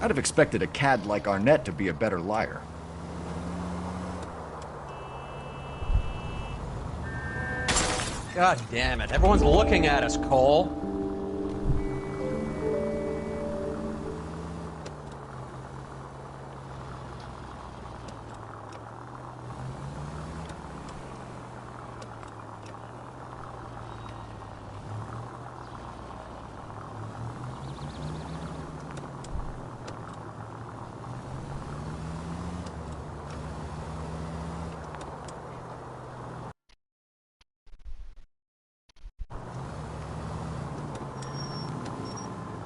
I'd have expected a cad like Arnett to be a better liar. God damn it. Everyone's looking at us, Cole.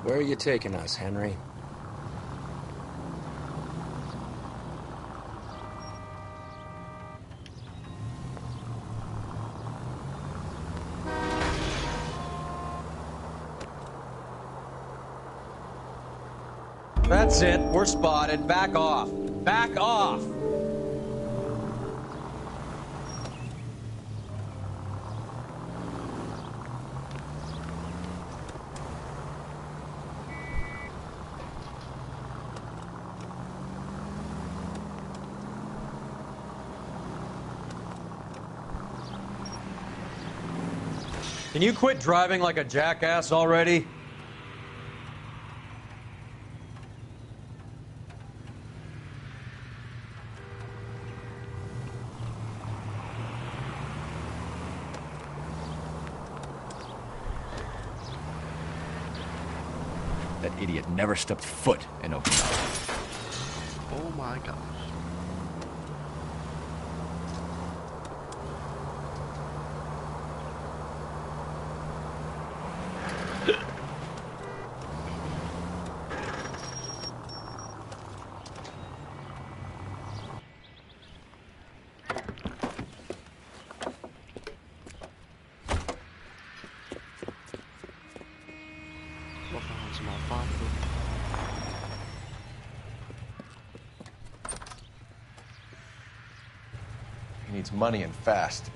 Where are you taking us, Henry? That's it. We're spotted. Back off. Back off! Can you quit driving like a jackass already? That idiot never stepped foot in Okinawa. Oh my gosh. He needs money and fast.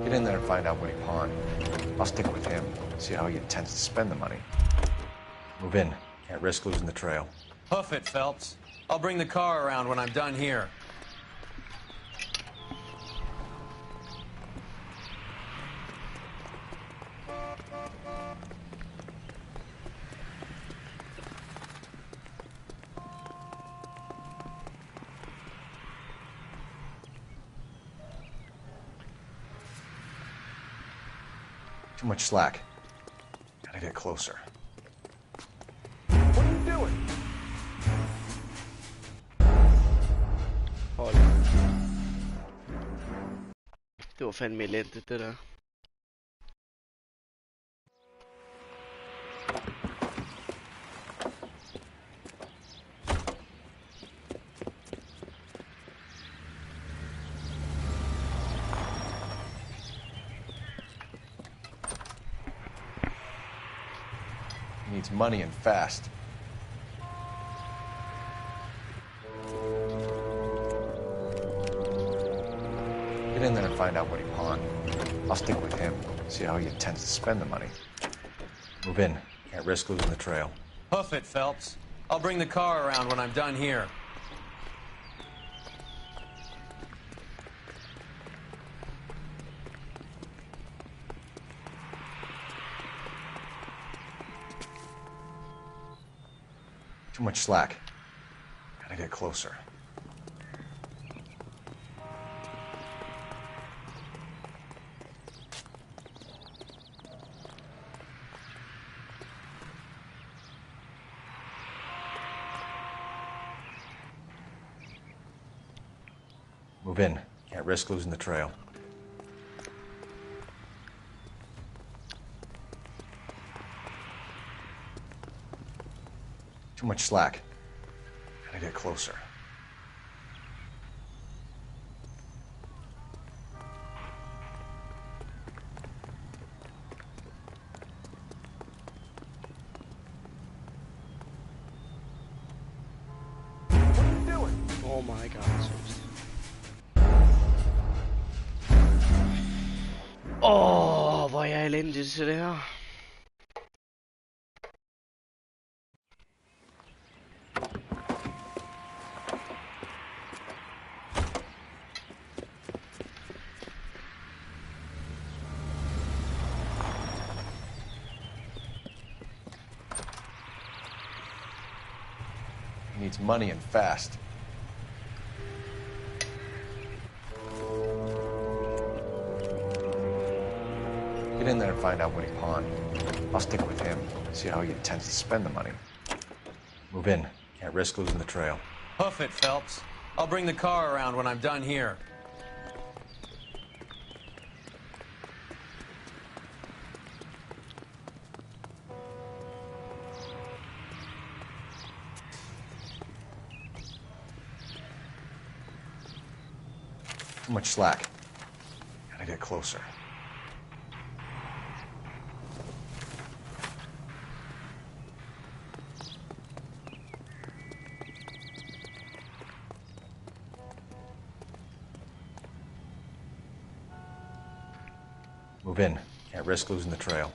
Get in there and find out what he pawned. I'll stick with him, see how he intends to spend the money. Move in. Can't risk losing the trail. Hoof it, Phelps. I'll bring the car around when I'm done here. Too much slack. Gotta get closer. What are you doing? Hold. Det var fandme elendigt, det der. He needs money and fast. Get in there and find out what he pawned. I'll stick with him, see how he intends to spend the money. Move in. Can't risk losing the trail. Hoof it, Phelps. I'll bring the car around when I'm done here. Too much slack. Gotta get closer. Move in. Can't risk losing the trail. Too much slack. Gotta get closer. What are you doing? Oh my god, Åh, vad elendigt til det her. He needs money and fast. Get in there and find out what he pawned. I'll stick with him, see how he intends to spend the money. Move in. Can't risk losing the trail. Hoof it, Phelps. I'll bring the car around when I'm done here. Too much slack. Gotta get closer. Move in. Can't risk losing the trail.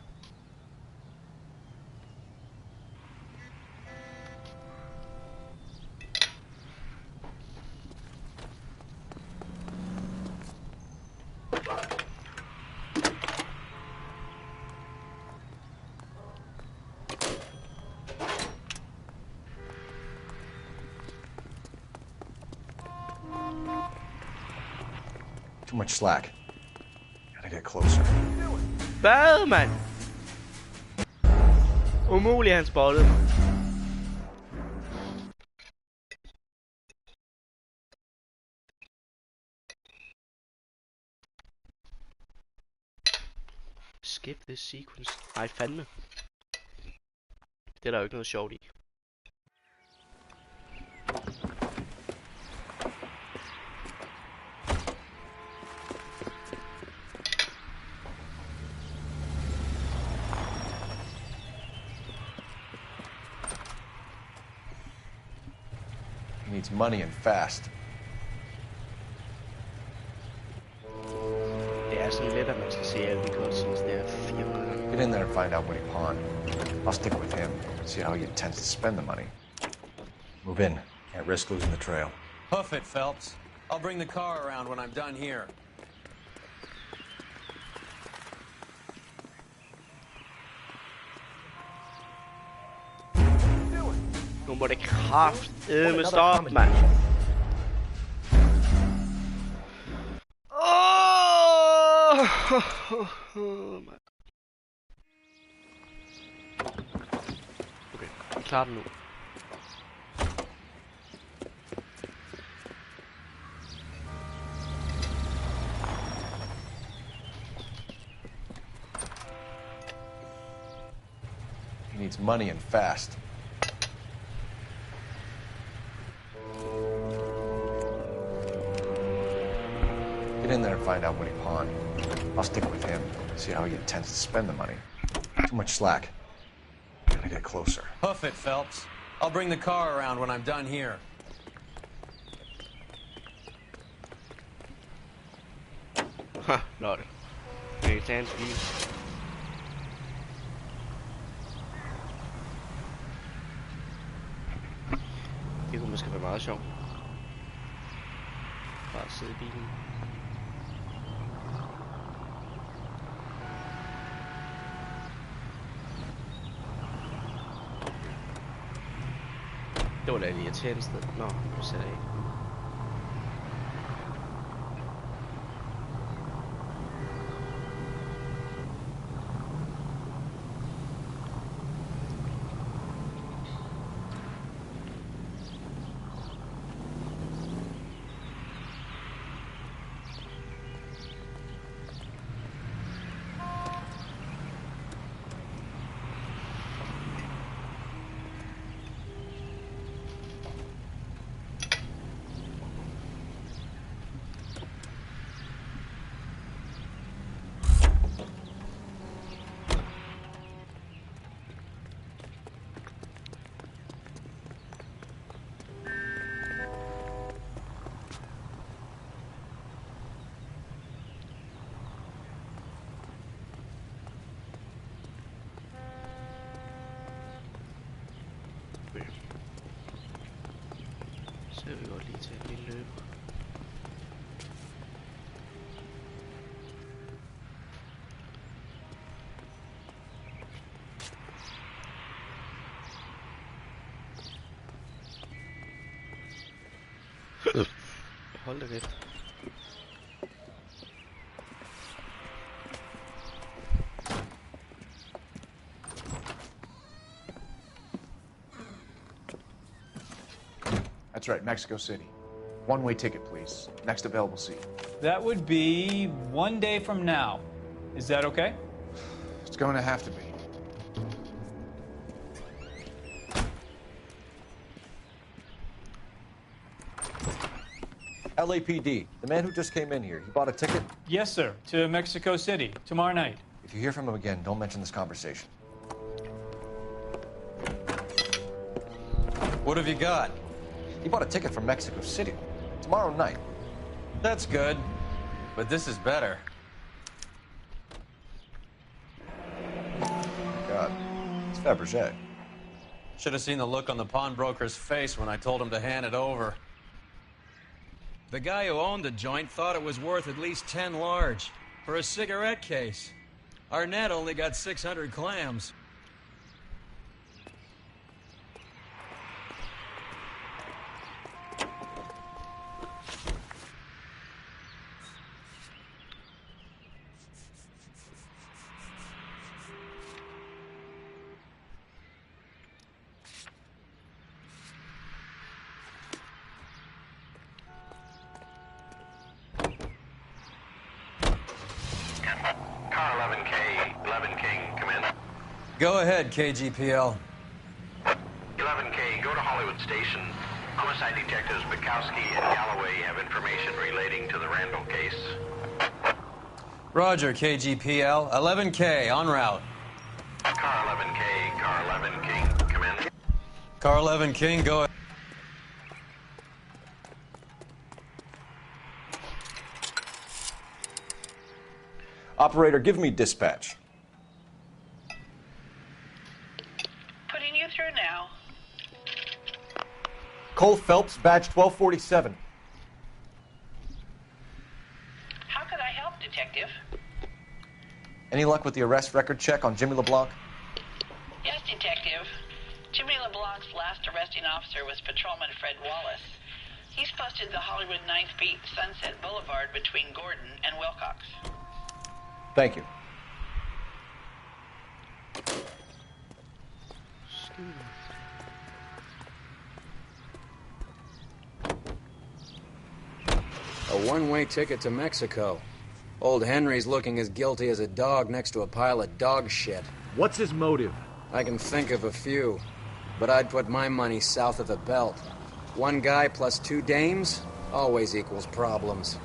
Too much slack. Gotta get closer. Hvad, mand? Umuligt, han spottede mig. Skip this sequence. Nej, fandme. Det er der jo ikke noget sjovt i. He needs money and fast. Det er sådan lidt, at man skal se alle de cutscenes der 400 gange. Get in there and find out what he pawned. I'll stick with him, see how he intends to spend the money. Move in. Can't risk losing the trail. Hoof it, Phelps. I'll bring the car around when I'm done here. Nu må det kraftedeme stoppe, mand. Mand. Okay, vi klarer den nu. He needs money and fast. Get in there and find out what he pawned. I'll stick with him, see how he intends to spend the money. Too much slack. Gotta get closer. Hoof it, Phelps. I'll bring the car around when I'm done here. Ha, lol. Det er sans lige. Det kunne måske være meget sjovt. Bare sidde i bilen. Det var da et irriterende sted. Nå, nu sætter jeg ikke. Så jeg vil godt lige tage en lille løb. Hold da kæft. That's right, Mexico City. One-way ticket, please. Next available seat. That would be 1 day from now. Is that okay? It's going to have to be. LAPD, the man who just came in here, he bought a ticket? Yes, sir. To Mexico City tomorrow night. If you hear from him again, don't mention this conversation. What have you got? He bought a ticket from Mexico City. Tomorrow night. That's good. But this is better. God, it's Fabergé. Should have seen the look on the pawnbroker's face when I told him to hand it over. The guy who owned the joint thought it was worth at least 10 large for a cigarette case. Arnett only got 600 clams. Car 11K, 11 King, come in. Go ahead, KGPL. 11K, go to Hollywood Station. Homicide detectives Bukowski and Galloway have information relating to the Randall case. Roger, KGPL. 11K, en route. Car 11K, car 11 King, come in. Car 11 King, go ahead. Operator, give me dispatch. Putting you through now. Cole Phelps, badge 1247. How could I help, Detective? Any luck with the arrest record check on Jimmy LeBlanc? Yes, Detective. Jimmy LeBlanc's last arresting officer was Patrolman Fred Wallace. He's posted the Hollywood 9th Beat Sunset Boulevard between Gordon and Wilcox. Thank you. A one-way ticket to Mexico. Old Henry's looking as guilty as a dog next to a pile of dog shit. What's his motive? I can think of a few, but I'd put my money south of the belt. One guy plus two dames always equals problems.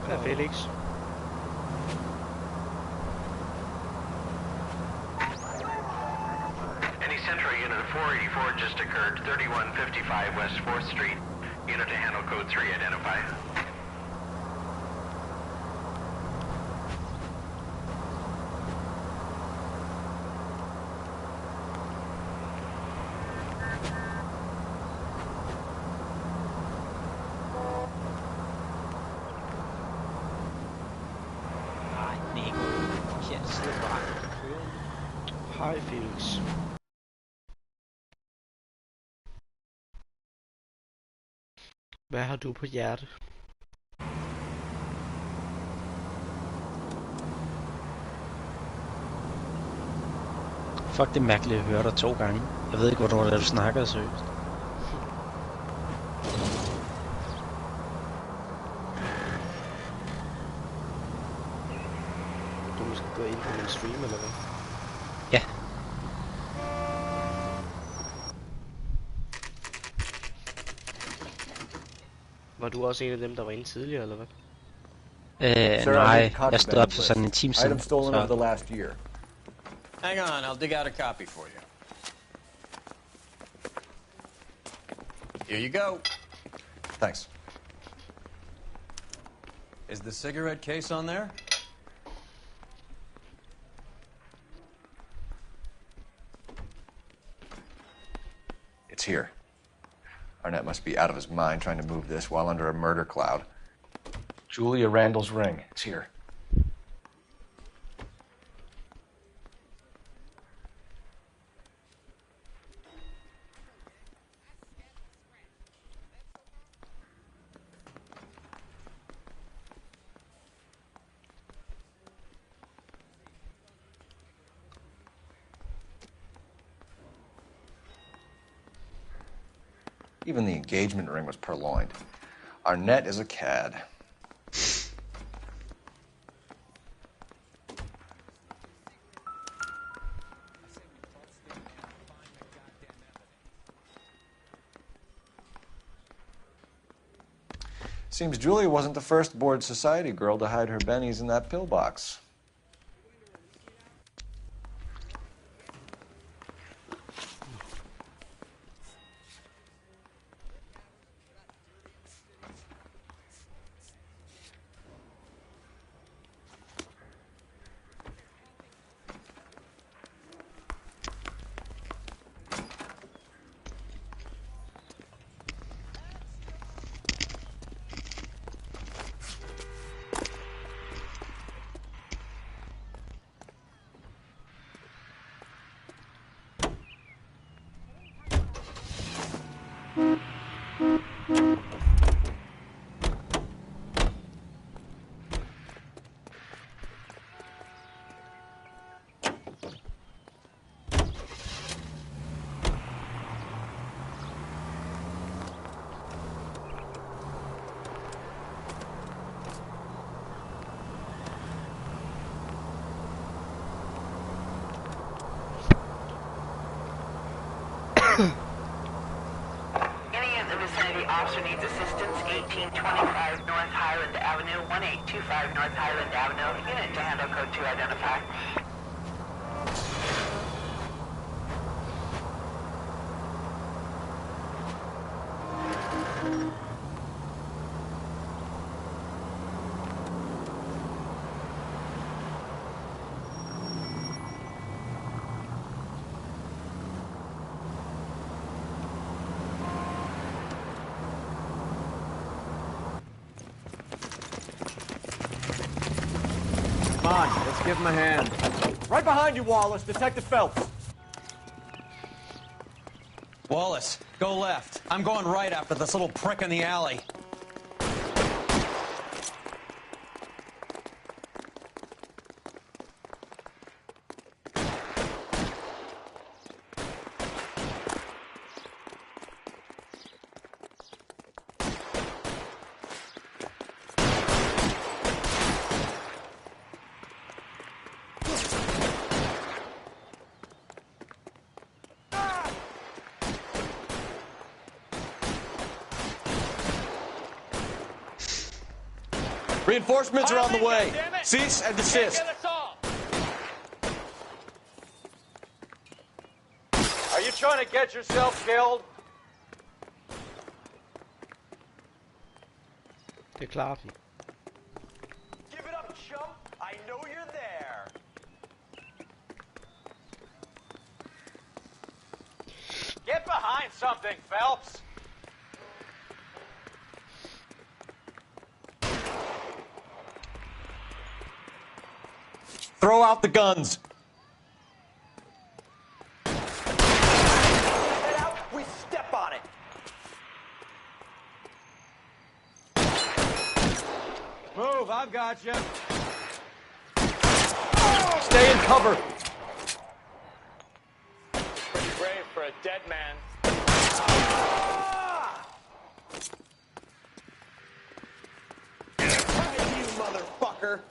Hvad er Felix? Any Central unit of 484 just occurred, 3155 West 4th Street. Unit to handle code 3, identify. Ej, Nico. Jeg sidder bare og kører. Hej Felix. Hvad har du på hjerte? Fuck, det er mærkeligt at høre dig 2 gange. Jeg ved ikke, hvornår det er, du snakker seriøst. Du måske gå ind på min stream eller hvad? Ja. Var du også en af dem, der var inde tidligere eller hvad? Nej, jeg stod op for sådan en time siden. Item stolen over Så the last year. Hang on, I'll dig out a copy for you. Here you go. Thanks. Is the cigarette case on there? here. Arnett must be out of his mind trying to move this while under a murder cloud. Julia Randall's ring. It's here. Even the engagement ring was purloined. Arnett is a cad. Seems Julia wasn't the first bored society girl to hide her bennies in that pillbox. Any in the vicinity officer needs assistance, 1825 North Highland Avenue, 1825 North Highland Avenue. Unit to handle code 2 identify. Come on, let's give him a hand. Right behind you, Wallace. Detective Phelps. Wallace, go left. I'm going right after this little prick in the alley. Reinforcements are on the way. Cease and desist. Are you trying to get yourself killed? Det klarer den. Give it up, chump. I know you're there. Get behind something, Phelps. Throw out the guns. Get out, we step on it. Move, I've got you. Stay in cover. Pretty brave for a dead man. Right, you motherfucker.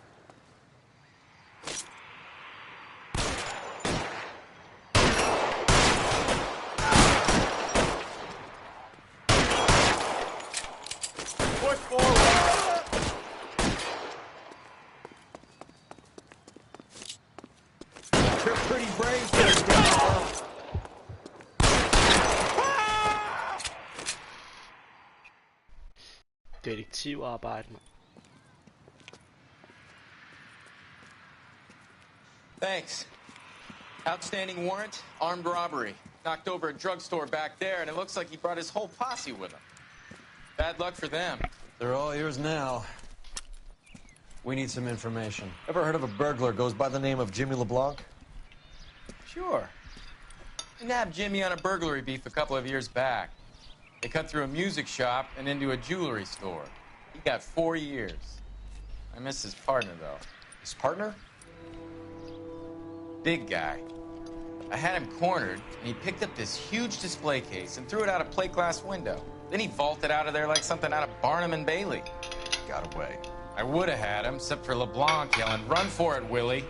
Push forward. You're pretty brave for a dead man. Detektivarbejde, mand. Thanks. Outstanding warrant, armed robbery. Knocked over a drugstore back there, and it looks like he brought his whole posse with him. Bad luck for them. They're all yours now. We need some information. Ever heard of a burglar goes by the name of Jimmy LeBlanc? Sure. I nabbed Jimmy on a burglary beef a couple of years back. They cut through a music shop and into a jewelry store. He got 4 years. I miss his partner, though. His partner? Big guy. I had him cornered, and he picked up this huge display case and threw it out a plate glass window. Then he vaulted out of there like something out of Barnum and Bailey. Got away. I would have had him, except for LeBlanc yelling, "Run for it, Willie!"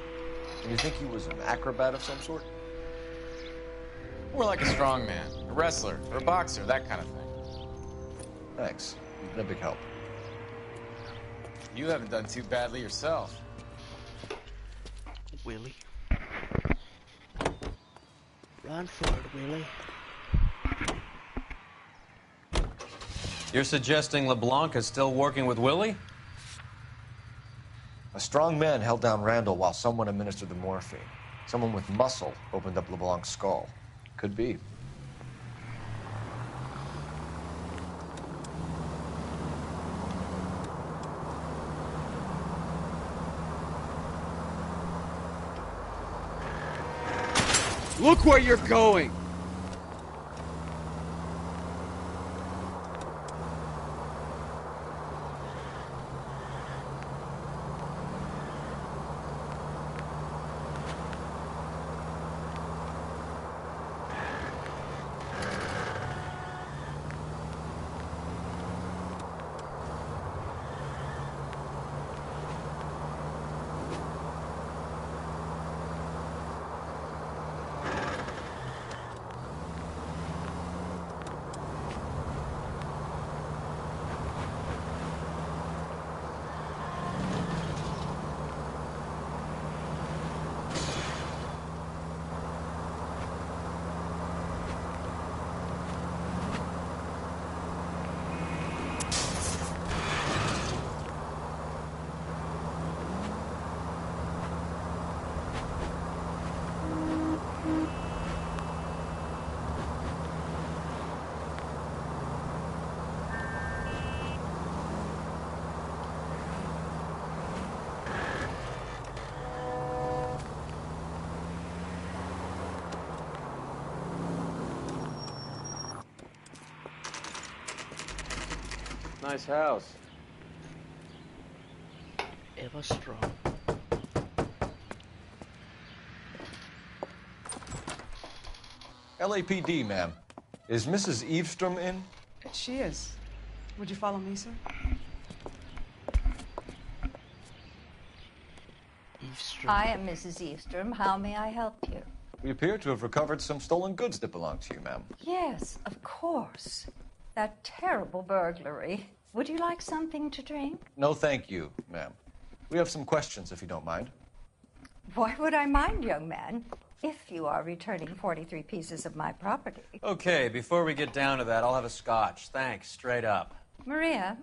And you think he was an acrobat of some sort? More like a strongman, a wrestler, or a boxer, that kind of thing. Thanks. You've been a big help. You haven't done too badly yourself. Willie. Run for it, Willie. You're suggesting LeBlanc is still working with Willie? A strong man held down Randall while someone administered the morphine. Someone with muscle opened up LeBlanc's skull. Could be. Look where you're going! Nice house. Ever strong. LAPD, ma'am. Is Mrs. Eavestrom in? She is. Would you follow me, sir? Eavesdropping. I am Mrs. Eavestrom. How may I help you? We appear to have recovered some stolen goods that belong to you, ma'am. Yes, of course. That terrible burglary. Would you like something to drink? No, thank you, ma'am. We have some questions, if you don't mind. Why would I mind, young man, if you are returning 43 pieces of my property? Okay, before we get down to that, I'll have a scotch. Thanks, straight up. Maria,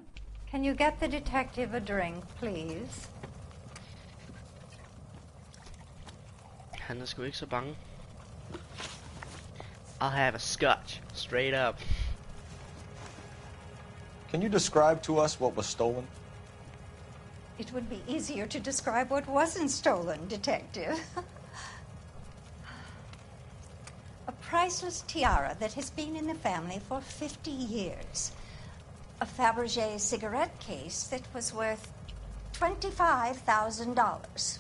can you get the detective a drink, please? Han er sgu ikke så bange. I'll have a scotch, straight up. Can you describe to us what was stolen? It would be easier to describe what wasn't stolen, Detective. A priceless tiara that has been in the family for 50 years. A Fabergé cigarette case that was worth $25,000.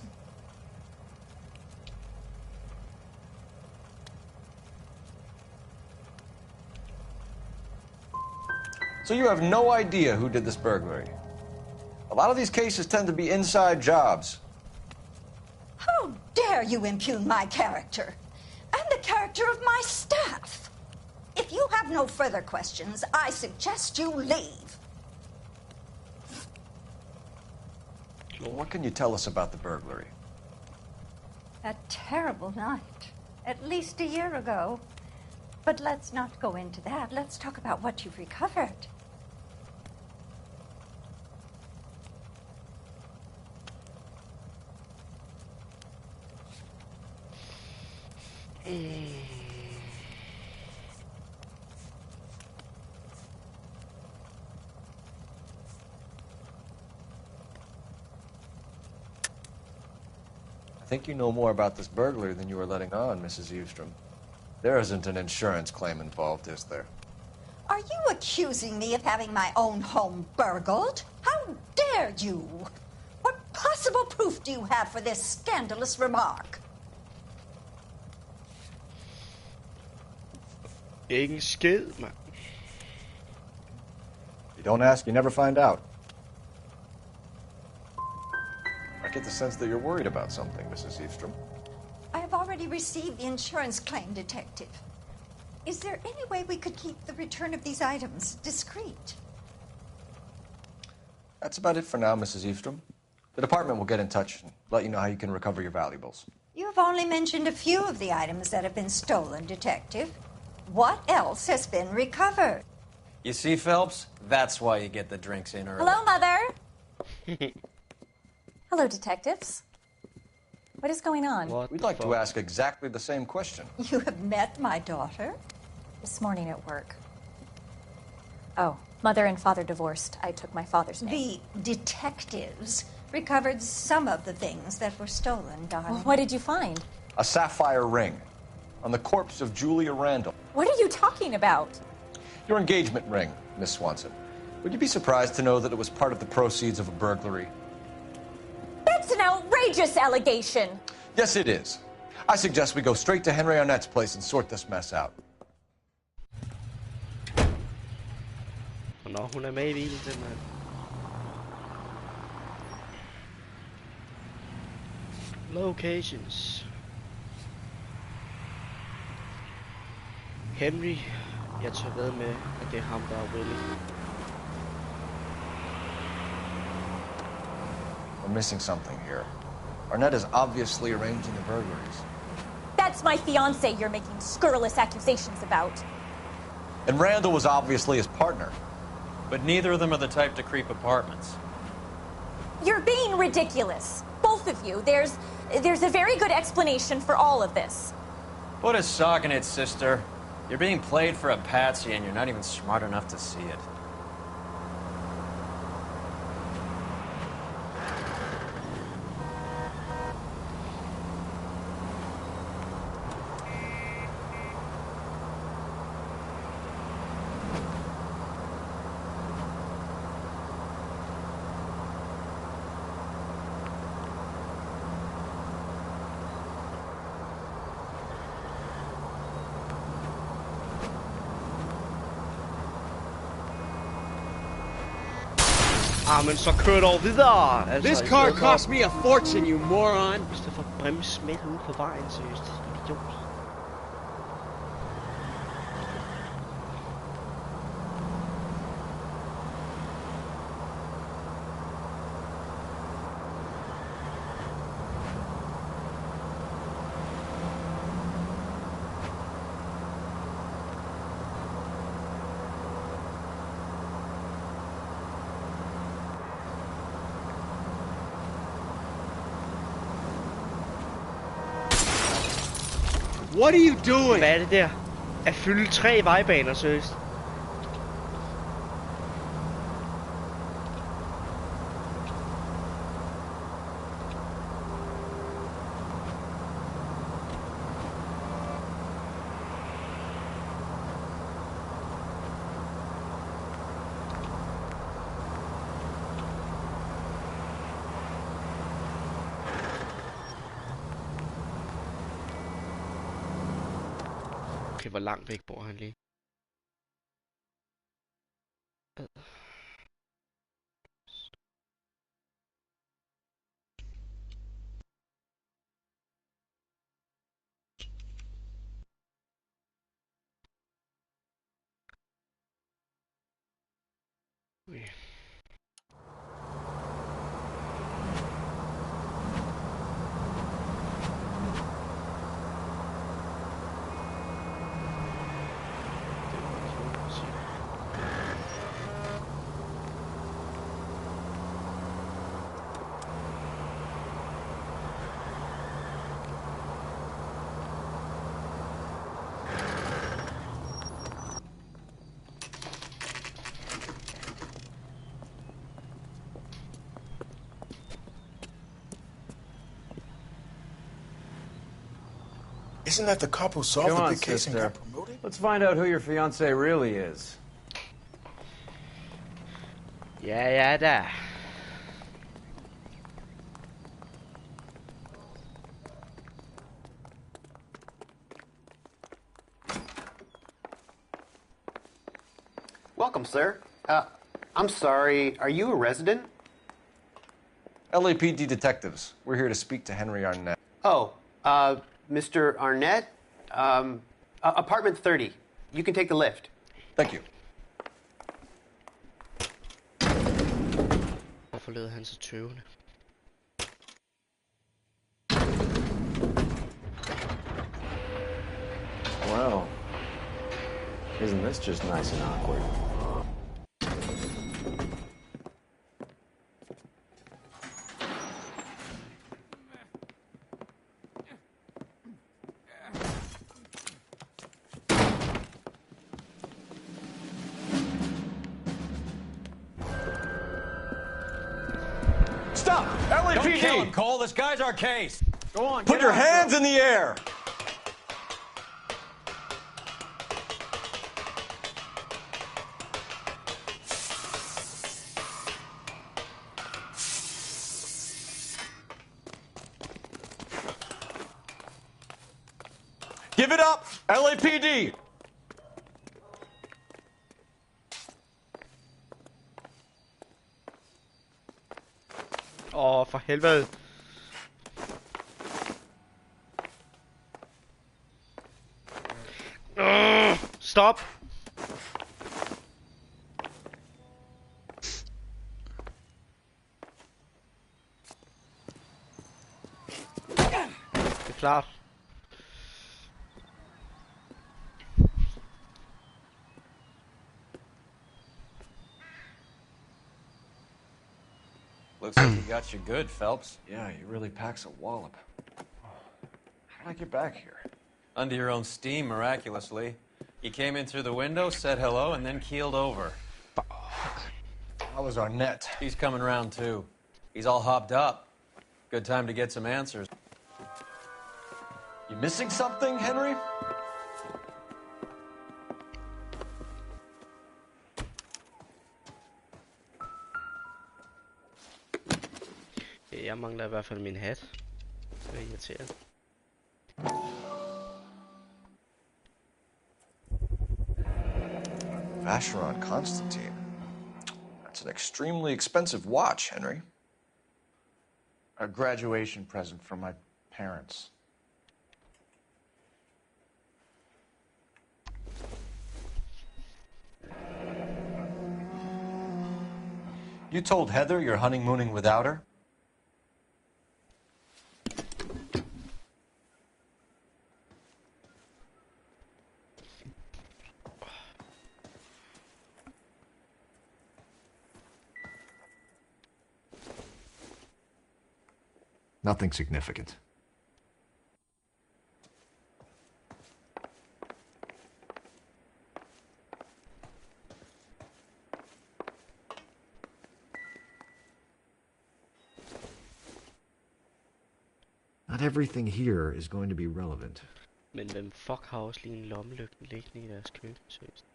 So you have no idea who did this burglary? A lot of these cases tend to be inside jobs. How dare you impugn my character and the character of my staff? If you have no further questions, I suggest you leave. Well, what can you tell us about the burglary? A terrible night, at least a year ago. But let's not go into that. Let's talk about what you've recovered. think you know more about this burglary than you are letting on, Mrs. Eustrom. There isn't an insurance claim involved, is there? Are you accusing me of having my own home burgled? How dare you? What possible proof do you have for this scandalous remark? Ingen skid, mand. You don't ask, you never find out. I get the sense that you're worried about something, Mrs. Eustrom. I have already received the insurance claim, Detective. Is there any way we could keep the return of these items discreet? That's about it for now, Mrs. Eustrom. The department will get in touch and let you know how you can recover your valuables. You have only mentioned a few of the items that have been stolen, Detective. What else has been recovered? You see, Phelps? That's why you get the drinks in early. Hello, Mother. Hello, detectives. What is going on? We'd like to ask exactly the same question. You have met my daughter? This morning at work. Oh, mother and father divorced. I took my father's name. The detectives recovered some of the things that were stolen, darling. Well, what did you find? A sapphire ring on the corpse of Julia Randall. What are you talking about? Your engagement ring, Miss Swanson. Would you be surprised to know that it was part of the proceeds of a burglary? That's an outrageous allegation. Yes, it is. I suggest we go straight to Henry Arnett's place and sort this mess out. Nå, hun med I hvilken, mand. Locations. Henry. Jeg tør ved med, at det ham, der Willie. We're missing something here. Arnett is obviously arranging the burglaries. That's my fiancé you're making scurrilous accusations about. And Randall was obviously his partner. But neither of them are the type to creep apartments. You're being ridiculous. Both of you. There's a very good explanation for all of this. Put a sock in it, sister. You're being played for a patsy and you're not even smart enough to see it. Men så kør dog videre. Altså, This car cost me a fortune, you moron. I stedet for at bremse midt ude på vejen, seriøst. Idiot. What are you doing? Hvad er det der? At fylde 3 vejbaner, seriøst. Okay, hvor langt væk bor han lige? Okay. Isn't that the cop who solved Come the on, big case and sister. got promoted? Let's find out who your fiance really is. Ja da. Welcome, sir. I'm sorry, are you a resident? LAPD detectives. We're here to speak to Henry Arnett. Oh, Mr. Arnett? Apartment 30. You can take the lift. Thank you. Hvorfor lød han så tøvende? Well, isn't this just nice and awkward? Stop! Don't kill LAPD! him, Cole. This guy's our case. Go on. Put get your after hands him. in the air! Give it up! LAPD! For helvede. Stop. Det er klart. Looks like he got you good, Phelps. Yeah, he really packs a wallop. How did I get back here? Under your own steam, miraculously. You came in through the window, said hello, and then keeled over. How was Arnett? He's coming round, too. He's all hopped up. Good time to get some answers. You missing something, Henry? Jeg mangler i hvert fald min hat. Det er irriterende. Vacheron Constantine. That's an extremely expensive watch, Henry. A graduation present from my parents. You told Heather you're honeymooning without her? Nothing significant. Not everything here is going to be relevant. Men hvem fuck har også lige en lommelygte liggende i deres køkken, seriøst?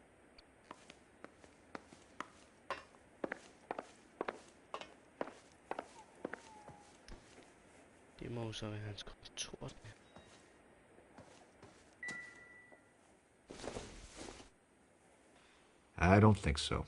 Det må jo så være hans kontor. I don't think so.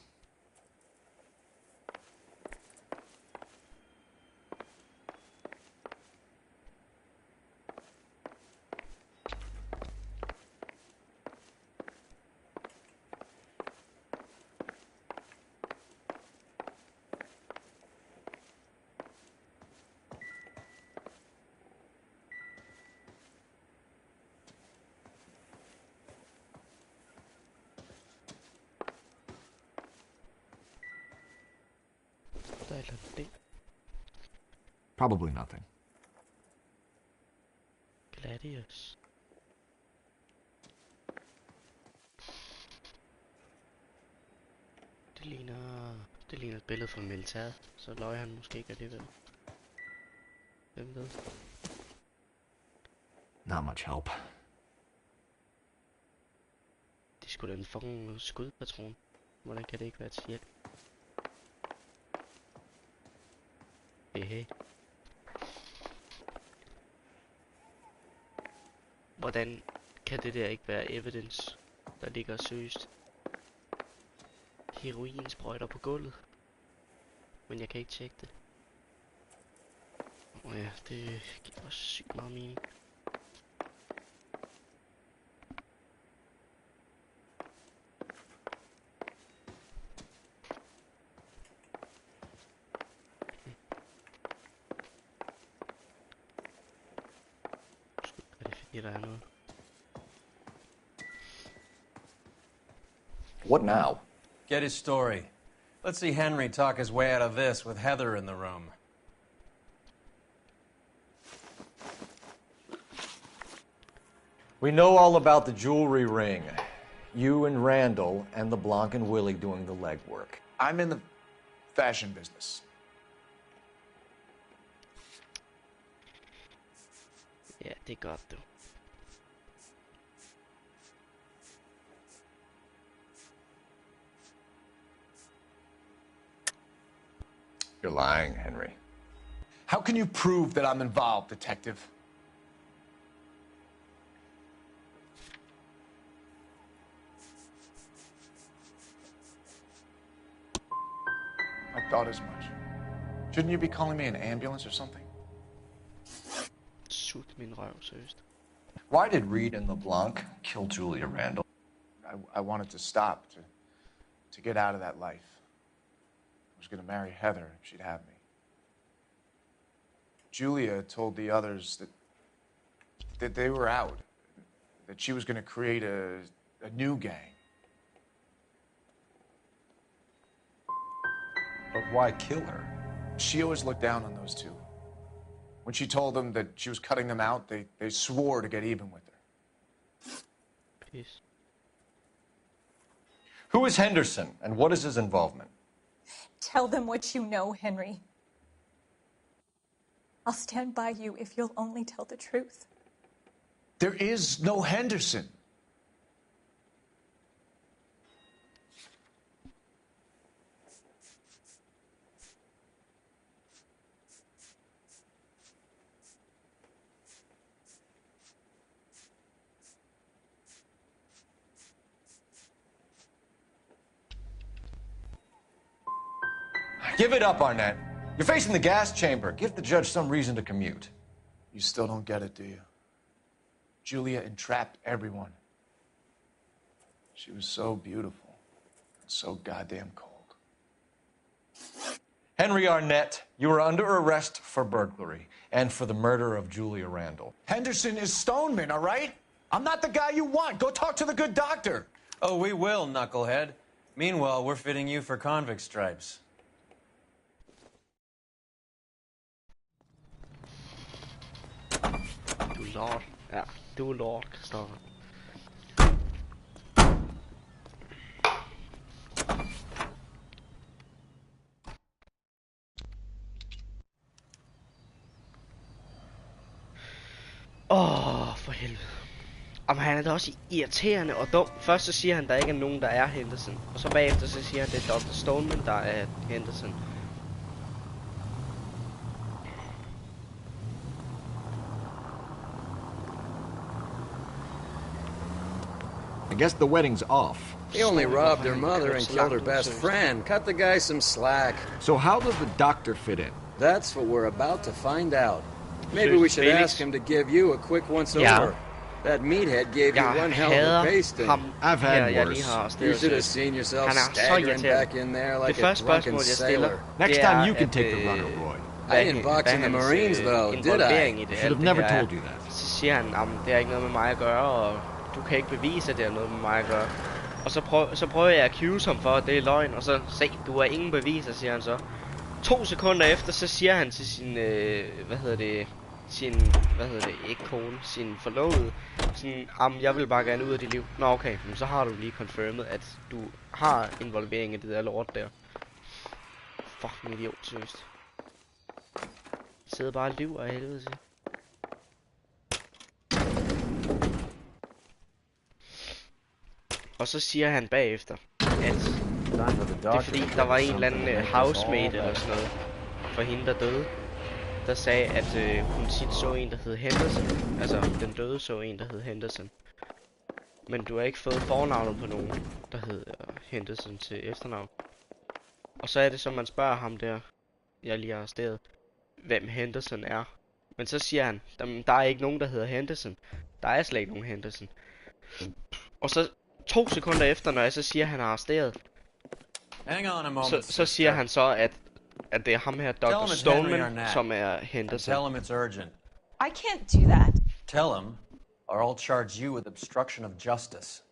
Probably nothing. Gladius. Det ligner et billede fra militæret, så løg han måske ikke alligevel. Hvem ved? Not much help. sgu da en fucking skudpatron. Hvordan kan det ikke være til hjælp? Hvordan kan det der ikke være evidence? Der ligger seriøst heroinsprøjter på gulvet. Men jeg kan ikke tjekke det. Og ja, det giver også sygt meget mening. What now? Get his story. Let's see Henry talk his way out of this with Heather in the room. We know all about the jewelry ring. You and Randall and LeBlanc and Willie doing the legwork. I'm in the fashion business. Ja, det er godt, du. You're lying, Henry. How can you prove that I'm involved, detective? I thought as much. Shouldn't you be calling me an ambulance or something? Sut min røv, seriøst. Why did Reed and LeBlanc kill Julia Randall? I wanted to stop, to get out of that life. I was going to marry Heather if she'd have me. Julia told the others that they were out, that she was going to create a new gang. But why kill her? She always looked down on those two. When she told them that she was cutting them out, they swore to get even with her. Peace. Who is Henderson, and what is his involvement? Tell them what you know, Henry. I'll stand by you if you'll only tell the truth. There is no Henderson. Give it up, Arnett. You're facing the gas chamber. Give the judge some reason to commute. You still don't get it, do you? Julia entrapped everyone. She was so beautiful and so goddamn cold. Henry Arnett, you are under arrest for burglary and for the murder of Julia Randall. Henderson is Stoneman, all right? I'm not the guy you want. Go talk to the good doctor. Oh, we will, knucklehead. Meanwhile, we're fitting you for convict stripes. Du er lord. Ja, du er lord, Christoffer. For helvede. Jamen, han er da også irriterende og dum. Først så siger han, der ikke er nogen, der er Henderson. Og så bagefter så siger han, det er Dr. Stoneman, der er Henderson. I guess the wedding's off. He only robbed her mother and killed her best friend. Cut the guy some slack. So how does the doctor fit in? That's what we're about to find out. Maybe we should ask him to give you a quick once-over. That meathead gave you one hell of a pasting. I've had worse. You should have seen yourself staggering back in there like a drunken sailor. Next time you can take the runner, Roy. I didn't box in the Marines, though, did I? Should have never told you that. Så siger han, det har ikke noget med mig at gøre, og du kan ikke bevise, at det har noget med mig at gøre. Og så prøver jeg at accuse ham for, at det er løgn, og så se, du har ingen beviser, siger han så. 2 sekunder efter, så siger han til sin, ikke kone, sin forlovede, sådan, jeg vil bare gerne ud af dit liv. Nå okay, men så har du lige confirmet, at du har involvering i det der lort der. Fucking idiot, seriøst. Sidder bare og lyver af helvede til. Og så siger han bagefter, at det er fordi, der var en eller anden housemate eller sådan noget for hende, der døde. Der sagde, at hun tit så en, der hed Henderson. Altså, den døde så en, der hed Henderson. Men du har ikke fået fornavnet på nogen, der hed Henderson til efternavn. Og så er det, som man spørger ham der, jeg lige har arresteret, hvem Henderson er. Men så siger han, der er ikke nogen, der hedder Henderson. Der er slet ikke nogen Henderson. Og så 2 sekunder efter, når jeg så siger, at han er arresteret, så siger han så, at det er ham her, Dr. Stoneman, som er Henderson. Tell him it's urgent. I can't do that. Tell him, or I'll charge you with obstruction of justice.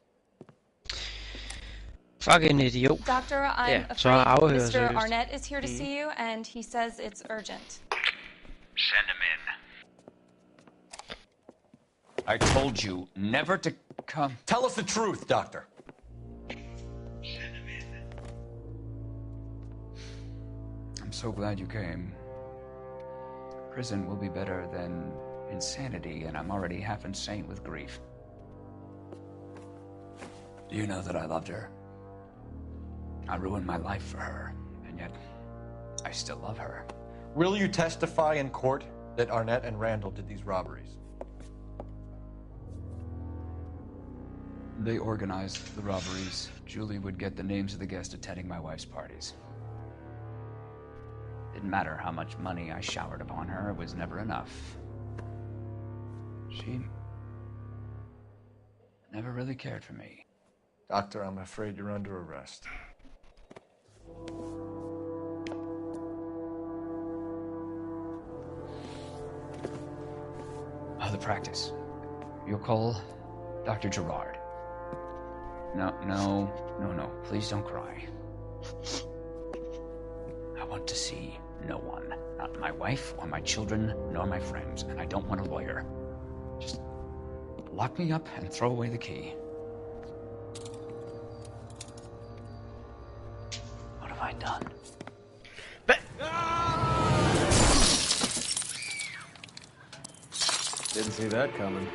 Fucking idiot. Doctor, I'm Så afraid afhører Mr. seriøst. Arnett is here to see you, and he says it's urgent. Send him in. I told you never to come. Tell us the truth, Doctor. Send him in. I'm so glad you came. Prison will be better than insanity, and I'm already half insane with grief. Do you know that I loved her? I ruined my life for her, and yet I still love her. Will you testify in court that Arnett and Randall did these robberies? They organized the robberies. Julie would get the names of the guests attending my wife's parties. Didn't matter how much money I showered upon her, it was never enough. She never really cared for me. Doctor, I'm afraid you're under arrest. Oh, the practice. You'll call Dr. Gerard. No. Please don't cry. I want to see no one. Not my wife or my children, nor my friends. And I don't want a lawyer. Just lock me up and throw away the key. What have I done? Didn't see that coming.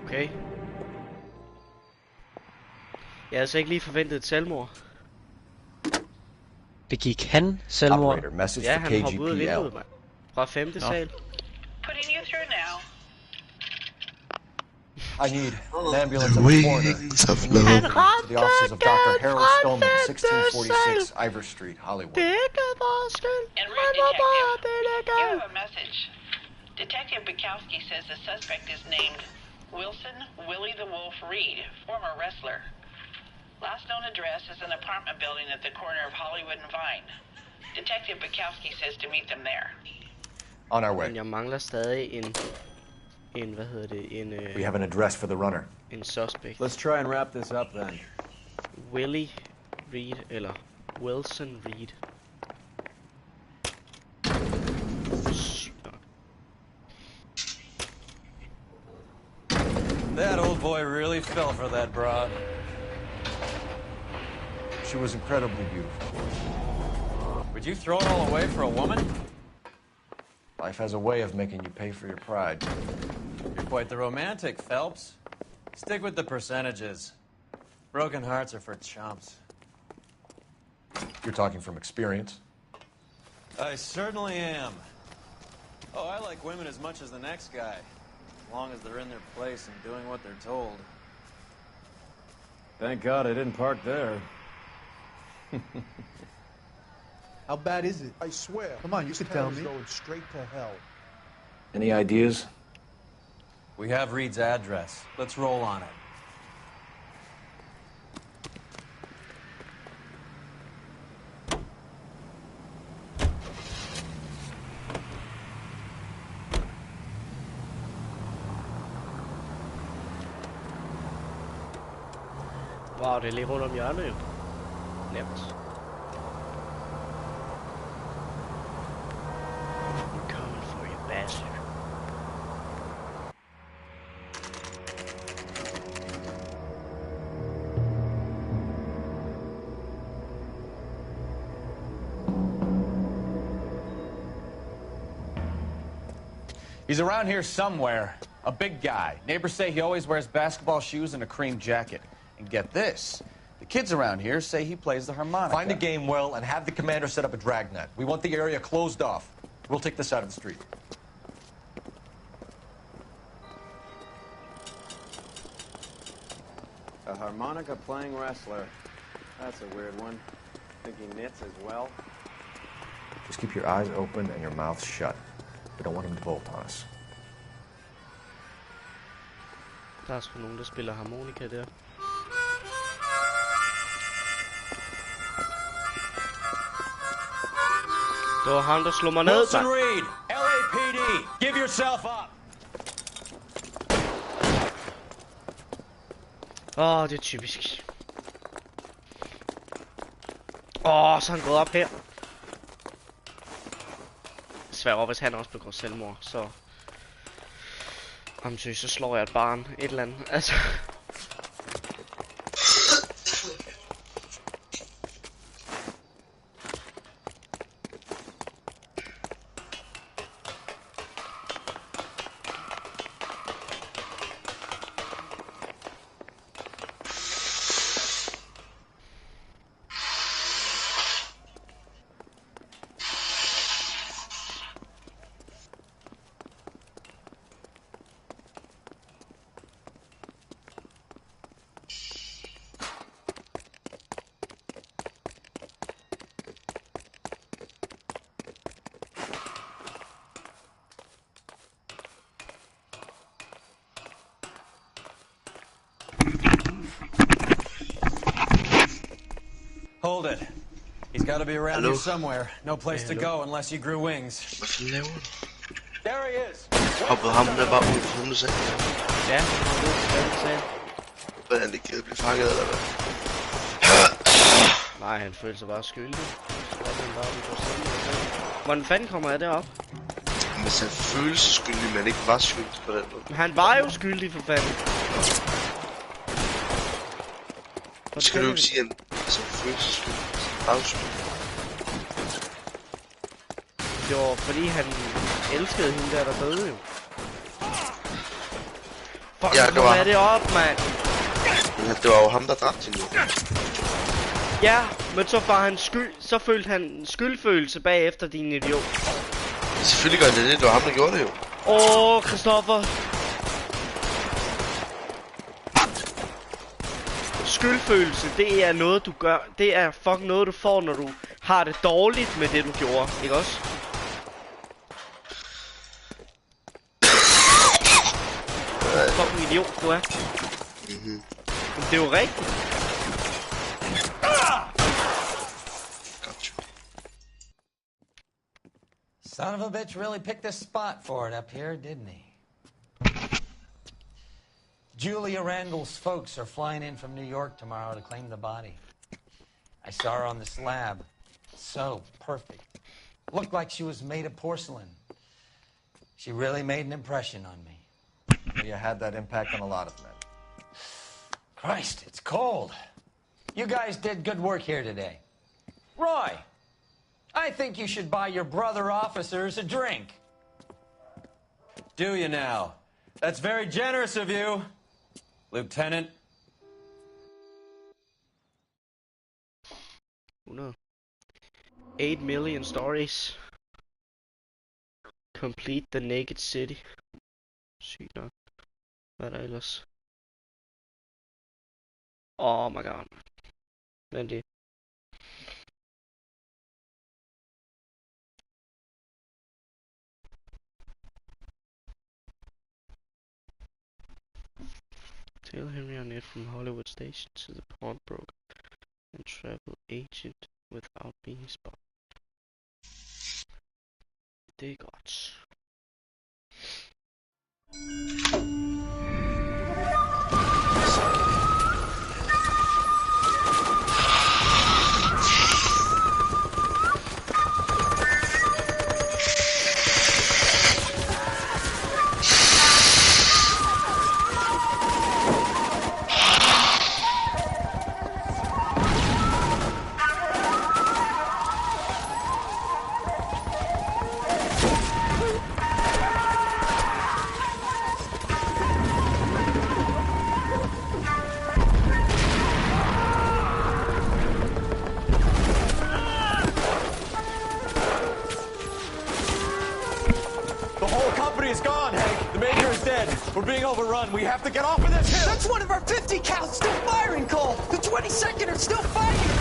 Okay. Jeg havde altså ikke lige forventet et selvmord. Begik han selvmord? Operator, message Ja, for han hoppede ud af KGPL. vinduet, mand. Fra 5. sal. Putting you through now. I need an ambulance and a coroner. To the offices of Dr. Harold Stoneman, 1646 Ivor Street, Hollywood. En route detective. You have a message. Detective Bukowski says the suspect is named Wilson Willie the Wolf Reed, former wrestler. Last known address is an apartment building at the corner of Hollywood and Vine. Detective Bukowski says to meet them there. On our way. Men jeg mangler stadig en hvad hedder det, en We have an address for the runner. en suspect. Let's try and wrap this up then. Willie Reed eller Wilson Reed. That old boy really fell for that broad. She was incredibly beautiful. Would you throw it all away for a woman? Life has a way of making you pay for your pride. You're quite the romantic, Phelps. Stick with the percentages. Broken hearts are for chumps. You're talking from experience. I certainly am. Oh, I like women as much as the next guy. As long as they're in their place and doing what they're told. Thank God I didn't park there. How bad is it? I swear. Come on, you can tell me. Going straight to hell. Any ideas? We have Reed's address. Let's roll on it. Wow, det er lige rundt om hjørnet jo. Nemt. I'm coming for you, bastard. He's around here somewhere. A big guy. Neighbors say he always wears basketball shoes and a cream jacket. And get this. The kids around here say he plays the harmonica. Find a game well and have the commander set up a dragnet. We want the area closed off. We'll take this out of the street. A harmonica playing wrestler. That's a weird one. Think he knits as well? Just keep your eyes open and your mouth shut. We don't want him to bolt on us. Der er sgu nogen, der spiller harmonika der. Det var ham, der slog mig ned. Wilson Reed, LAPD, give yourself up. Det er typisk. Så er han gået op her. Svær hvis han også begår selvmord, så... Jamen seriøst, så slår jeg et barn, et eller andet, altså... Hold it. He's got to be around here somewhere. No place to go unless you grew wings. Hvad fanden laver du? There he is. Hoppede ham der bare ud på hundesagen? Ja, han Hvad er han ikke at blive fanget eller hvad? Nej, han følte sig bare skyldig. Hvordan fanden kommer jeg derop? Hvis han følte sig skyldig, men ikke var skyldig på den måde. Han var jo skyldig for fanden. Så skal du ikke sige, at han følte sig skyldig. Det var fordi han elskede hende der døde jo. Fuck, ja, nu er det op, mand. Men det var jo ham, der dræbte hende. Ja, men så var han så følte han skyldfølelse bagefter, din idiot. Selvfølgelig gør det, det var ham, der gjorde det jo. Christoffer. Skyldfølelse, det er noget du gør. Det er fucking noget du får, når du har det dårligt med det du gjorde, ikke også? Fucking idiot du er. Men det er jo rigtigt. Son of a bitch really picked this spot for it up here, didn't he? Julia Randall's folks are flying in from New York tomorrow to claim the body. I saw her on the slab. So perfect. Looked like she was made of porcelain. She really made an impression on me. You had that impact on a lot of men. Christ, it's cold. You guys did good work here today. Roy, I think you should buy your brother officers a drink. Do you now? That's very generous of you, Lieutenant. 8 million stories. Complete the naked city. Sygt nok. Hvad er der ellers? Oh my god. Hvad er det? Tell Henry Arnett from Hollywood Station to the pawnbroker and travel agent without being spotted. Det er godt. overrun. We have to get off of this hill. That's one of our 50 cals still firing, Cole. The 22nd are still fighting.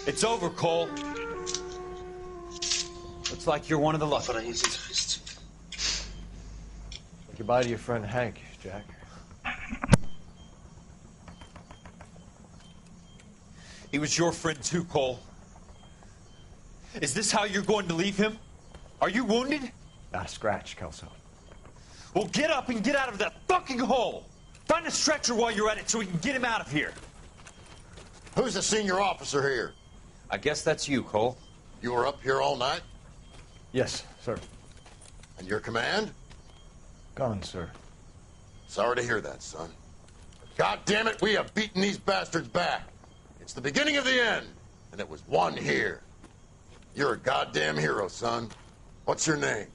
It's over, Cole. Looks like you're one of the lucky. Say goodbye to your friend Hank, Jack. He was your friend too, Cole. Is this how you're going to leave him? Are you wounded? Not a scratch, Kelso. Well, get up and get out of that fucking hole. Find a stretcher while you're at it so we can get him out of here. Who's the senior officer here? I guess that's you, Cole. You were up here all night? Yes, sir. And your command? Gone, sir. Sorry to hear that, son. God damn it, we have beaten these bastards back. It's the beginning of the end, and it was one here. You're a goddamn hero, son. What's your name?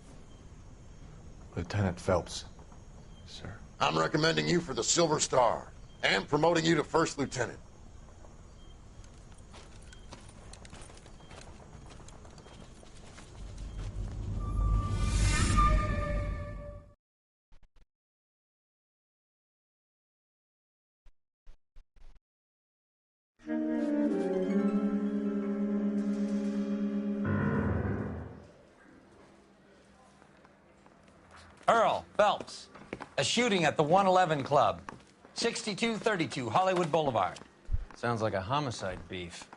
Lieutenant Phelps, sir. I'm recommending you for the Silver Star, and promoting you to First Lieutenant. Earl Phelps, a shooting at the 111 Club, 6232 Hollywood Boulevard. Sounds like a homicide beef.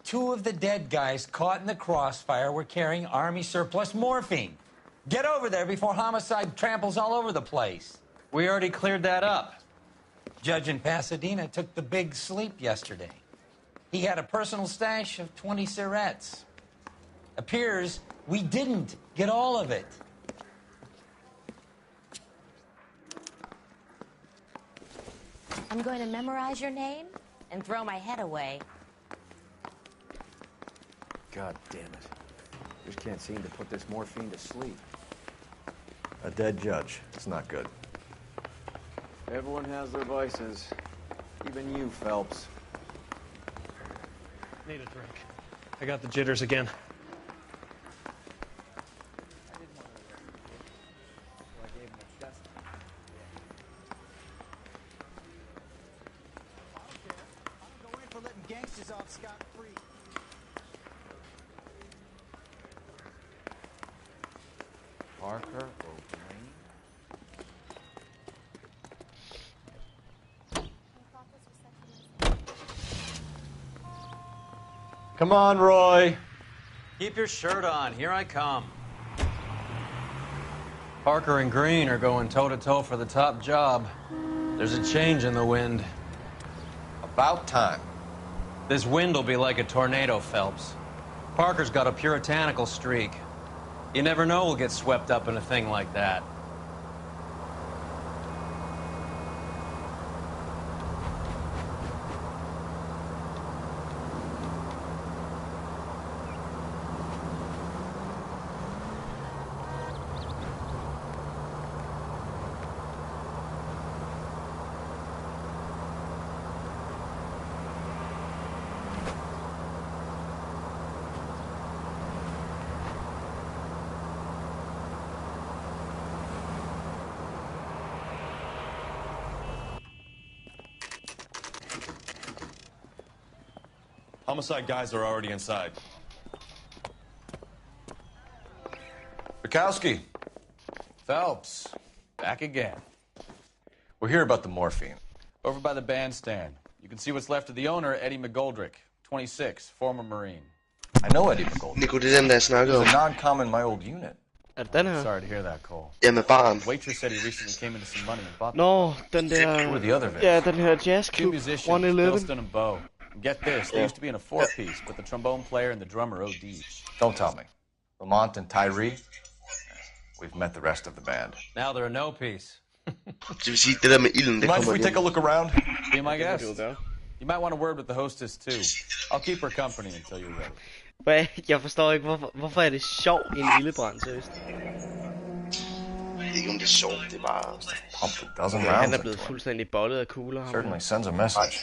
2 of the dead guys caught in the crossfire were carrying Army surplus morphine. Get over there before homicide tramples all over the place. We already cleared that up. Judge in Pasadena took the big sleep yesterday. He had a personal stash of 20 cigarettes. Appears we didn't get all of it. I'm going to memorize your name and throw my head away. God damn it. Just can't seem to put this morphine to sleep. A dead judge. It's not good. Everyone has their vices. Even you, Phelps. Need a drink. I got the jitters again. Gangsters off scot-free. Parker O'Brien. Come on, Roy. Keep your shirt on. Here I come. Parker and Green are going toe-to-toe for the top job. There's a change in the wind. About time. This wind will be like a tornado, Phelps. Parker's got a puritanical streak. You never know we'll get swept up in a thing like that. Homicide guys are already inside. Bukowski. Phelps, back again. We're here about the morphine. Over by the bandstand. You can see what's left of the owner, Eddie McGoldrick, 26, former Marine. I know Eddie McGoldrick. Nico, det er den, der jeg snakkede om. He's a non-com in my old unit. Er det den her? Sorry to hear that, Cole. Ja, med barn. Waitress said he recently came into some money and bought Nå, den der... Who are the other Ja, den her Two jazzklub, musicians, 111. Bilston and Bo. Get this, they used to be in a four-piece, but the trombone player and the drummer OD'd. Don't tell me. Lamont and Tyree? We've met the rest of the band. Now they're a no-piece. Det vil sige, det der med ilden, det Mind if kommer we take a look around? Be my guest. You might want a word with the hostess, too. I'll keep her company until you're ready. Jeg forstår ikke, hvorfor er det sjovt i en ildebrand, seriøst? Jeg ved ikke, om det er sjovt, det er bare... Pumped a dozen Han rounds er into blevet him. fuldstændig bollet af kugler. Ham Certainly der. sends a message.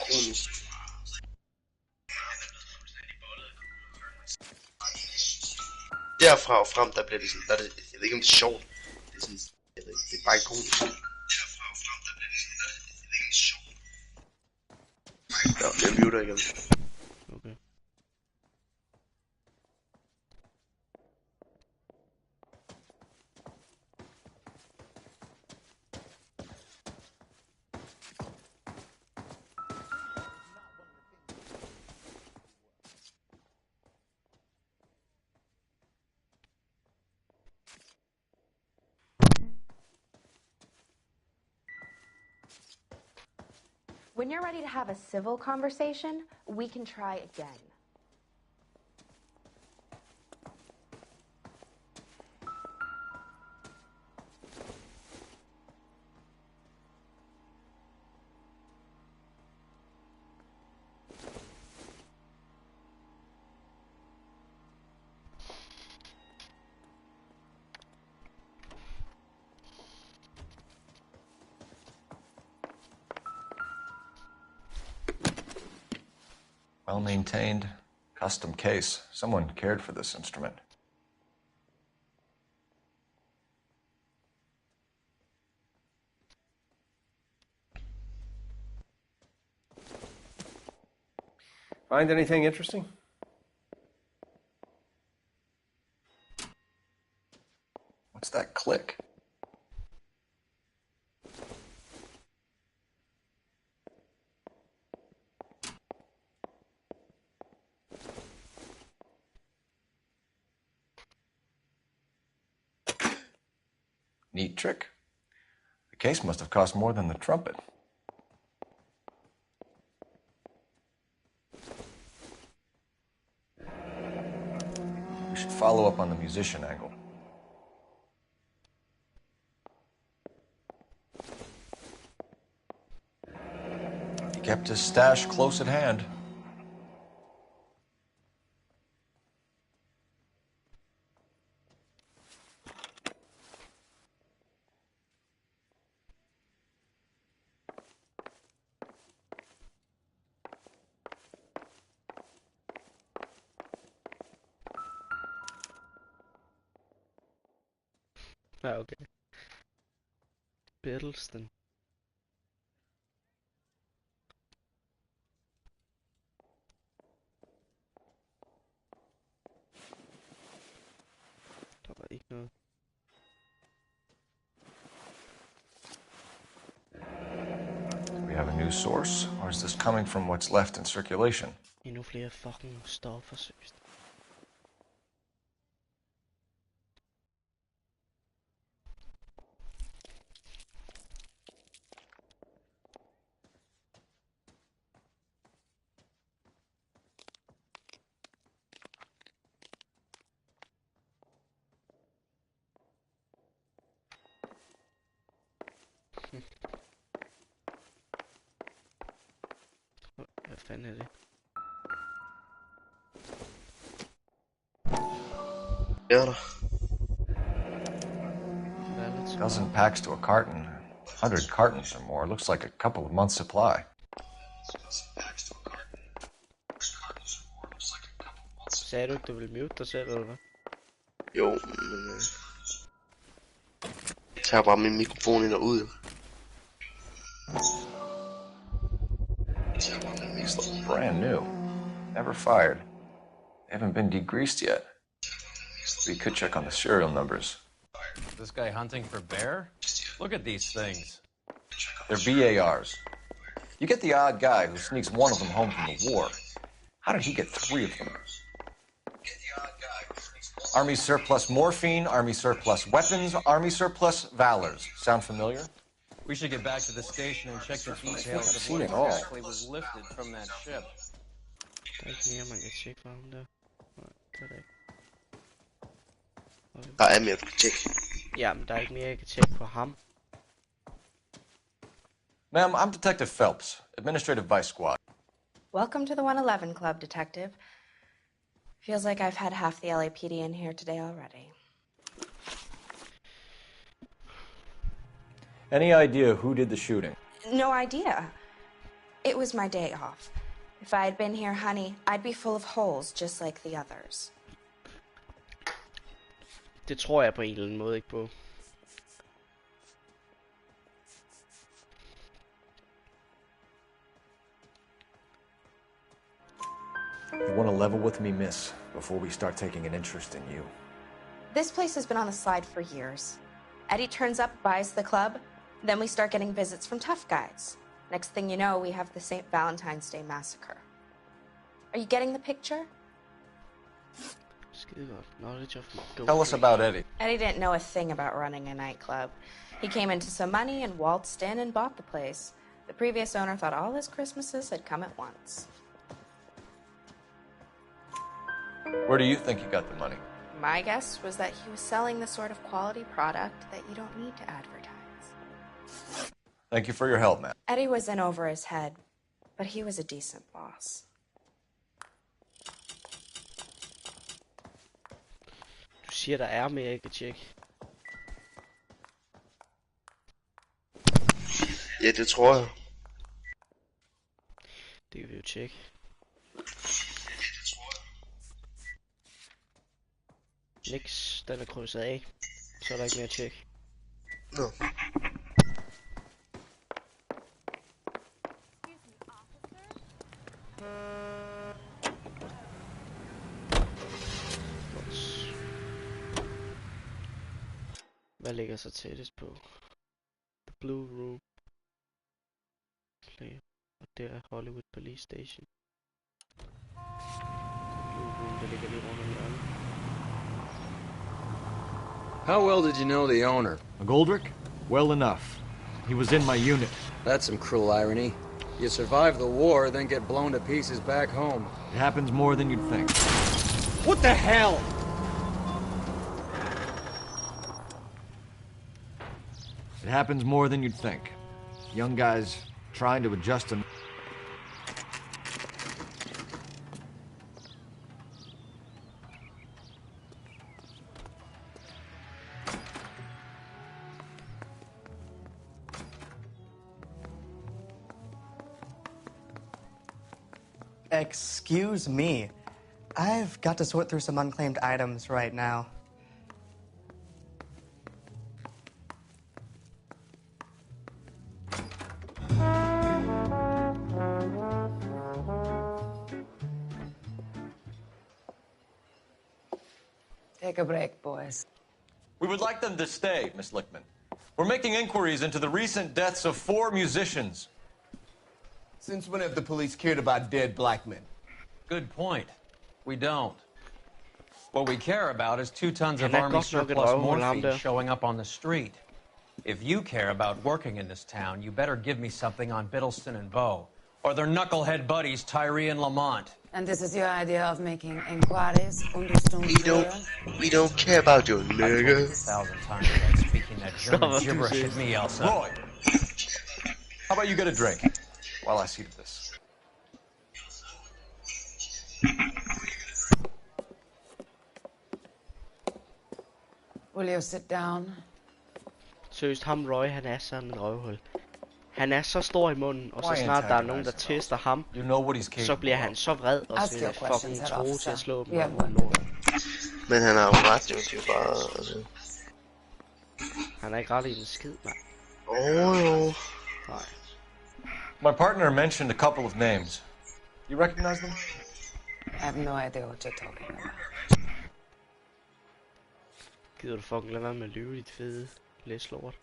Derfra og frem, der bliver det sådan... Der er det, jeg ved ikke, om det er sjovt. Det er sådan... Jeg ved ikke, det er bare ikonisk. Derfra og frem, der bliver det sådan... Der er det, jeg ved ikke, om det er sjovt. Ja, jeg muter igen. Okay. When you're ready to have a civil conversation, we can try again. Well-maintained, custom case. Someone cared for this instrument. Find anything interesting? What's that click? Neat trick. The case must have cost more than the trumpet. We should follow up on the musician angle. He kept his stash close at hand. Ja, okay. Biddleston. Der var ikke noget. Do we have a new source, or is this coming from what's left in circulation? Endnu flere fucking stoffer, seriøst. Hvad fanden er det? Det er der. Dozen packs to a carton. 100 cartons or more. Looks like a couple of months' supply. Sagde du ikke, du ville mute dig selv, eller hvad? Jo, men... Jeg tager bare min mikrofon ind og ud. These look brand new. Never fired. They haven't been degreased yet. We could check on the serial numbers. This guy hunting for bear? Look at these things. They're BARs. You get the odd guy who sneaks one of them home from the war. How did he get 3 of them? Army surplus morphine, Army surplus weapons, Army surplus valors. Sound familiar? We should get back to the station and check the details I've of seen what it all. exactly was lifted from that ship. Der er ikke mere, man kan tjekke for ham der. Nej, det er der ikke. Okay. Der er mere, du kan tjekke. Jamen, der er ikke mere, jeg kan tjekke på ham. Ma'am, I'm Detective Phelps, Administrative Vice Squad. Welcome to the 111 Club, Detective. Feels like I've had half the LAPD in here today already. Any idea who did the shooting? No idea. It was my day off. If I had been here, honey, I'd be full of holes just like the others. Det tror jeg på en eller anden måde ikke på. You want to level with me, miss, before we start taking an interest in you. This place has been on the slide for years. Eddie turns up, buys the club, then we start getting visits from tough guys. Next thing you know, we have the St. Valentine's Day massacre. Are you getting the picture? Tell us about Eddie. Eddie didn't know a thing about running a nightclub. He came into some money and waltzed in and bought the place. The previous owner thought all his Christmases had come at once. Where do you think he got the money? My guess was that he was selling the sort of quality product that you don't need to advertise. Thank you for your help, Matt. Eddie was in over his head, but he was a decent boss. Du siger, der er mere, jeg kan tjekke. Ja, det tror jeg. Det kan vi jo tjekke. Niks, den er krydset af. Så er der ikke mere at tjekke. Nå. Hvad ligger så tættest på? The Blue Room. Play. Og der er Hollywood Police Station. The Blue Room, der ligger lige rundt om hjørnet. How well did you know the owner? McGoldrick? Well enough. He was in my unit. That's some cruel irony. You survive the war, then get blown to pieces back home. It happens more than you'd think. What the hell? It happens more than you'd think. Young guys trying to adjust them. Excuse me. I've got to sort through some unclaimed items right now. Take a break, boys. We would like them to stay, Miss Lickman. We're making inquiries into the recent deaths of 4 musicians. Since when have the police cared about dead black men? Good point. We don't. What we care about is 2 tons of Army surplus morphine showing up on the street. If you care about working in this town, you better give me something on Biddleston and Bow, or their knucklehead buddies Tyree and Lamont. And this is your idea of making inquiries? We don't care about your nigga. 1,000 times about speaking that German gibberish at me, Elsa. Roy, how about you get a drink while I see to this? Will you sit down? Seriøst, ham Roy, han er sådan en røvhul. Han er så stor i munden, og så snart der er nogen, der tester ham, så bliver han så vred og ser fucking tro til at slå dem. Men han har jo ret, jo. Det er bare... Altså. Han er ikke ret i en skid, mand. Jo. Nej. My partner mentioned a couple of names. You recognize them? I have no idea what you're talking about. Gider du fucking lade være med at lyve, dit fede læslort?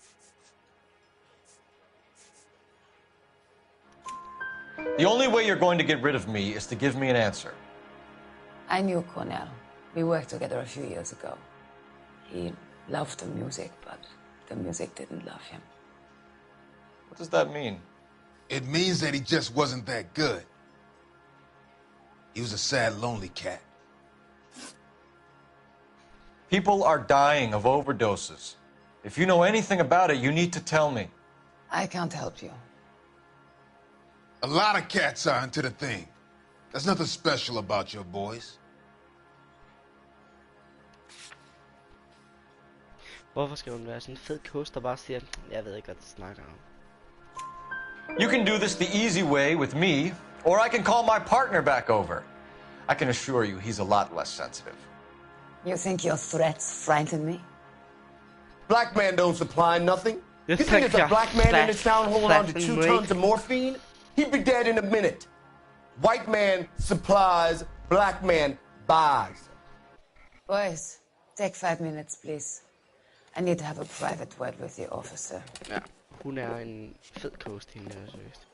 The only way you're going to get rid of me is to give me an answer. I knew Cornell. We worked together a few years ago. He loved the music, but the music didn't love him. What does that mean? It means that he just wasn't that good. He was a sad, lonely cat. People are dying of overdoses. If you know anything about it, you need to tell me. I can't help you. A lot of cats are into the thing. There's nothing special about your boys. Hvorfor skal hun være sådan en fed kost, der bare siger, jeg ved ikke, hvad det snakker om. You can do this the easy way with me, or I can call my partner back over. I can assure you he's a lot less sensitive. You think your threats frighten me? Black man don't supply nothing. You think there's a black man in this town holding on to 2 tons of morphine? He'd be dead in a minute. White man supplies, black man buys. Boys, take 5 minutes, please. I need to have a private word with the officer. Ja, hun en fed kost, hende der, seriøst.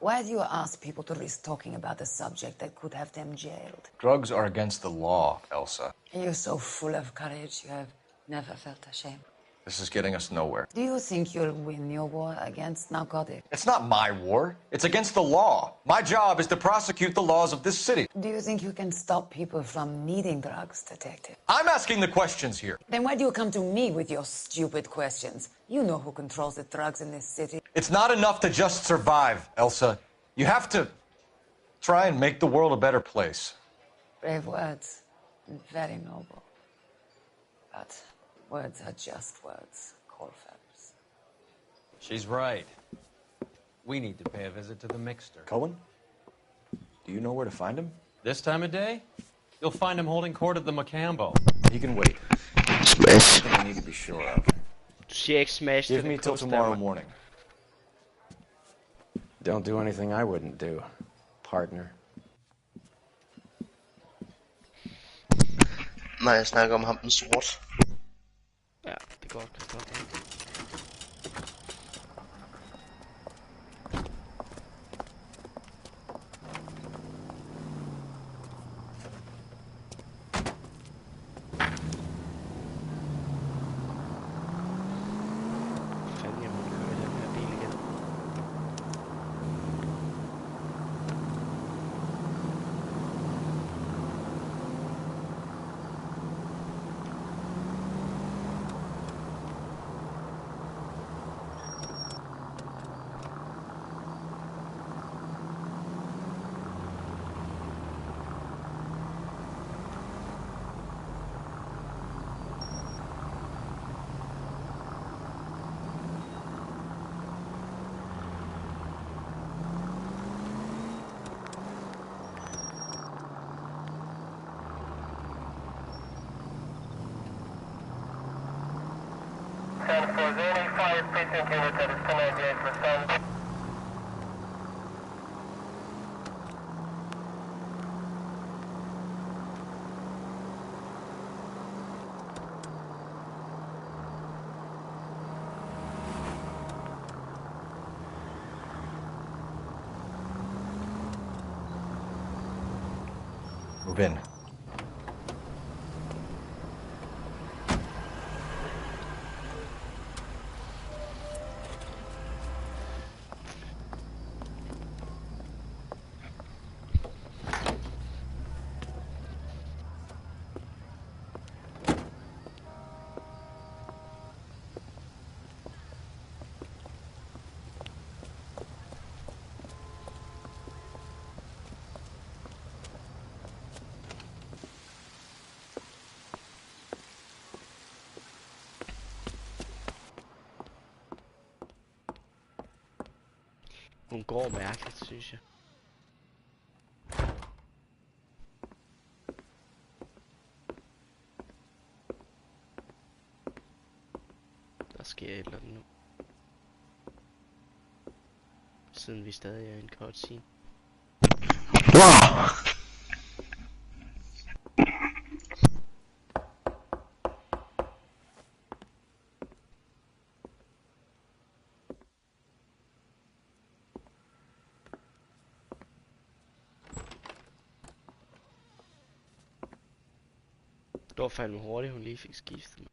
Why do you ask people to risk talking about a subject that could have them jailed? Drugs are against the law, Elsa. You're so full of courage, you have never felt ashamed. This is getting us nowhere. Do you think you'll win your war against narcotics? It's not my war. It's against the law. My job is to prosecute the laws of this city. Do you think you can stop people from needing drugs, detective? I'm asking the questions here. Then why do you come to me with your stupid questions? You know who controls the drugs in this city. It's not enough to just survive, Elsa. You have to try and make the world a better place. Brave words. Very noble. But words are just words, Colfax. She's right. We need to pay a visit to the mixer. Cohen? Do you know where to find him? This time of day? You'll find him holding court at the Macambo. He can wait. Smash. Something I need to be sure of. Du siger ikke smash. Give me till tomorrow morning. Don't do anything I wouldn't do, partner. Når jeg snakker om ham den sort. Ja, det går godt. Move in. Hun går mærkeligt, synes jeg. Der sker et eller andet nu. Siden vi stadig er i en cutscene. Det var fandme hurtigt, hun lige fik skiftet.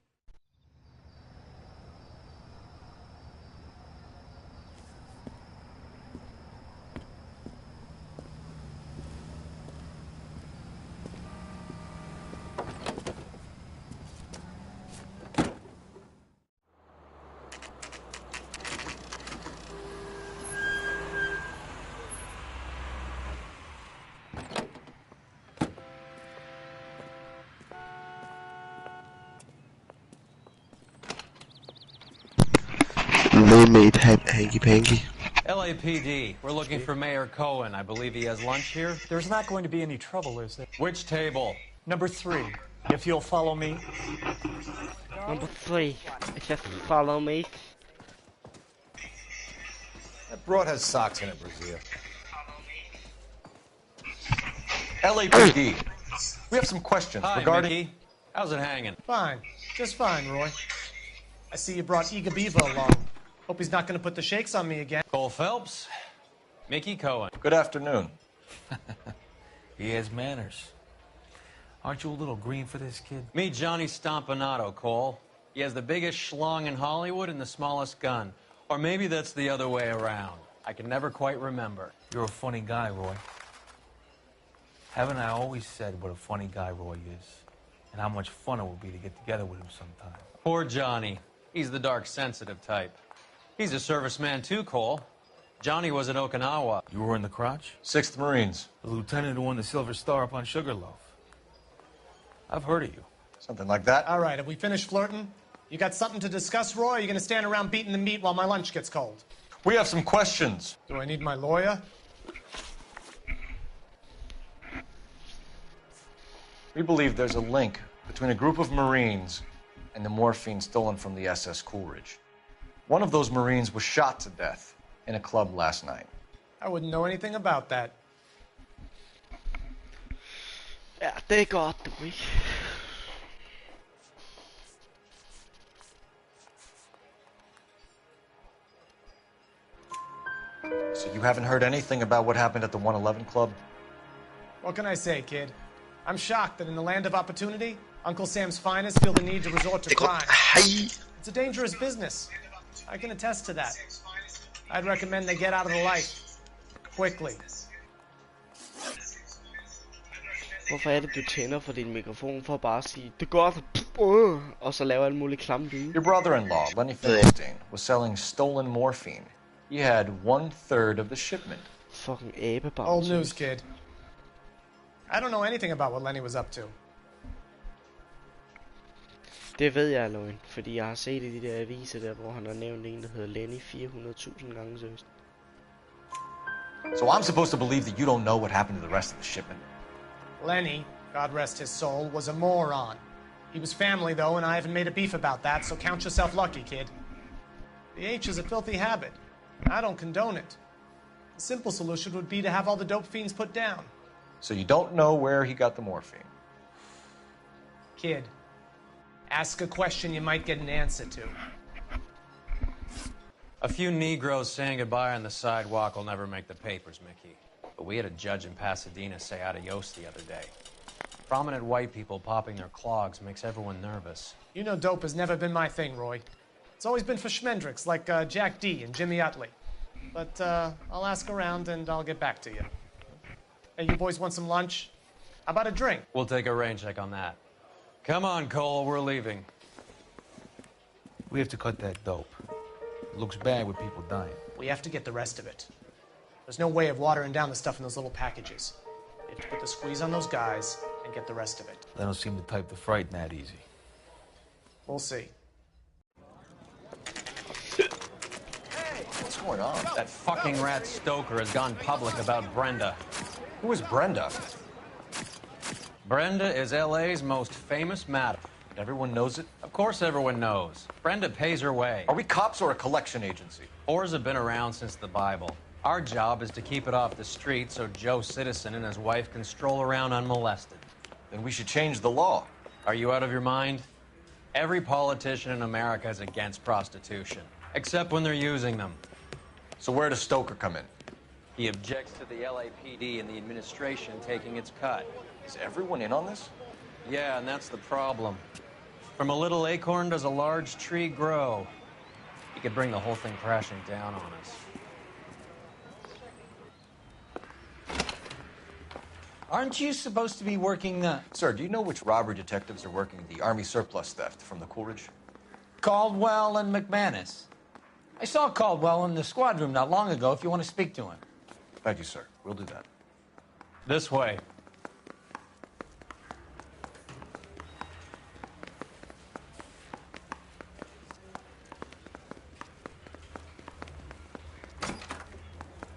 Med hanky-panky. LAPD, we're looking for Mayor Cohen. I believe he has lunch here. There's not going to be any trouble, is there? Which table? Number 3, if you'll follow me. Number 3, if you follow me. That broad has socks in it, Brazil. LAPD, we have some questions regarding... Mickey. How's it hanging? Fine. Just fine, Roy. I see you brought Eager Beaver along. Hope he's not going to put the shakes on me again. Cole Phelps, Mickey Cohen. Good afternoon. He has manners. Aren't you a little green for this kid? Meet Johnny Stompanato, Cole. He has the biggest schlong in Hollywood and the smallest gun. Or maybe that's the other way around. I can never quite remember. You're a funny guy, Roy. Haven't I always said what a funny guy Roy is? And how much fun it would be to get together with him sometime. Poor Johnny. He's the dark, sensitive type. He's a serviceman too, Cole. Johnny was at Okinawa. You were in the crotch? 6th Marines. The lieutenant who won the Silver Star up on Sugarloaf. I've heard of you. Something like that. All right, have we finished flirting? You got something to discuss, Roy, or are you going to stand around beating the meat while my lunch gets cold? We have some questions. Do I need my lawyer? We believe there's a link between a group of Marines and the morphine stolen from the SS Coolidge. One of those Marines was shot to death in a club last night. I wouldn't know anything about that. Ja, det godt, du ikke? So you haven't heard anything about what happened at the 111 Club? What can I say, kid? I'm shocked that in the land of opportunity, Uncle Sam's finest feel the need to resort to crime. It's a dangerous business. I can attest to that. I'd recommend they get out of the life. Quickly. Hvorfor er det, du tænder for din mikrofon for at bare sige, det er godt, og så laver alle mulige klamme lyde? Your brother-in-law, Lenny Finkelstein, was selling stolen morphine. He had 1/3 of the shipment. Fucking æbebarn. Old news, kid. I don't know anything about what Lenny was up to. Det ved jeg, Løgn, fordi jeg har set i de der aviser der, hvor han har nævnt en, der hedder Lenny 400.000 gange seriøst. So I'm supposed to believe that you don't know what happened to the rest of the shipment? Lenny, God rest his soul, was a moron. He was family, though, and I haven't made a beef about that, so count yourself lucky, kid. The H is a filthy habit. I don't condone it. The simple solution would be to have all the dope fiends put down. So you don't know where he got the morphine? Kid, ask a question you might get an answer to. A few Negroes saying goodbye on the sidewalk will never make the papers, Mickey. But we had a judge in Pasadena say adios the other day. Prominent white people popping their clogs makes everyone nervous. You know dope has never been my thing, Roy. It's always been for schmendricks like Jack D. and Jimmy Utley. But I'll ask around and I'll get back to you. Hey, you boys want some lunch? How about a drink? We'll take a rain check on that. Come on, Cole, we're leaving. We have to cut that dope. It looks bad with people dying. We have to get the rest of it. There's no way of watering down the stuff in those little packages. You have to put the squeeze on those guys and get the rest of it. They don't seem the type to frighten that easy. We'll see. What's going on? That fucking rat Stoker has gone public about Brenda. Who is Brenda? Brenda is L.A.'s most famous madam. Everyone knows it? Of course everyone knows. Brenda pays her way. Are we cops or a collection agency? Whores have been around since the Bible. Our job is to keep it off the street so Joe Citizen and his wife can stroll around unmolested. Then we should change the law. Are you out of your mind? Every politician in America is against prostitution, except when they're using them. So where does Stoker come in? He objects to the LAPD and the administration taking its cut. Is everyone in on this? Yeah, and that's the problem. From a little acorn does a large tree grow. He could bring the whole thing crashing down on us. Aren't you supposed to be working Sir, do you know which robbery detectives are working the Army surplus theft from the Coolidge? Caldwell and McManus. I saw Caldwell in the squad room not long ago if you want to speak to him. Thank you, sir. We'll do that. This way.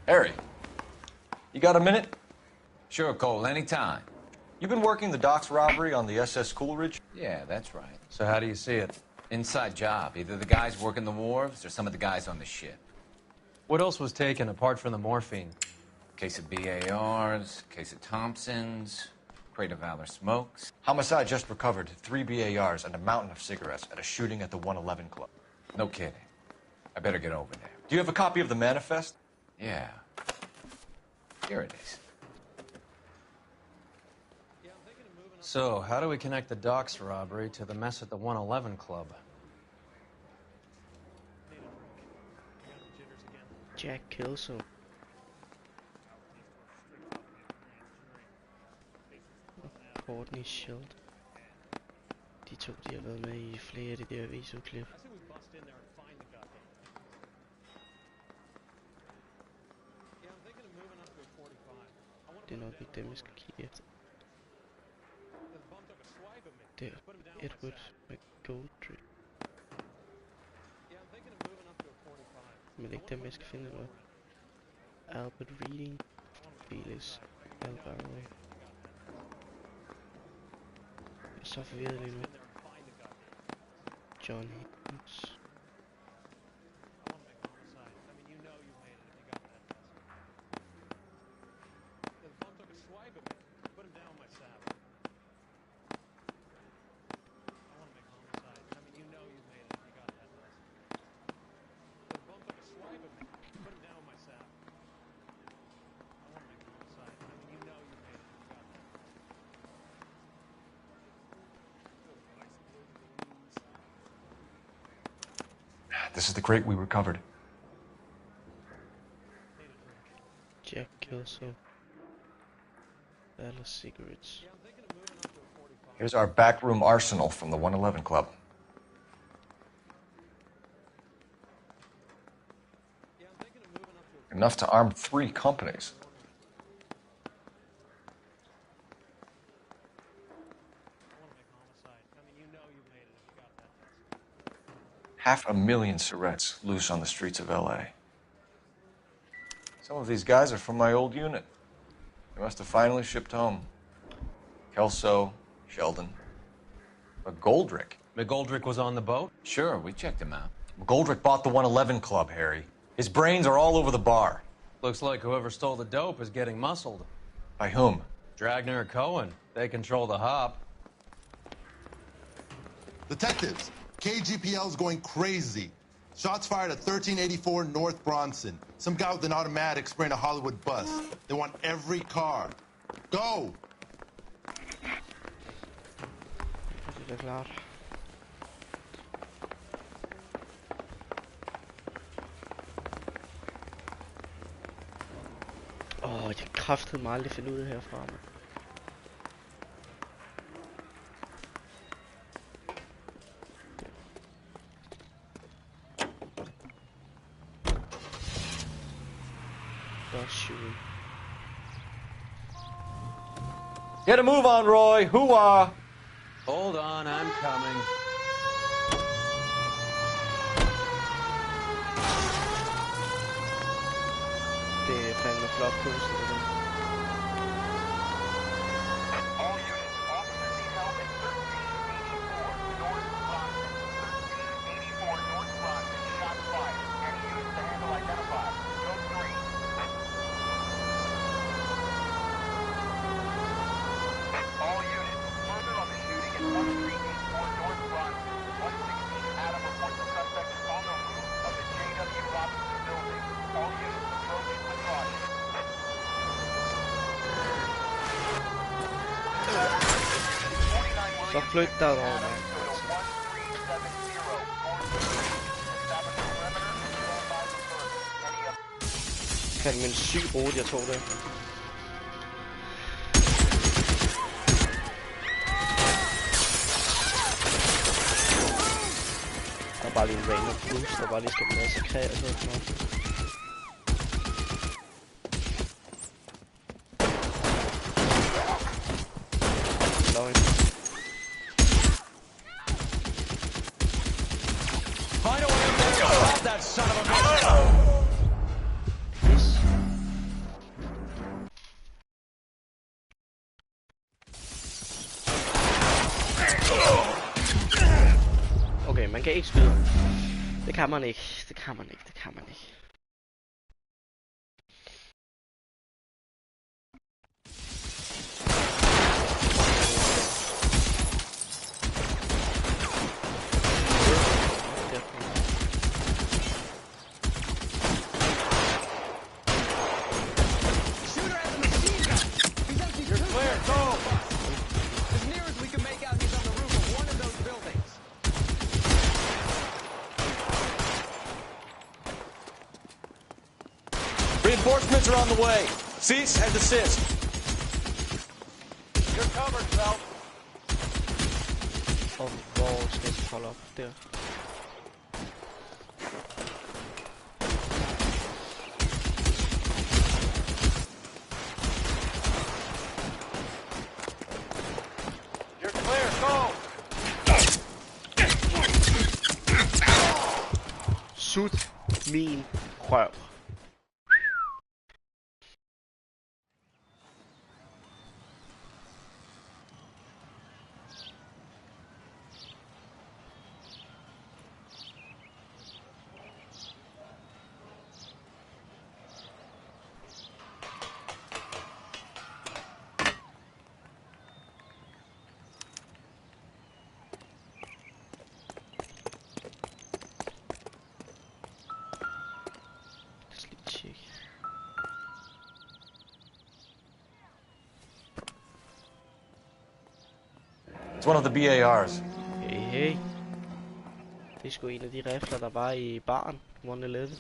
Harry, you got a minute? Sure, Cole, anytime. You've been working the docks robbery on the SS Coolidge? Yeah, that's right. So how do you see it? Inside job. Either the guys working the wharves or some of the guys on the ship. What else was taken apart from the morphine? Case of BARs, case of Thompsons, crate of Valor smokes. Homicide just recovered 3 BARs and a mountain of cigarettes at a shooting at the 111 Club. No kidding. I better get over there. Do you have a copy of the manifest? Yeah. Here it is. So, how do we connect the docks robbery to the mess at the 111 Club? Jack Kelso. Courtney Schild. De to, de har været med i flere af de der videoklip. Det er nok ikke dem, vi skal kigge efter. Det er Edward McGoldrick. Men det er ikke dem, jeg skal finde noget. Albert Reading. Felix Alvaro. Jeg er så forvirret lige nu. John Higgins. This is the crate we recovered. Jack Kelso. Valor cigarettes. Here's our backroom arsenal from the 111 Club. Enough to arm 3 companies. $500,000 cigarettes loose on the streets of L.A. Some of these guys are from my old unit. They must have finally shipped home. Kelso, Sheldon, McGoldrick. McGoldrick was on the boat? Sure, we checked him out. McGoldrick bought the 111 Club, Harry. His brains are all over the bar. Looks like whoever stole the dope is getting muscled. By whom? Dragner or Cohen. They control the hop. Detectives, KGPL's going crazy. Shots fired at 1384 North Bronson. Some guy with an automatic spraying a Hollywood bus. They want every car. Go! Det er klart. Jeg kan kraftedeme aldrig finde ud af herfra, man. Shooting. Get a move on, Roy. Hoo-ah. Hold on, I'm coming. Det er fandme flot kunst, det der. All units, officers need help at 1384 North Bronson. 1384 North Bronson, shots fired. Any units to handle identified. Code 3. All units, further on the shooting at 1384 North Bronson. 116 Adam reports the suspect is on the roof of the J.W. Robinson building. All units approach with caution. Så flyt dig over, mand. Fandme en syg rute, jeg tog det. Der er bare lige en random boost, der bare lige skal massakrere og sådan noget. Find a way up there to stop that son of a bitch! Yes. ikke skyde. Det kan man ikke. Det kan man ikke. Det kan man ikke. Reinforcements are on the way. Cease and desist. You're covered, Phelps. Og hvor skal jeg holde op der? You're clear, go! Sut min røv. It's one of the BARs. Hey, hey. Det er sgu en af de rifler, der var i baren. 111.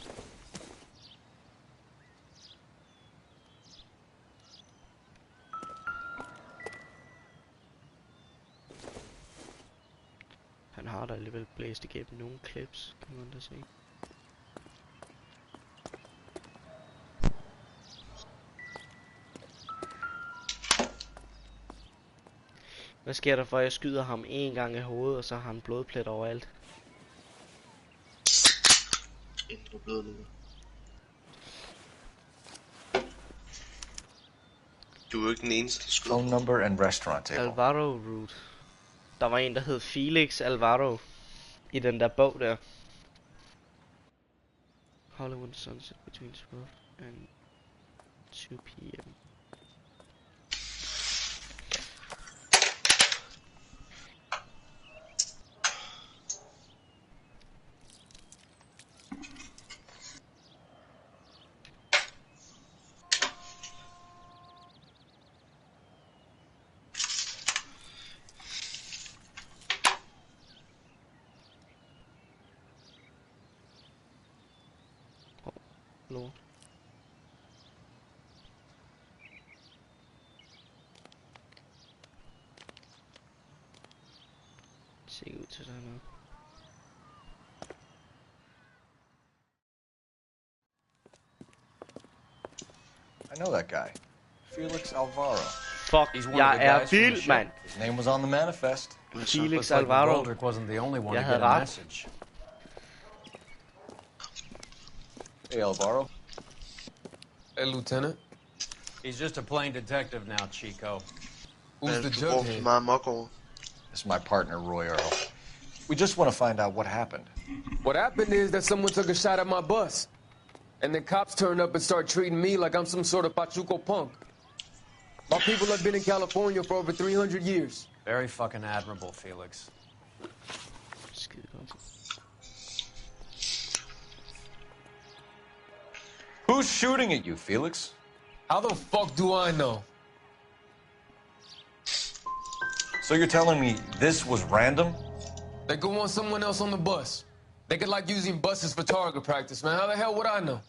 Han har da alligevel blæst igennem nogle clips, kan man da se. Hvad sker der for, at jeg skyder ham en gang i hovedet, og så har han blodplet overalt? Indre blødninger. Du er jo ikke den eneste, der skyder. Phone number and restaurant table. Alvaro route. Der var en, der hed Felix Alvaro i den der bog der. Hollywood sunset between 12 and 2 p.m. Lort. Se ud til sådan noget. I know that guy. Felix Alvaro. Fuck, jeg er vild, mand. His name was on the manifest. Felix Alvaro. Wasn't the only one Jeg to havde get a ret. message. Hey, Alvaro. Hey, Lieutenant. He's just a plain detective now, Chico. Who's the jughead? This is my partner, Roy Earl. We just want to find out what happened. What happened is that someone took a shot at my bus. And the cops turned up and started treating me like I'm some sort of Pachuco punk. My people have been in California for over 300 years. Very fucking admirable, Felix. Who's shooting at you, Felix? How the fuck do I know? So you're telling me this was random? They could want someone else on the bus. They could like using buses for target practice, man. How the hell would I know?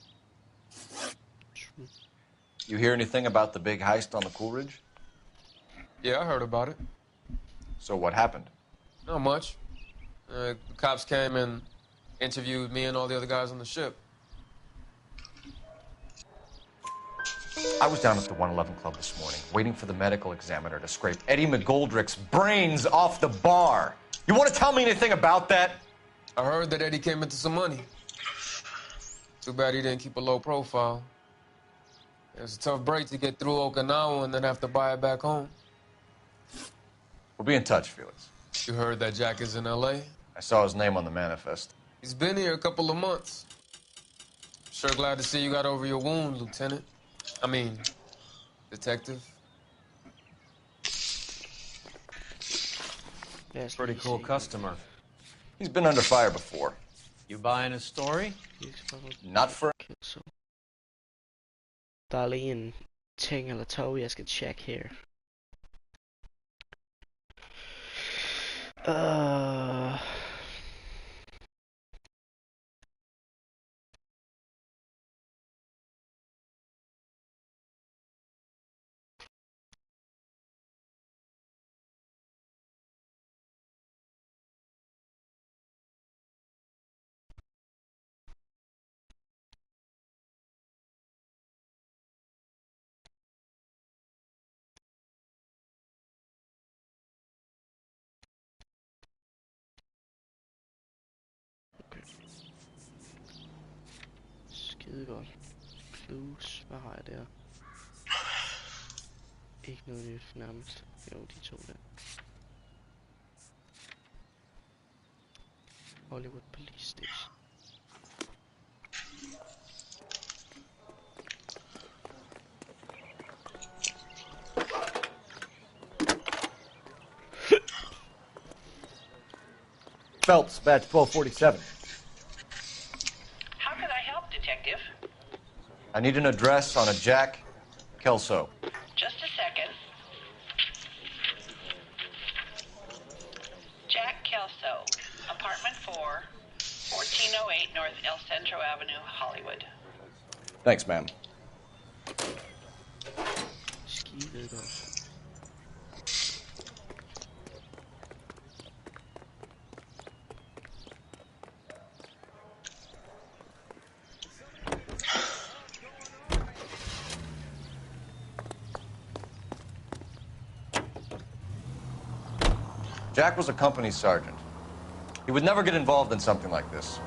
You hear anything about the big heist on the Coolidge? Yeah, I heard about it. So what happened? Not much. The cops came and interviewed me and all the other guys on the ship. I was down at the 111 Club this morning, waiting for the medical examiner to scrape Eddie McGoldrick's brains off the bar. You want to tell me anything about that? I heard that Eddie came into some money. Too bad he didn't keep a low profile. It was a tough break to get through Okinawa and then have to buy it back home. We'll be in touch, Felix. You heard that Jack is in L.A.? I saw his name on the manifest. He's been here a couple of months. Sure glad to see you got over your wound, Lieutenant. I mean, Detective. Pretty cool customer. He's been under fire before. You buying his story? Not for... Der er lige en ting eller to, jeg skal tjekke her. Skide godt. Clues. Hvad har jeg der? Ikke noget nyt nærmest. Jo, de to der. Hollywood Police Station. Phelps, badge 1247. How can I help, Detective? I need an address on a Jack Kelso. Just a second. Jack Kelso, apartment 4, 1408 North El Centro Avenue, Hollywood. Thanks, ma'am. Skide godt. Jack was a company sergeant. He would never get involved in something like this.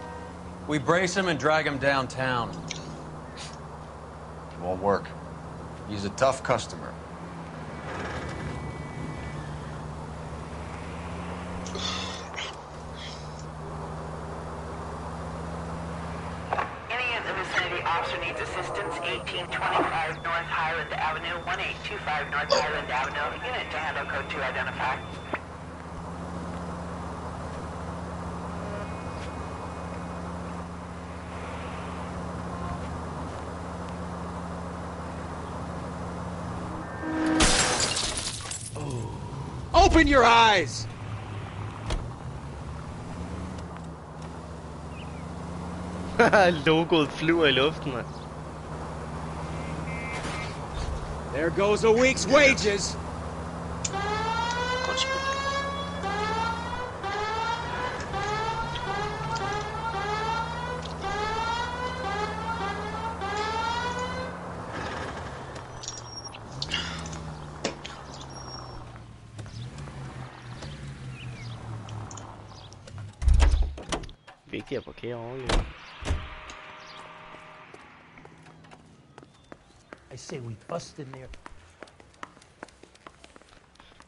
We brace him and drag him downtown. It won't work. He's a tough customer. Any in the vicinity officer needs assistance, 1825 North Highland Avenue, 1825 North Highland Avenue. Unit to handle code 2 identify. Open your eyes! Logoet flyver I luften, mand. There goes a week's wages. Vigtigt at parkere ordentligt. I say we bust in there.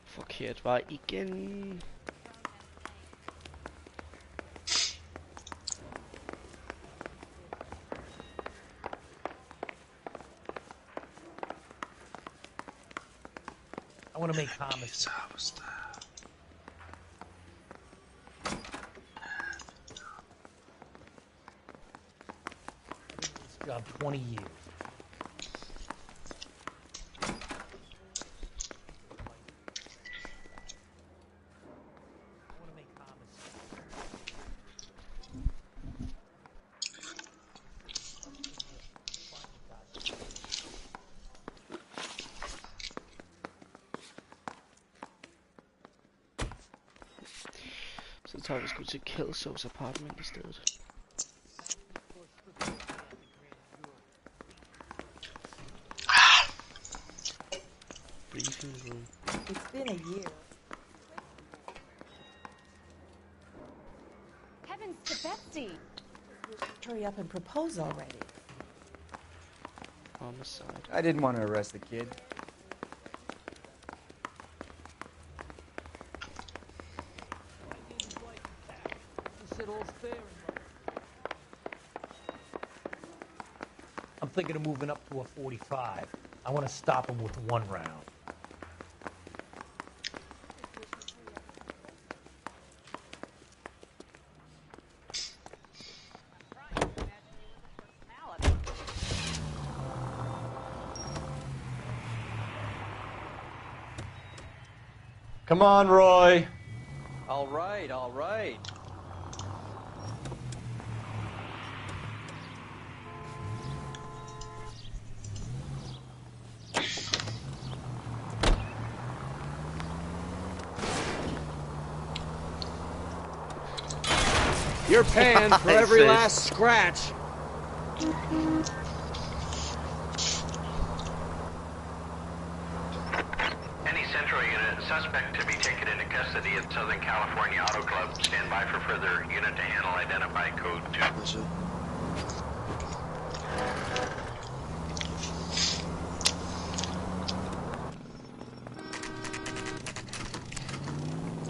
Forkert vej igen. I want to make comments. Job 20 years. Så tager vi sgu til Kelsos apartment I stedet. Briefing room. It's been a year. Heavens to Betsy! Hurry up and propose already. Homicide. I didn't want to arrest the kid. thinking of moving up to a 45. I want to stop him with one round. Come on, Roy. All right, all right. You're paying for every last scratch. Any Central unit, suspect to be taken into custody at Southern California Auto Club. Stand by for further unit to handle. Identify code 2.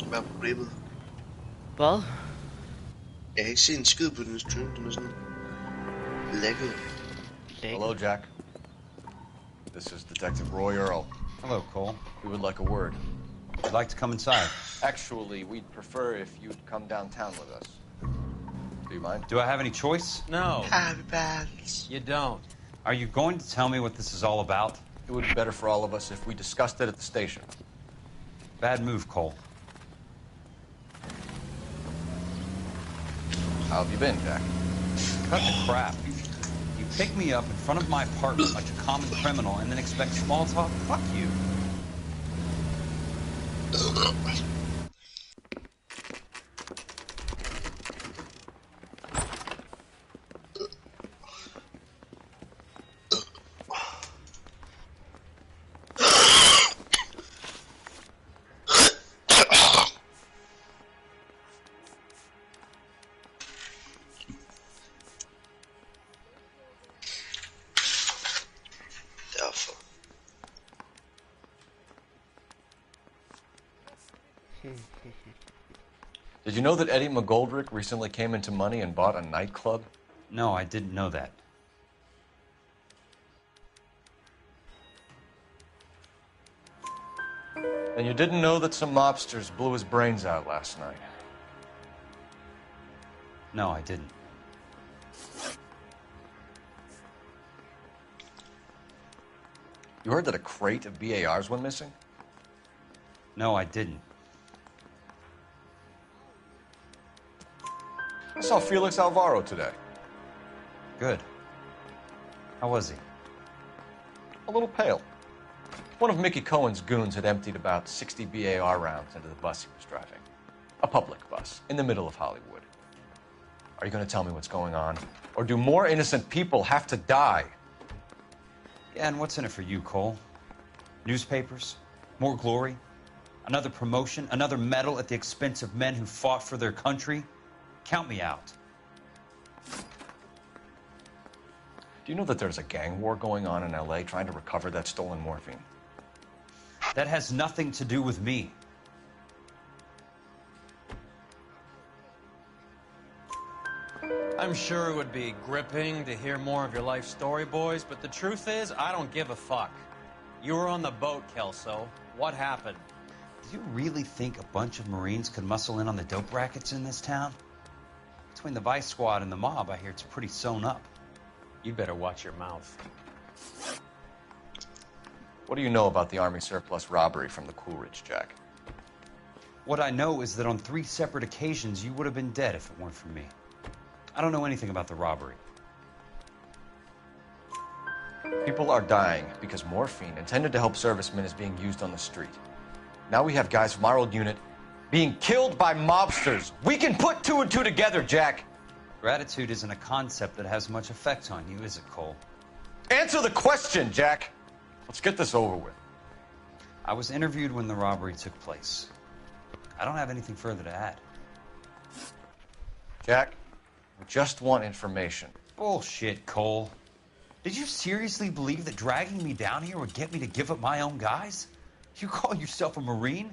Hvad er problemet? Hvad? Jeg kan ikke se en skid på den stream, den er sådan lækket. Hello, Jack. This is Detective Roy Earl. Hello, Cole. We would like a word. Would you like to come inside? Actually, we'd prefer if you'd come downtown with us. Do you mind? Do I have any choice? No. Happy bands. You don't. Are you going to tell me what this is all about? It would be better for all of us if we discussed it at the station. Bad move, Cole. How have you been, Jack? Cut the crap. You pick me up in front of my apartment like a common criminal and then expect small talk? Fuck you. Did you know that Eddie McGoldrick recently came into money and bought a nightclub? No, I didn't know that. And you didn't know that some mobsters blew his brains out last night? No, I didn't. You heard that a crate of BARs went missing? No, I didn't. I saw Felix Alvaro today. Good. How was he? A little pale. One of Mickey Cohen's goons had emptied about 60 BAR rounds into the bus he was driving. A public bus, in the middle of Hollywood. Are you going to tell me what's going on? Or do more innocent people have to die? Yeah, and what's in it for you, Cole? Newspapers? More glory? Another promotion? Another medal at the expense of men who fought for their country? Count me out. Do you know that there's a gang war going on in L.A. trying to recover that stolen morphine? That has nothing to do with me. I'm sure it would be gripping to hear more of your life story, boys, but the truth is, I don't give a fuck. You were on the boat, Kelso. What happened? Do you really think a bunch of Marines could muscle in on the dope rackets in this town? Between the Vice Squad and the mob, I hear it's pretty sewn up. You better watch your mouth. What do you know about the Army surplus robbery from the Coolidge, Jack? What I know is that on 3 separate occasions, you would have been dead if it weren't for me. I don't know anything about the robbery. People are dying because morphine intended to help servicemen is being used on the street. Now we have guys from our old unit being killed by mobsters. We can put 2 and 2 together, Jack. Gratitude isn't a concept that has much effect on you, is it, Cole? Answer the question, Jack. Let's get this over with. I was interviewed when the robbery took place. I don't have anything further to add. Jack, we just want information. Bullshit, Cole. Did you seriously believe that dragging me down here would get me to give up my own guys? You call yourself a Marine?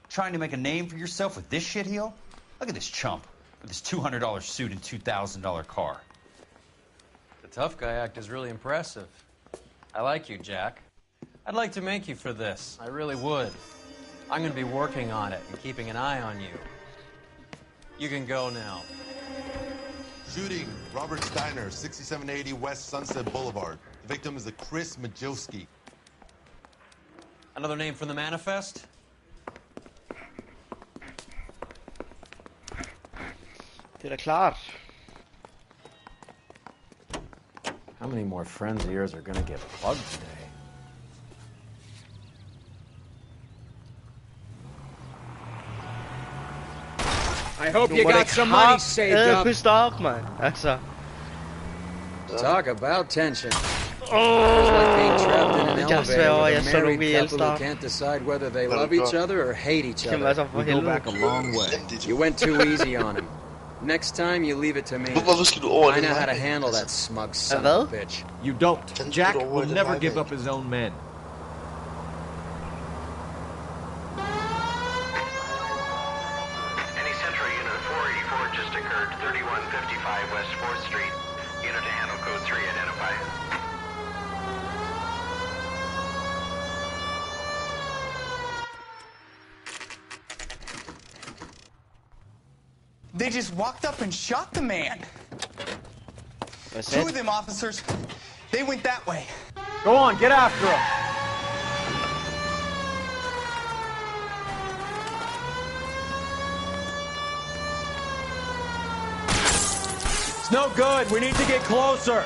Trying to make a name for yourself with this shitheel? Look at this chump with his $200 suit and $2,000 car. The tough guy act is really impressive. I like you, Jack. I'd like to make you for this. I really would. I'm going to be working on it and keeping an eye on you. You can go now. Shooting, Robert Steiner, 6780 West Sunset Boulevard. The victim is a Chris Majowski. Another name from the manifest? Det er da klart. How many more friends of yours are gonna get plugged today? I hope you got some money saved up. Pissed off, man. Altså. Talk about tension. It's like being trapped in an elevator with a married couple who can't decide whether they love each other or hate each other. We go back a long way. You went too easy on him. Next time, you leave it to me. I know how to handle that smug son of a bitch. You don't. Jack will never give up his own men. Any Central Unit 484 just occurred, 3155 West 4th Street. Unit to handle code 3, identify. They just walked up and shot the man. Two of them officers, they went that way. Go on, get after him. It's no good. We need to get closer.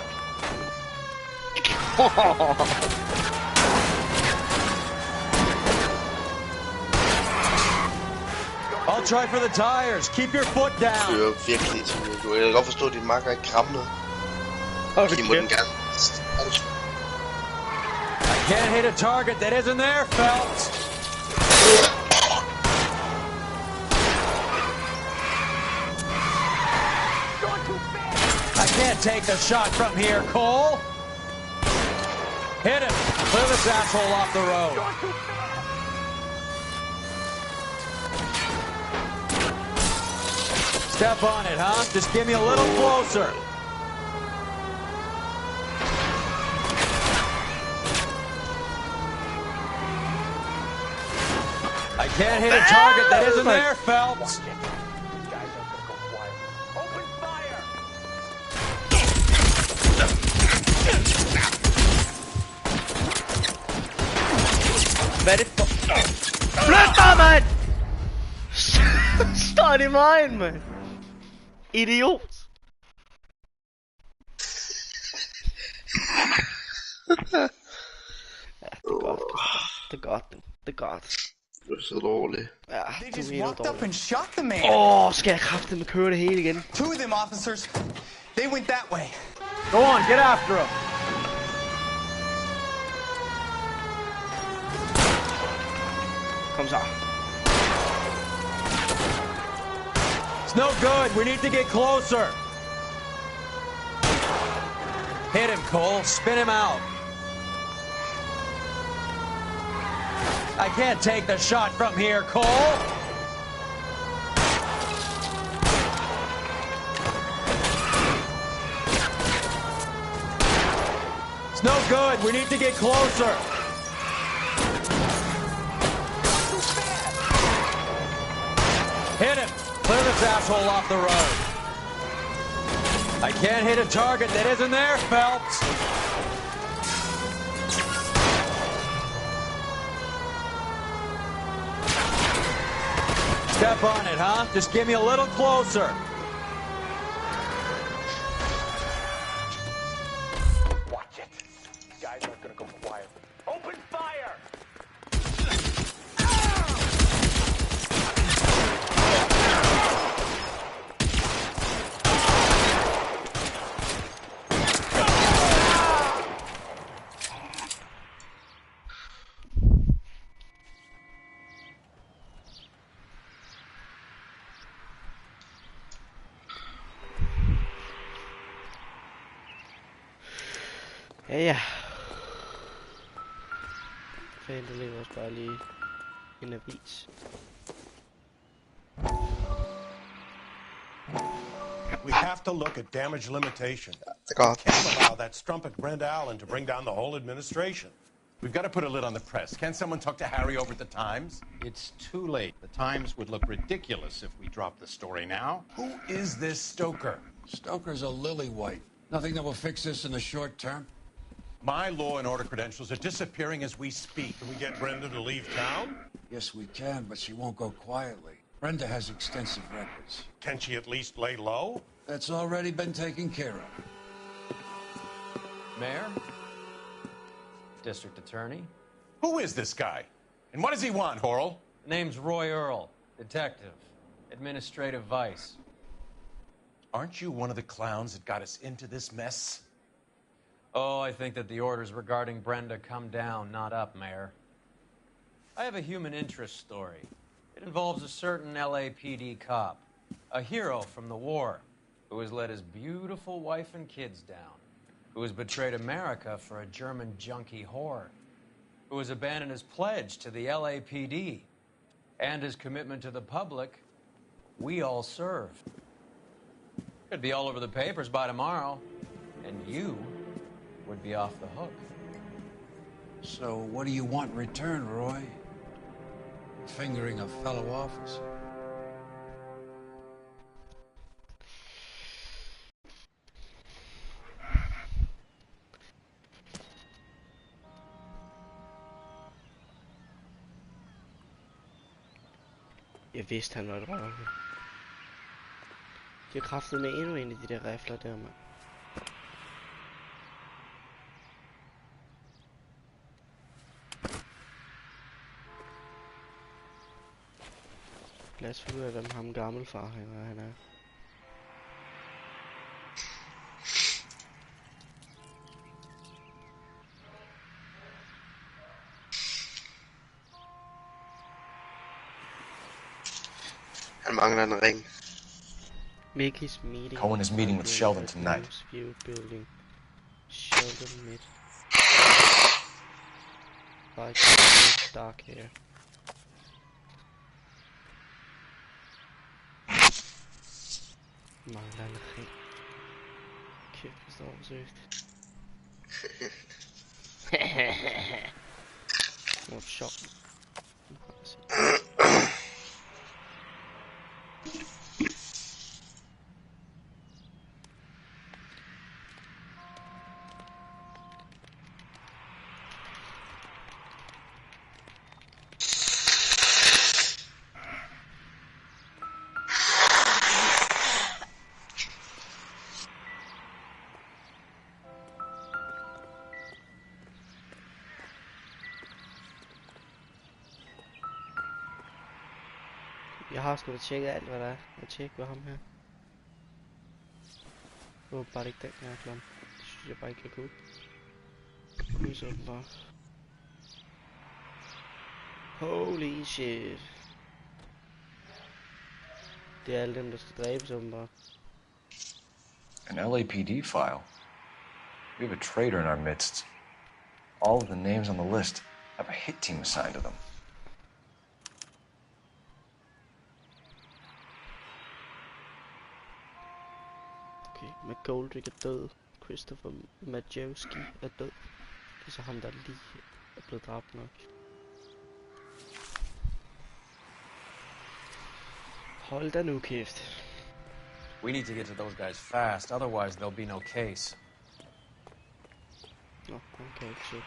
I'll try for the tires. Keep your foot down. Det er virkelig til du. Jeg kan godt forstå, at din makker ikke krammer noget. De må den gerne. I can't hit a target that isn't there, Phelps. I can't take the shot from here, Cole. Hit him. Clear this asshole off the road. Step on it, huh? Just give me a little closer. I can't hit a target that isn't there, Phelps. Hvad er det for... Flyt dig, mand! Står det i vejen, mand! Idiot! Ja, det er godt. Det er godt. Du er så dårlig. Ja, They du just er helt walked up dårlig. and shot the man. Skal jeg kraftedeme køre det hele igen? Two of them officers, they went that way. Go on, get after him. Kom så. It's no good. We need to get closer. Hit him, Cole. Spin him out. I can't take the shot from here, Cole. It's no good. We need to get closer. Hit him. Clear this asshole off the road. I can't hit a target that isn't there, Phelps. Step on it, huh? Just give me a little closer. Watch it. These guys aren't gonna go quiet. Open fire! Ja. Fan, der ligger også bare lige en avis. We have to look at damage limitation. We can't allow that strumpet Brenda Allen to bring down the whole administration. We've got to put a lid on the press. Can't someone talk to Harry over at the Times? It's too late. The Times would look ridiculous if we dropped the story now. Who is this Stoker? Stoker's a lily-white. Nothing that will fix this in the short term. My law and order credentials are disappearing as we speak. Can we get Brenda to leave town? Yes, we can, but she won't go quietly. Brenda has extensive records. Can she at least lay low? That's already been taken care of. Mayor? District Attorney? Who is this guy? And what does he want, Horrell? Name's Roy Earl, detective, administrative vice. Aren't you one of the clowns that got us into this mess? Oh, I think that the orders regarding Brenda come down, not up, Mayor. I have a human interest story. It involves a certain LAPD cop, a hero from the war, who has let his beautiful wife and kids down, who has betrayed America for a German junkie whore, who has abandoned his pledge to the LAPD and his commitment to the public. We all serve. Could be all over the papers by tomorrow, and you would be off the hook. So what do you want in return, Roy? Fingering a fellow officer. Jeg vidste, han var et røvhul. Det er kraftet med endnu en af de der rifler der, mand. Lad os finde ud af, hvem ham gammelfar han er. Han mangler en ring. Mickey's meeting. Cohen is meeting with Sheldon tonight. View building. Sheldon mid. Dark hair. Mangler en ring. Kæft, hvis det er oversøgt. What shot? Jeg har sgu da tjekket alt, hvad der er. Jeg tjekker ved ham her. Det var bare ikke den her klom. Det synes jeg bare ikke, jeg kunne. Nu så den bare. Holy shit. Det er alle dem, der skal dræbes åbenbart. An LAPD file. We have a traitor in our midst. All of the names on the list have a hit team assigned to them. McGoldrick er død. Christopher Majewski er død. Det er så ham, der lige er blevet dræbt nok. Hold da nu kæft. We need to get to those guys fast, otherwise there'll be no case. Nå, okay, shit.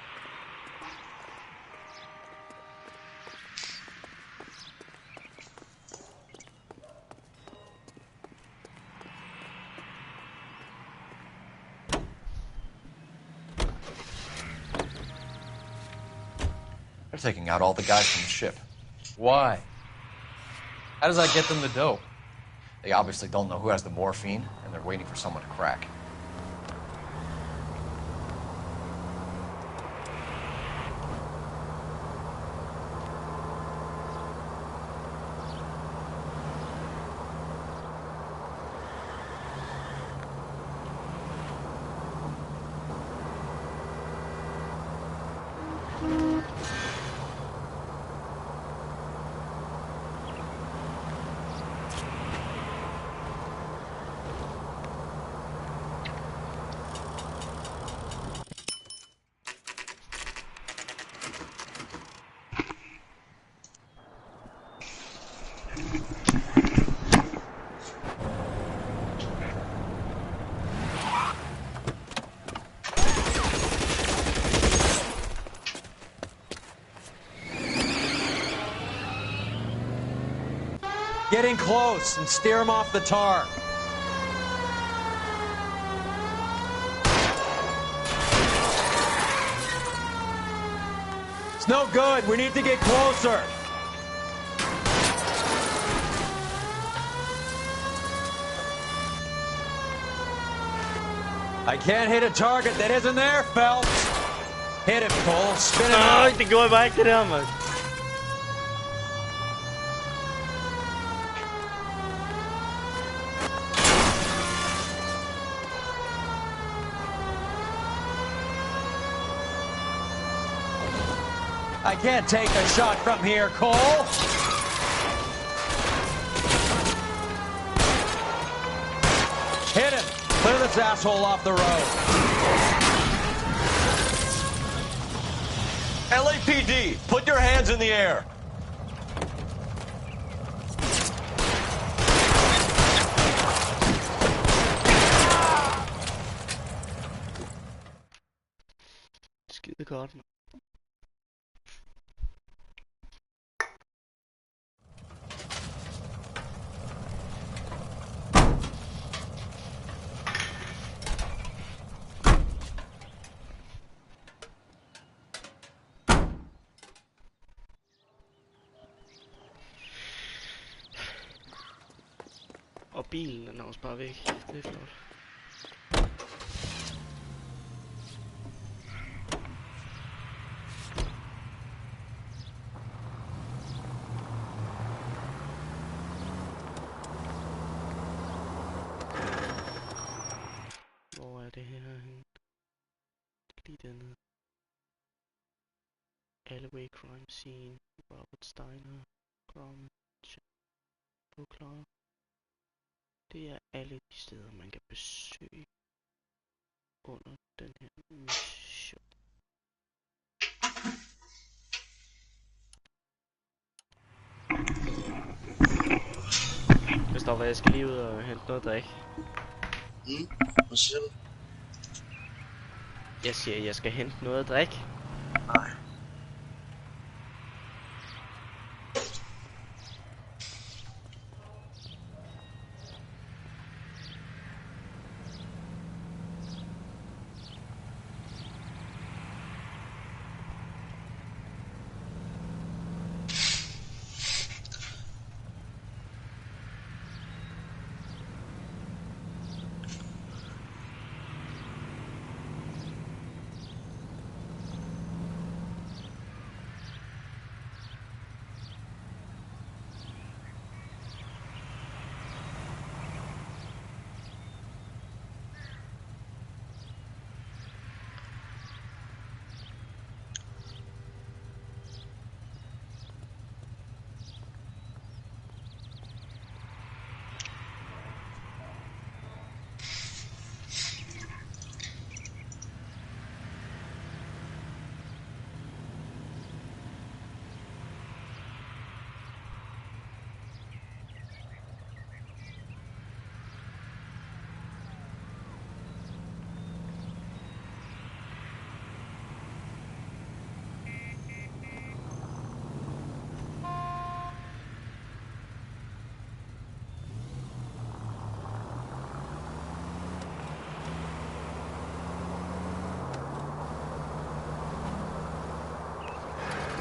They're taking out all the guys from the ship. Why? How does that get them the dope? They obviously don't know who has the morphine, and they're waiting for someone to crack. Getting close and steer him off the tar. It's no good. We need to get closer. I can't hit a target that isn't there, Phelps. Hit it, Cole. Spin it out. Det går bare ikke det der, mand. I can't take a shot from here, Cole. Hit him. Clear this asshole off the road. LAPD, put your hands in the air. Skide godt, mand. Og bilen den er også bare væk. Det er flot. Hvor er det her henne? Lige dernede. L.A Crime Scene. Robert Steiner. Crime. Proclaim. Det er alle de steder, man kan besøge under den her mission. Christoffer, jeg skal lige ud og hente noget at drikke. Hvad siger du? Jeg siger, jeg skal hente noget at drikke. Nej.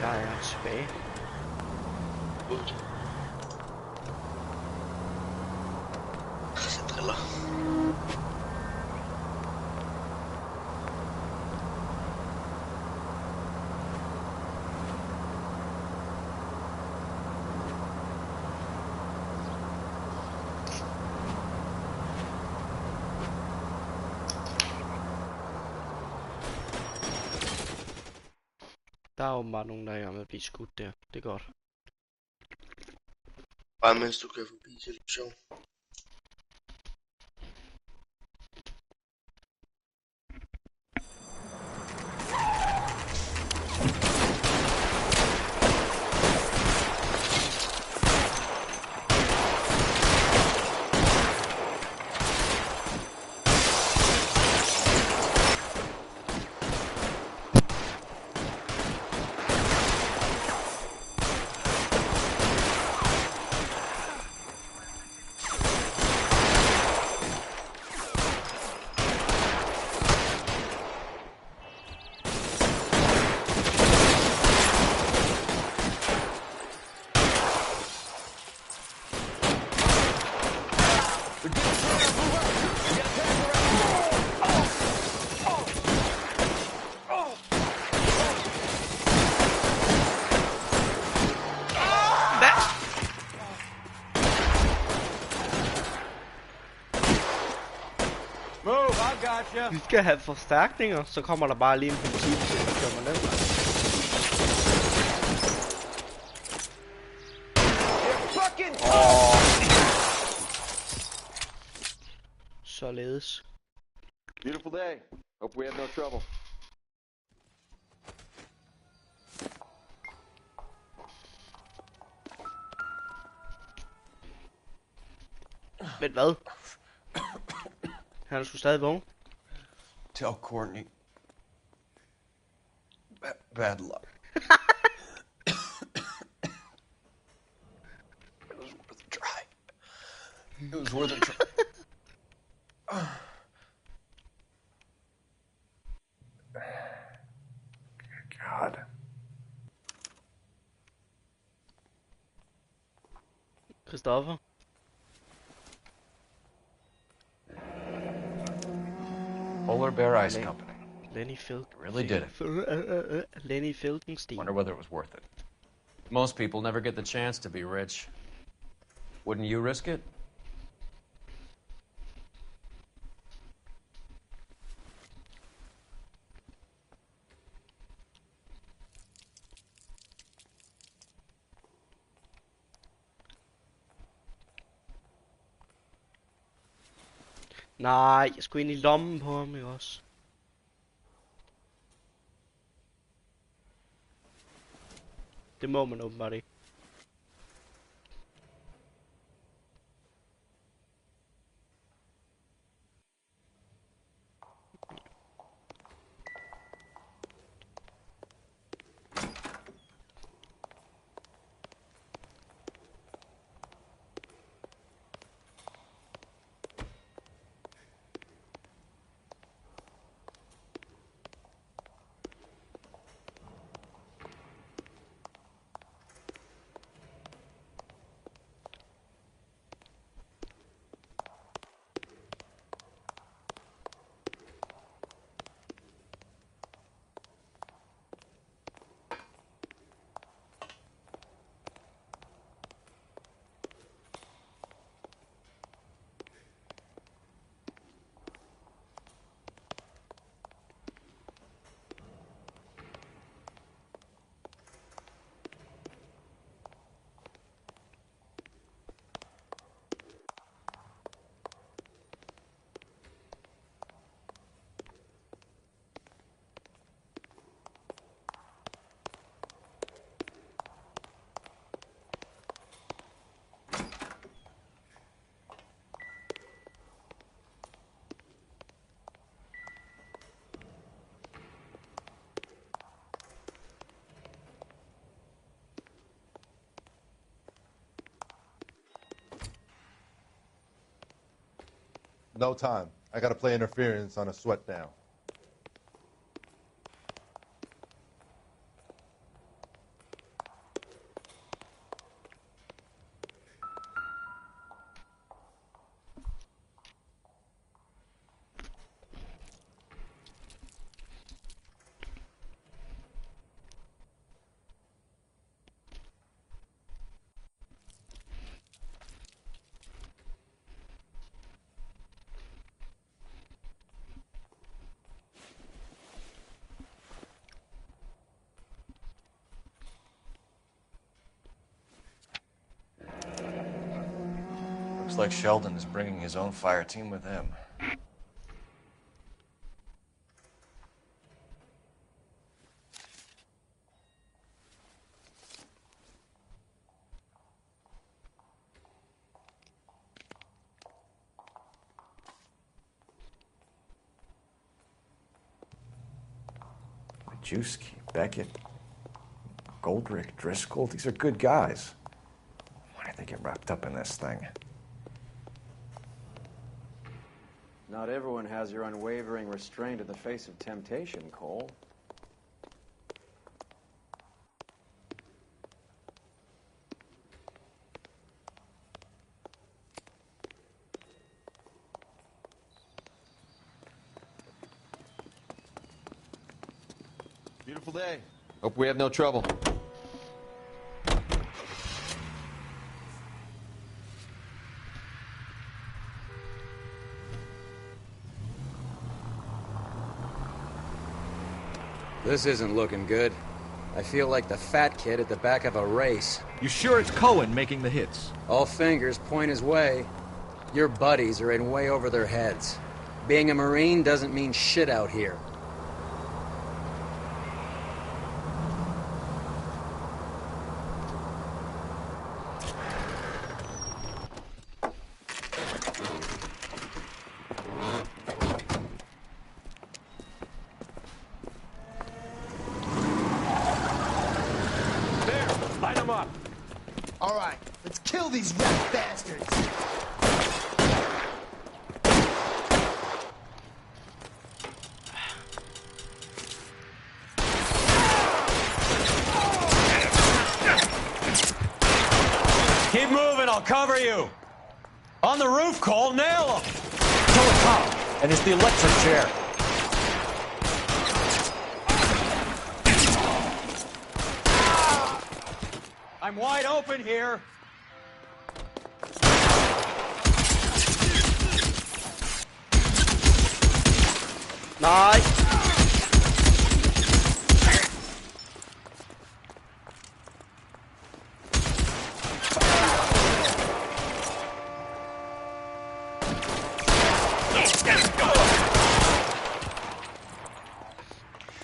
Jeg er tilbage. Godt. Jeg driller. Der er åbenbart nogen, der er i gang med at blive skudt der. Det er godt. Bare mens du kører forbi, så er det sjovt. gotcha. Vi skal have forstærkninger, så kommer der bare lige en politibetjent, der kører mig ned. Således. Beautiful day. Hope we have no trouble. Men hvad? Han er sgu stadig vågen. Tell Courtney. Bad luck. It was worth a try. It was worth a try. God. Christoffer. Polar Bear Ice Company. Lenny Really did it. Lenny Filkenstein. Wonder whether it was worth it. Most people never get the chance to be rich. Wouldn't you risk it? Nej, jeg skulle ind i lommen på ham, ikke også? Det må man åbenbart ikke. No time. I gotta play interference on a sweat down. Looks like Sheldon is bringing his own fire team with him. Majewski, Beckett, Goldrick, Driscoll, these are good guys. Why did they get wrapped up in this thing? Not everyone has your unwavering restraint in the face of temptation, Cole. Beautiful day. Hope we have no trouble. This isn't looking good. I feel like the fat kid at the back of a race. You sure it's Cohen making the hits? All fingers point his way. Your buddies are in way over their heads. Being a Marine doesn't mean shit out here. All right, let's kill these rat bastards. Keep moving, I'll cover you. On the roof, Cole, nail him. Kill a cop, and it's the electric chair. I'm wide open here. Nice.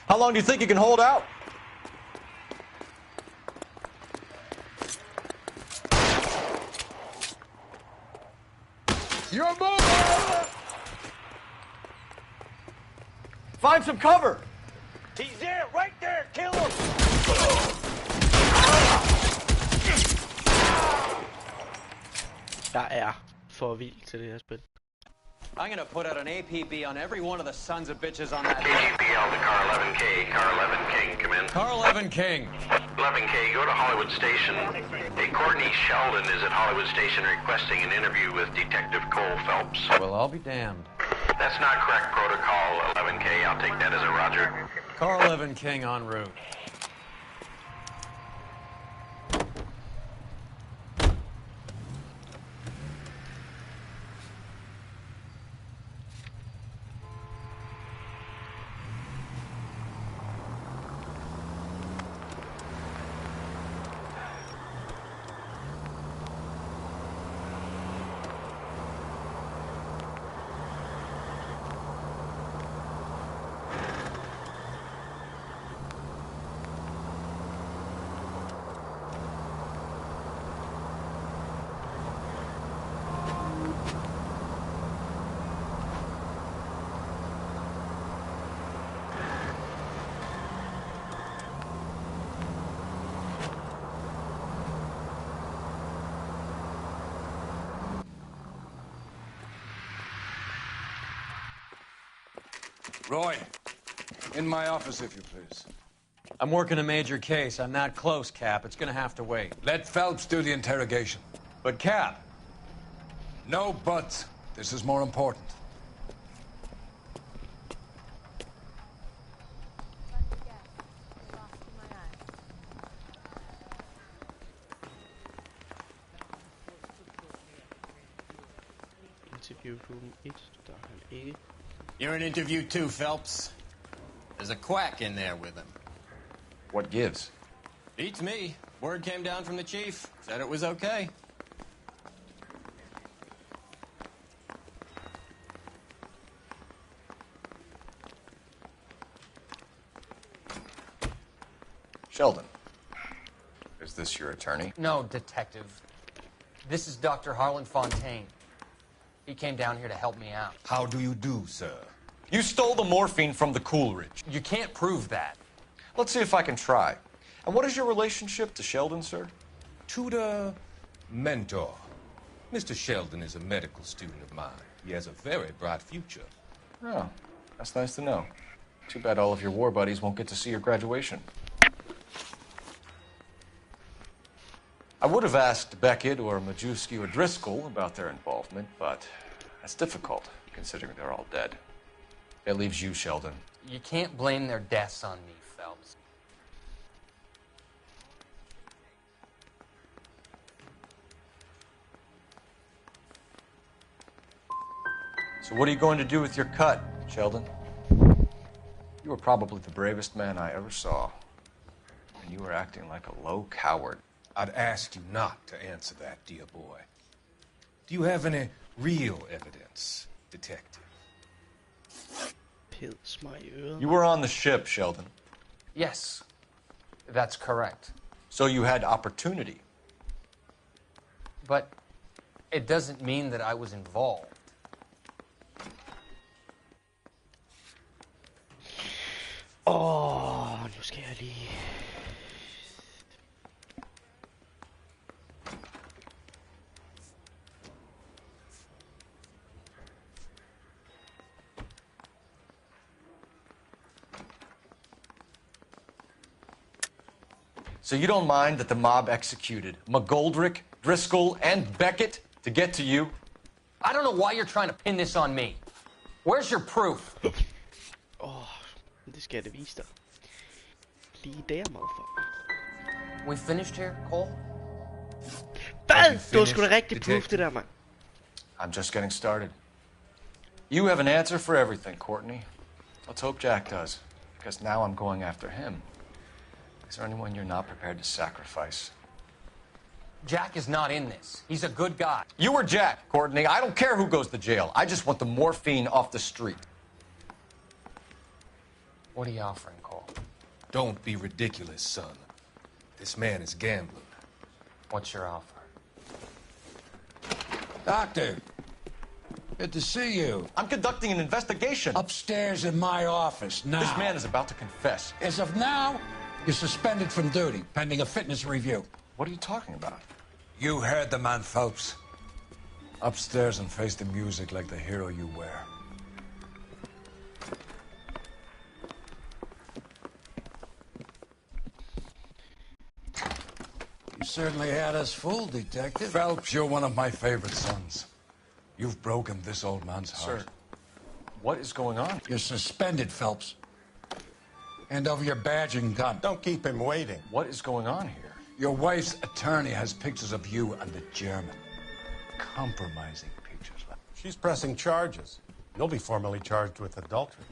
How long do you think you can hold out? You're a move! Find some cover! He's there, right there, kill him! Jeg for vild til det her spil. I'm gonna put out an APB on every one of the sons of bitches on that. KGPL to Car 11K. Car 11 King, come in. Car 11 King. 11K, go to Hollywood Station. Hey, Courtney Sheldon is at Hollywood Station requesting an interview with Detective Cole Phelps. Well, I'll be damned. That's not correct protocol, 11K. I'll take that as a roger. Car 11 King en route. Roy, in my office, if you please. I'm working a major case. I'm not close, Cap. It's gonna have to wait. Let Phelps do the interrogation. But, Cap. No buts. This is more important. Interview room 1, der er han ikke. You're in interview 2, Phelps. There's a quack in there with him. What gives? Beats me. Word came down from the chief. Said it was okay. Sheldon, is this your attorney? No, Detective. This is Dr. Harlan Fontaine. He came down here to help me out. How do you do, sir? You stole the morphine from the Coolidge. You can't prove that. Let's see if I can try. And what is your relationship to Sheldon, sir? Tutor, mentor. Mr. Sheldon is a medical student of mine. He has a very bright future. Oh, that's nice to know. Too bad all of your war buddies won't get to see your graduation. I would have asked Beckett or Majewski or Driscoll about their involvement, but that's difficult, considering they're all dead. That leaves you, Sheldon. You can't blame their deaths on me, Phelps. So what are you going to do with your cut, Sheldon? You were probably the bravest man I ever saw. And you were acting like a low coward. I'd ask you not to answer that, dear boy. Do you have any real evidence, detective? You were on the ship, Sheldon. Yes, that's correct. So you had opportunity. But it doesn't mean that I was involved. Nu skal jeg lige... So you don't mind that the mob executed McGoldrick, Driscoll, and Beckett to get to you? I don't know why you're trying to pin this on me. Where's your proof? Det skal jeg da vise dig. Lige der, motherfucker. We finished here, Cole? Hvad? Du har sgu da rigtig proof, det der, mand. I'm just getting started. You have an answer for everything, Courtney. Let's hope Jack does, because now I'm going after him. Is there anyone you're not prepared to sacrifice? Jack is not in this. He's a good guy. You were Jack, Courtney. I don't care who goes to jail. I just want the morphine off the street. What are you offering, Cole? Don't be ridiculous, son. This man is gambling. What's your offer? Doctor, good to see you. I'm conducting an investigation. Upstairs in my office, now. This man is about to confess. As of now, you're suspended from duty, pending a fitness review. What are you talking about? You heard the man, Phelps. Upstairs and face the music like the hero you were. You certainly had us fooled, Detective. Phelps, you're one of my favorite sons. You've broken this old man's heart. Sir, what is going on? You're suspended, Phelps. Hand over your badge and gun. Don't keep him waiting. What is going on here? Your wife's attorney has pictures of you and the German. Compromising pictures. She's pressing charges. You'll be formally charged with adultery.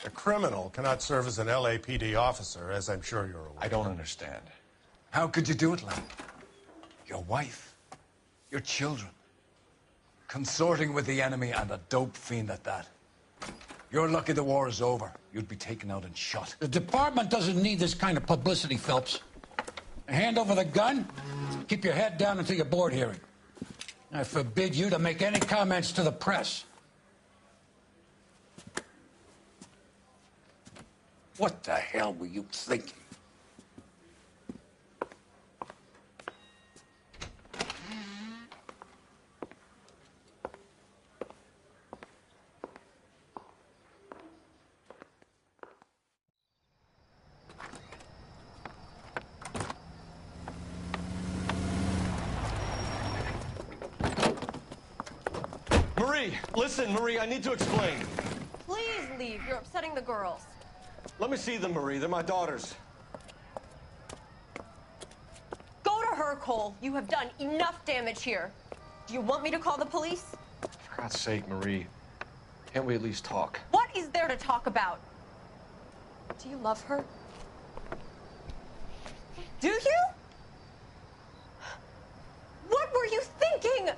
A criminal cannot serve as an LAPD officer, as I'm sure you're aware. I don't understand. How could you do it, lad? Your wife, your children, consorting with the enemy and a dope fiend at that. You're lucky the war is over. You'd be taken out and shot. The department doesn't need this kind of publicity, Phelps. Hand over the gun, keep your head down until your board hearing. I forbid you to make any comments to the press. What the hell were you thinking? Marie, listen, Marie, I need to explain. Please leave. You're upsetting the girls. Let me see them, Marie. They're my daughters. Go to her, Cole. You have done enough damage here. Do you want me to call the police? For God's sake, Marie, can't we at least talk? What is there to talk about? Do you love her? Do you? What were you thinking?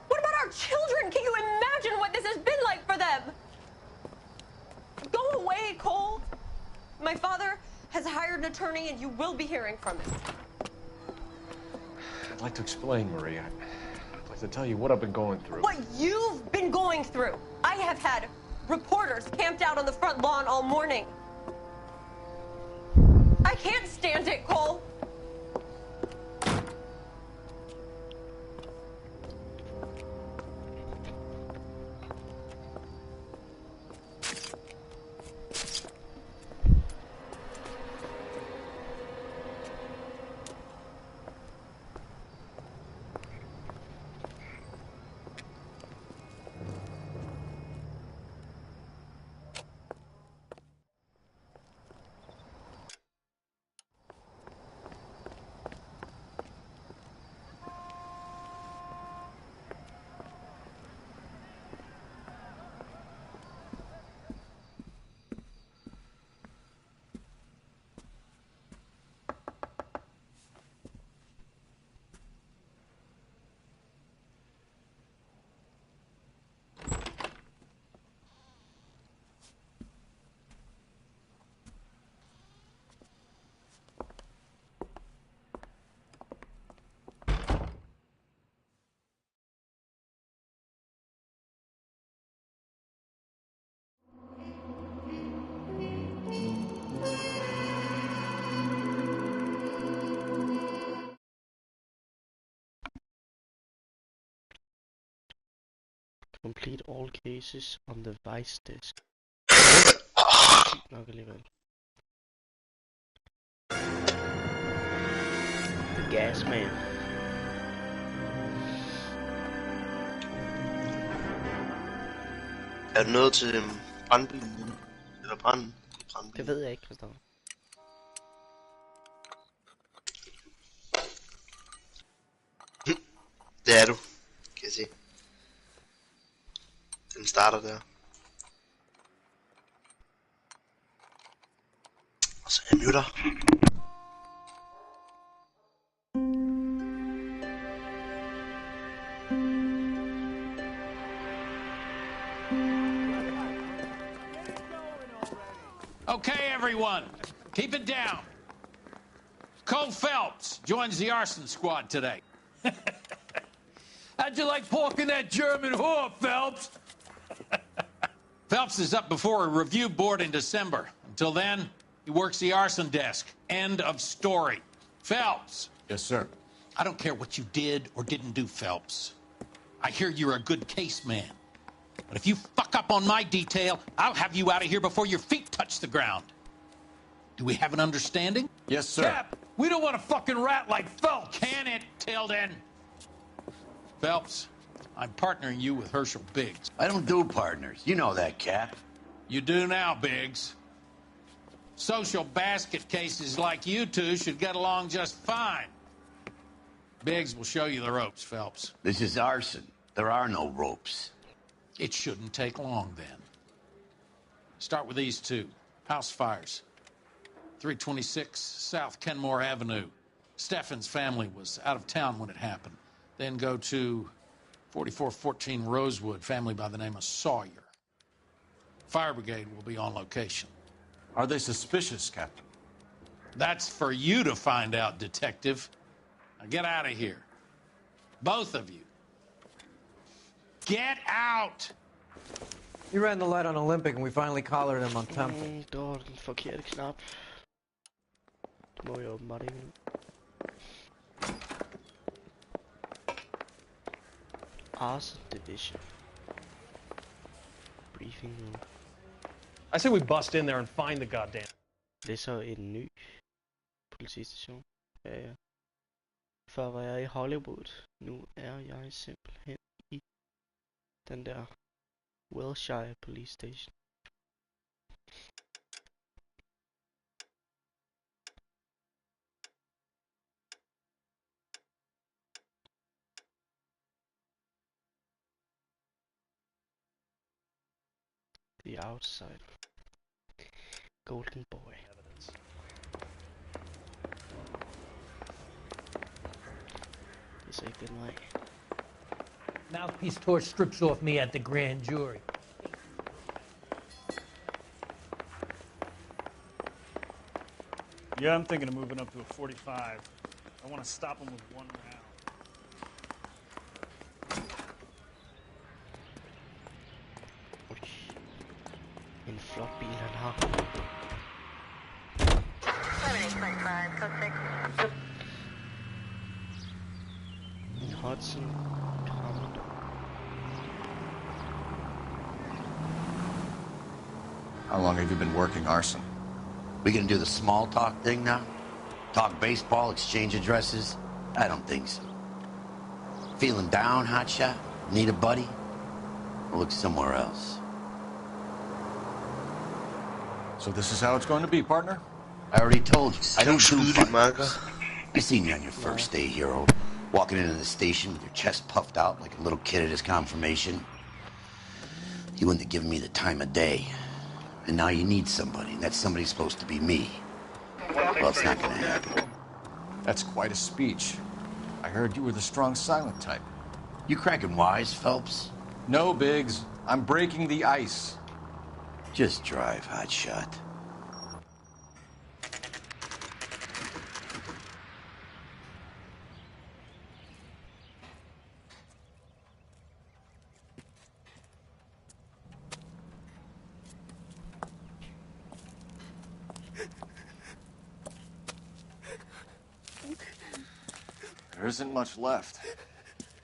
What about our children? Can you imagine what this has been like for them? Go away, Cole. My father has hired an attorney and you will be hearing from him. I'd like to explain, Marie. I'd like to tell you what I've been going through. What you've been going through. I have had reporters camped out on the front lawn all morning. I can't stand it, Cole. Complete all cases on the vice desk. Nok alligevel. The gas man. Er du nået til brandbilen? Eller branden? Det ved jeg ikke, Christoffer. Det er du, kan jeg se. Den starter der. Og så er jeg muter. Okay, everyone, keep it down. Cole Phelps joins the arson squad today. How'd you like porking that German whore, Phelps? Phelps is up before a review board in December. Until then, he works the arson desk. End of story. Phelps. Yes, sir. I don't care what you did or didn't do, Phelps. I hear you're a good case man. But if you fuck up on my detail, I'll have you out of here before your feet touch the ground. Do we have an understanding? Yes, sir. Cap, we don't want a fucking rat like Phelps. Can it, Tilden? Phelps, I'm partnering you with Herschel Biggs. I don't do partners. You know that, Cap. You do now, Biggs. Social basket cases like you two should get along just fine. Biggs will show you the ropes, Phelps. This is arson. There are no ropes. It shouldn't take long, then. Start with these two. House fires. 326 South Kenmore Avenue. Steffen's family was out of town when it happened. Then go to 4414 Rosewood, family by the name of Sawyer. Fire brigade will be on location. Are they suspicious, Captain? That's for you to find out, Detective. Now get out of here. Both of you. Get out! He ran the light on Olympic and we finally collared him on Temple. Det var den forkerte knap. Det må jeg åbenbart ikke nu. Arson Division. Briefing room. I say we bust in there and find the goddamn. Det er så en ny politistation. Ja. Før var jeg i Hollywood. Nu er jeg simpelthen i den der Wilshire Police Station. The outside. Golden boy. Det er ikke den vej. Mouthpiece torch strips off me at the grand jury. Yeah, I'm thinking of moving up to a 45. I want to stop him with one round. En flot bil han har. En Hudson Commodore. How long have you been working arson? We gonna do the small talk thing now? Talk baseball, exchange addresses? I don't think so. Feeling down, hotshot? Need a buddy? We'll look somewhere else. So this is how it's going to be, partner? I already told you, I don't do partners. I seen you on your first day, hero. Walking into the station with your chest puffed out like a little kid at his confirmation. You wouldn't have given me the time of day. And now you need somebody, and that somebody's supposed to be me. Well, it's not gonna happen. That's quite a speech. I heard you were the strong silent type. You cracking wise, Phelps? No, Biggs. I'm breaking the ice. Just drive, hotshot. There isn't much left.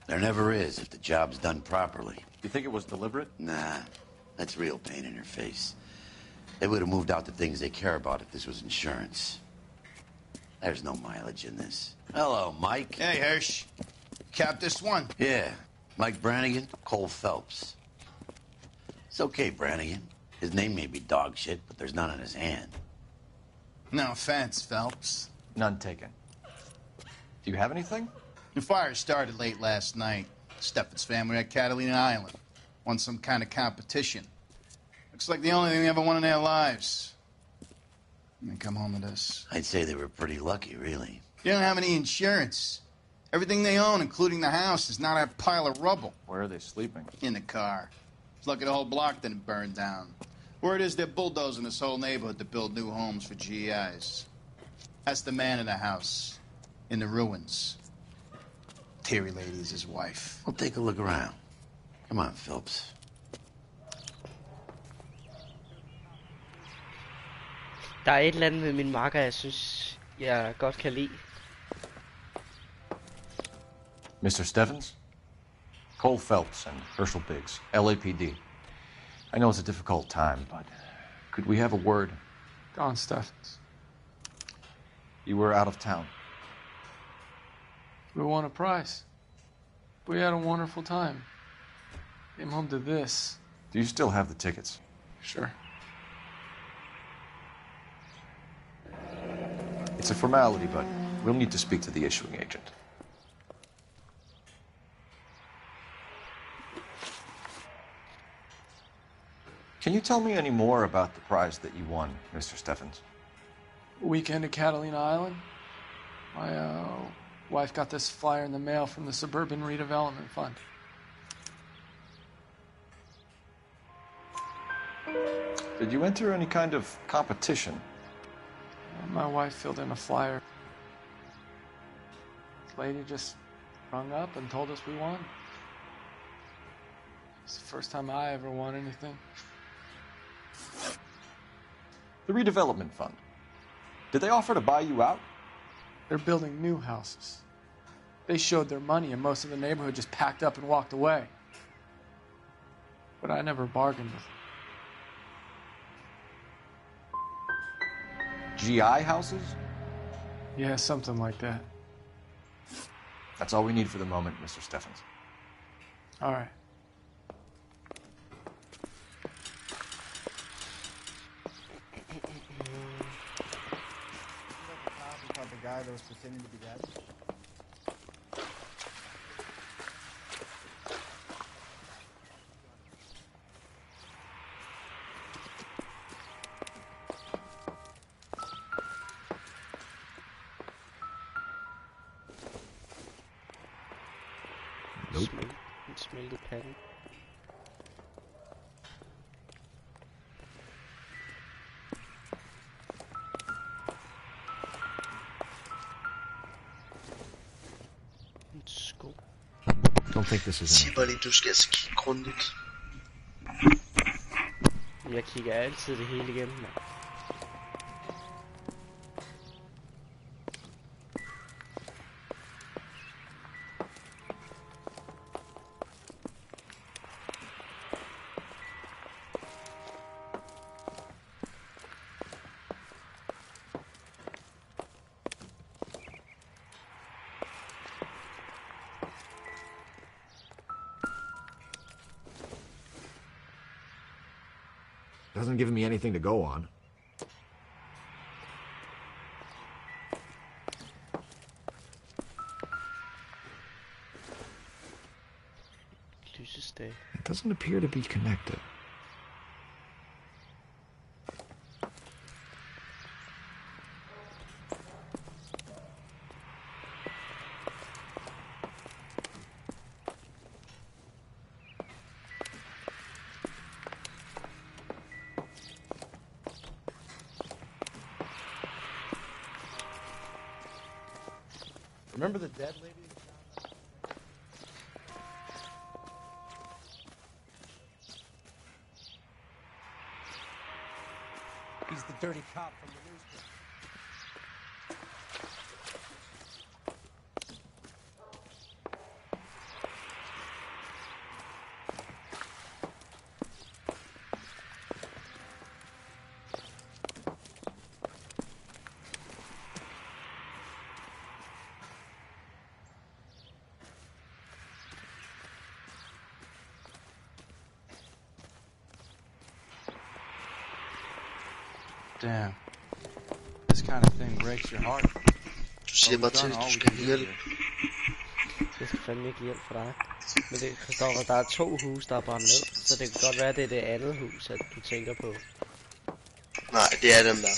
There never is if the job's done properly. You think it was deliberate? Nah, that's real pain in her face. They would have moved out the things they care about if this was insurance. There's no mileage in this. Hello, Mike. Hey, Hirsch. Cap this one. Yeah, Mike Brannigan, Cole Phelps. It's okay, Brannigan. His name may be dog shit, but there's none on his hand. No offense, Phelps. None taken. Do you have anything? The fire started late last night. Steffen's family at Catalina Island. Won some kind of competition. Looks like the only thing they ever won in their lives. And they come home to this. I'd say they were pretty lucky, really. They don't have any insurance. Everything they own, including the house, is not a pile of rubble. Where are they sleeping? In the car. It's lucky the whole block didn't burn down. Word is they're bulldozing this whole neighborhood to build new homes for GIs. That's the man in the house. In the ruins. Terry Lady's his wife. We'll take a look around. Come on, Phelps. Der er et eller andet ved min makker, jeg synes, jeg godt kan lide. Mr. Steffens? Cole Phelps and Herschel Biggs, LAPD. I know it's a difficult time, but could we have a word? Go on, Steffens. You were out of town. We won a prize. We had a wonderful time. Came home to this. Do you still have the tickets? Sure. It's a formality, but we'll need to speak to the issuing agent. Can you tell me any more about the prize that you won, Mr. Steffens? Weekend at Catalina Island. My wife got this flyer in the mail from the Suburban Redevelopment Fund. Did you enter any kind of competition? My wife filled in a flyer. This lady just rung up and told us we won. It's the first time I ever won anything. The redevelopment fund. Did they offer to buy you out? They're building new houses. They showed their money and most of the neighborhood just packed up and walked away. But I never bargained with them. GI houses? Yeah, something like that. That's all we need for the moment, Mr. Steffens. All right. The guy that was pretending to be dead? Nope. Smell the pen. Don't think this is Sig bare lige, du skal altså kigge grundigt. Jeg kigger altid det hele igennem, mand. Doesn't give me anything to go on. It doesn't appear to be connected. Remember the dead lady? He's the dirty cop from the newspaper. Damn. This kind of thing breaks your heart. Du siger bare til, du skal hjælpe. Det skal fandme ikke hjælp for dig. Men det, Christoffer, der er 2 huse, der er brændt ned. Så det kan godt være, det er det andet hus, at du tænker på. Nej, det er dem der.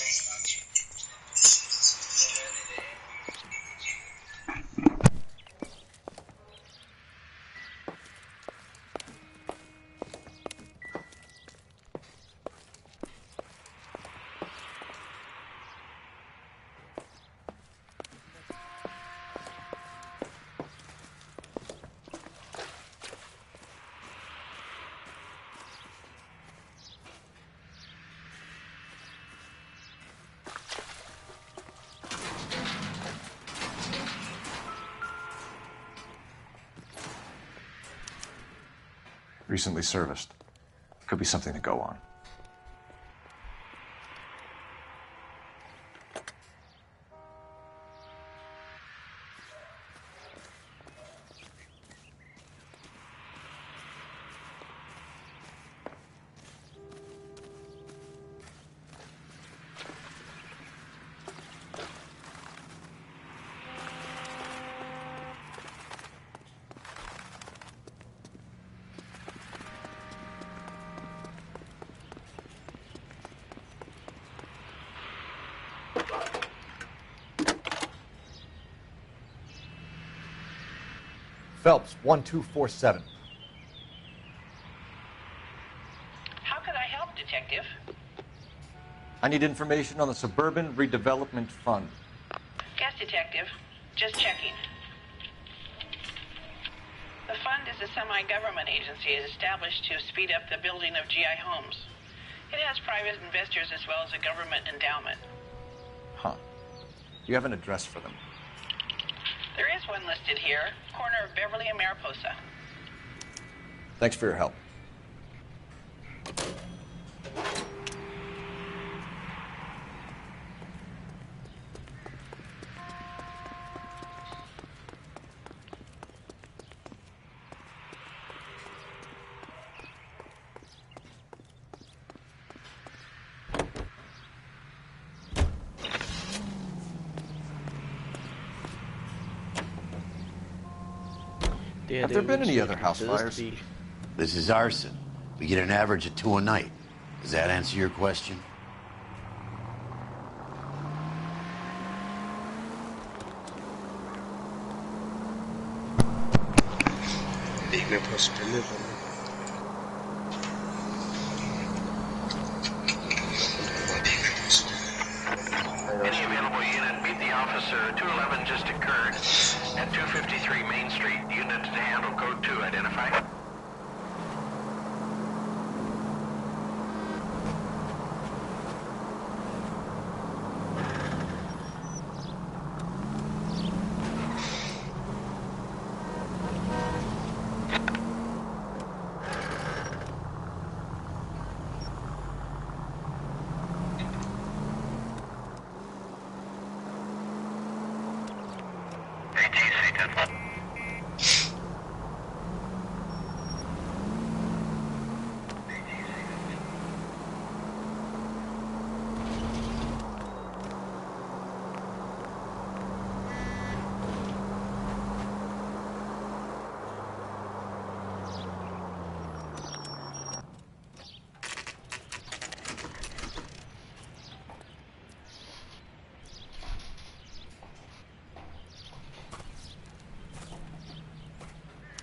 Recently serviced. Could be something to go on. Phelps, 1247. How can I help, Detective? I need information on the Suburban Redevelopment Fund. Yes, Detective. Just checking. The fund is a semi-government agency established to speed up the building of GI homes. It has private investors as well as a government endowment. Huh. You have an address for them? There is one listed here, corner of Beverly and Mariposa. Thanks for your help. Have there been any other house fires? This is arson. We get an average of 2 a night. Does that answer your question? Det er ikke med på at spille eller noget. Any available unit, meet the officer. 211 just occurred at 253 Main Street. Unit to handle code 2, identify.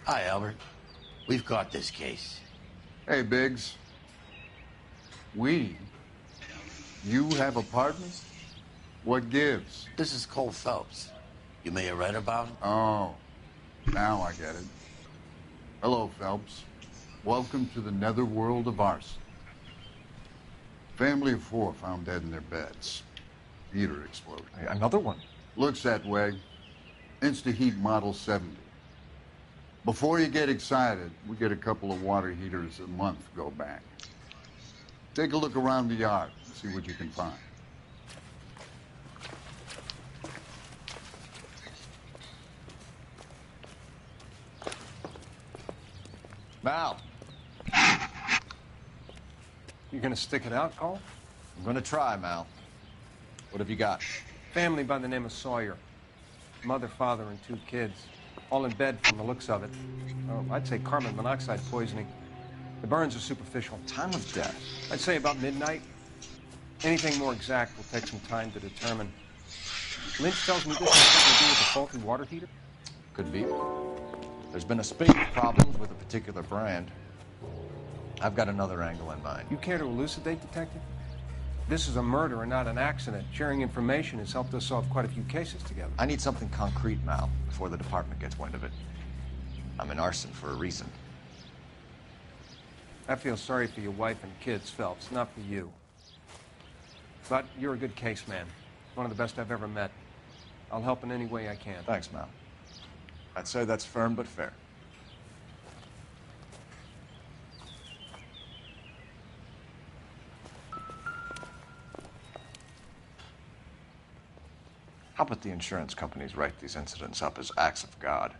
Hi, Albert. We've got this case. Hey, Biggs. You have a partner? What gives? This is Cole Phelps. You may have read about him. Oh, now I get it. Hello, Phelps. Welcome to the netherworld of arson. Family of 4 found dead in their beds. Heater exploded. Another one? Looks that way. Insta-Heat Model 70. Before you get excited, we get a couple of water heaters a month go back. Take a look around the yard and see what you can find. Mal. You gonna stick it out, Cole? I'm gonna try, Mal. What have you got? Family by the name of Sawyer. Mother, father, and 2 kids. All in bed from the looks of it. Oh, I'd say carbon monoxide poisoning. The burns are superficial. Time of death? I'd say about midnight. Anything more exact will take some time to determine. Lynch tells me this has something to do with the faulty water heater? Could be. There's been a spate of problems with a particular brand. I've got another angle in mind. You care to elucidate, Detective? This is a murder and not an accident. Sharing information has helped us solve quite a few cases together. I need something concrete, Mal, before the department gets wind of it. I'm in arson for a reason. I feel sorry for your wife and kids, Phelps, not for you. But you're a good case man. One of the best I've ever met. I'll help in any way I can. Thanks, Mal. I'd say that's firm but fair. How about the insurance companies write these incidents up as acts of God?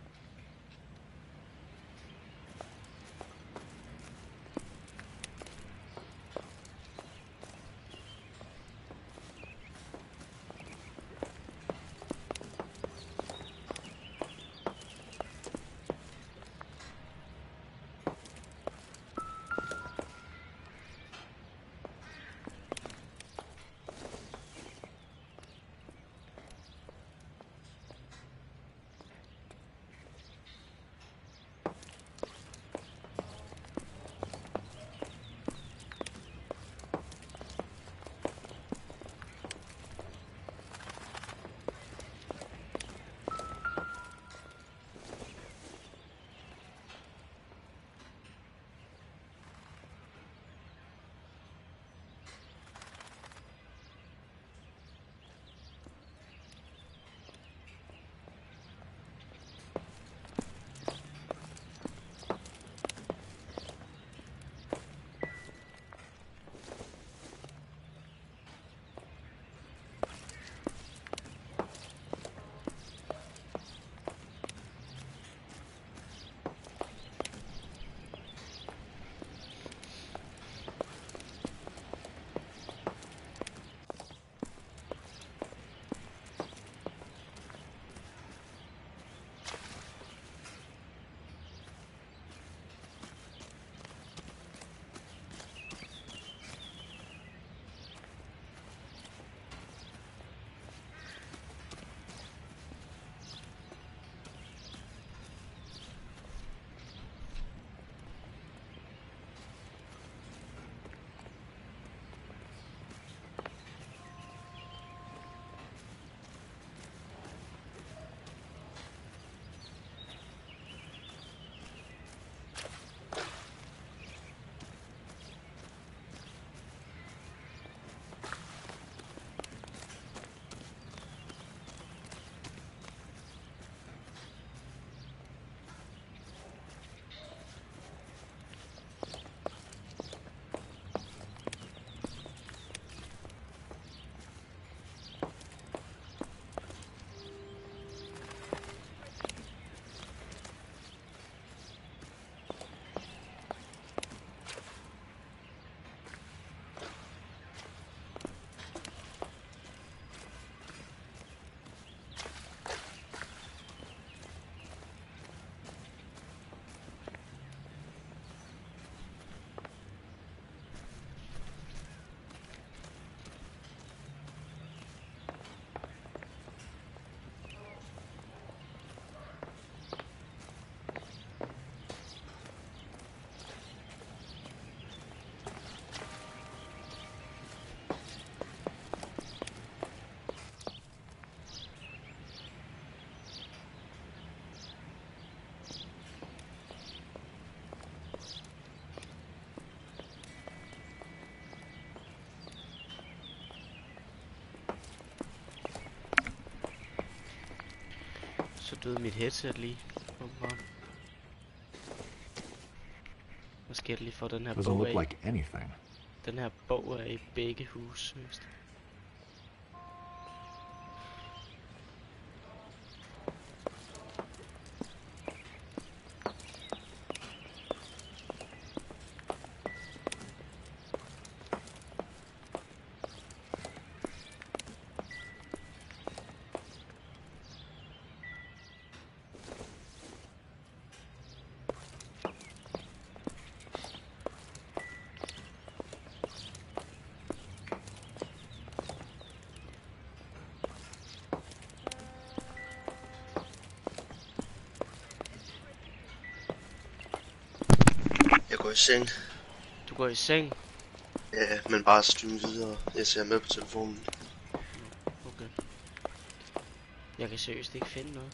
Så døde mit headset lige. Hvad sker der lige for den her Doesn't bog look af? like anything. Den her bog er i begge hus. går i seng. Du går i seng? Ja, men bare stream videre. Jeg ser med på telefonen. Okay. Jeg kan seriøst ikke finde noget.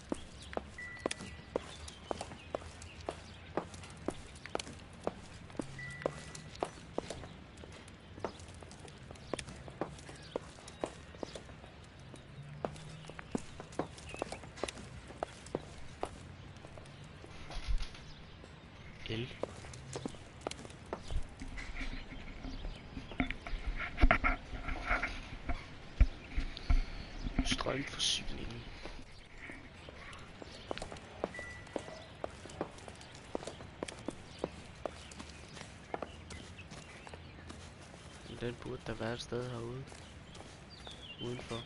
L. Strømforsyningen. Den burde der være et sted herude. Udenfor.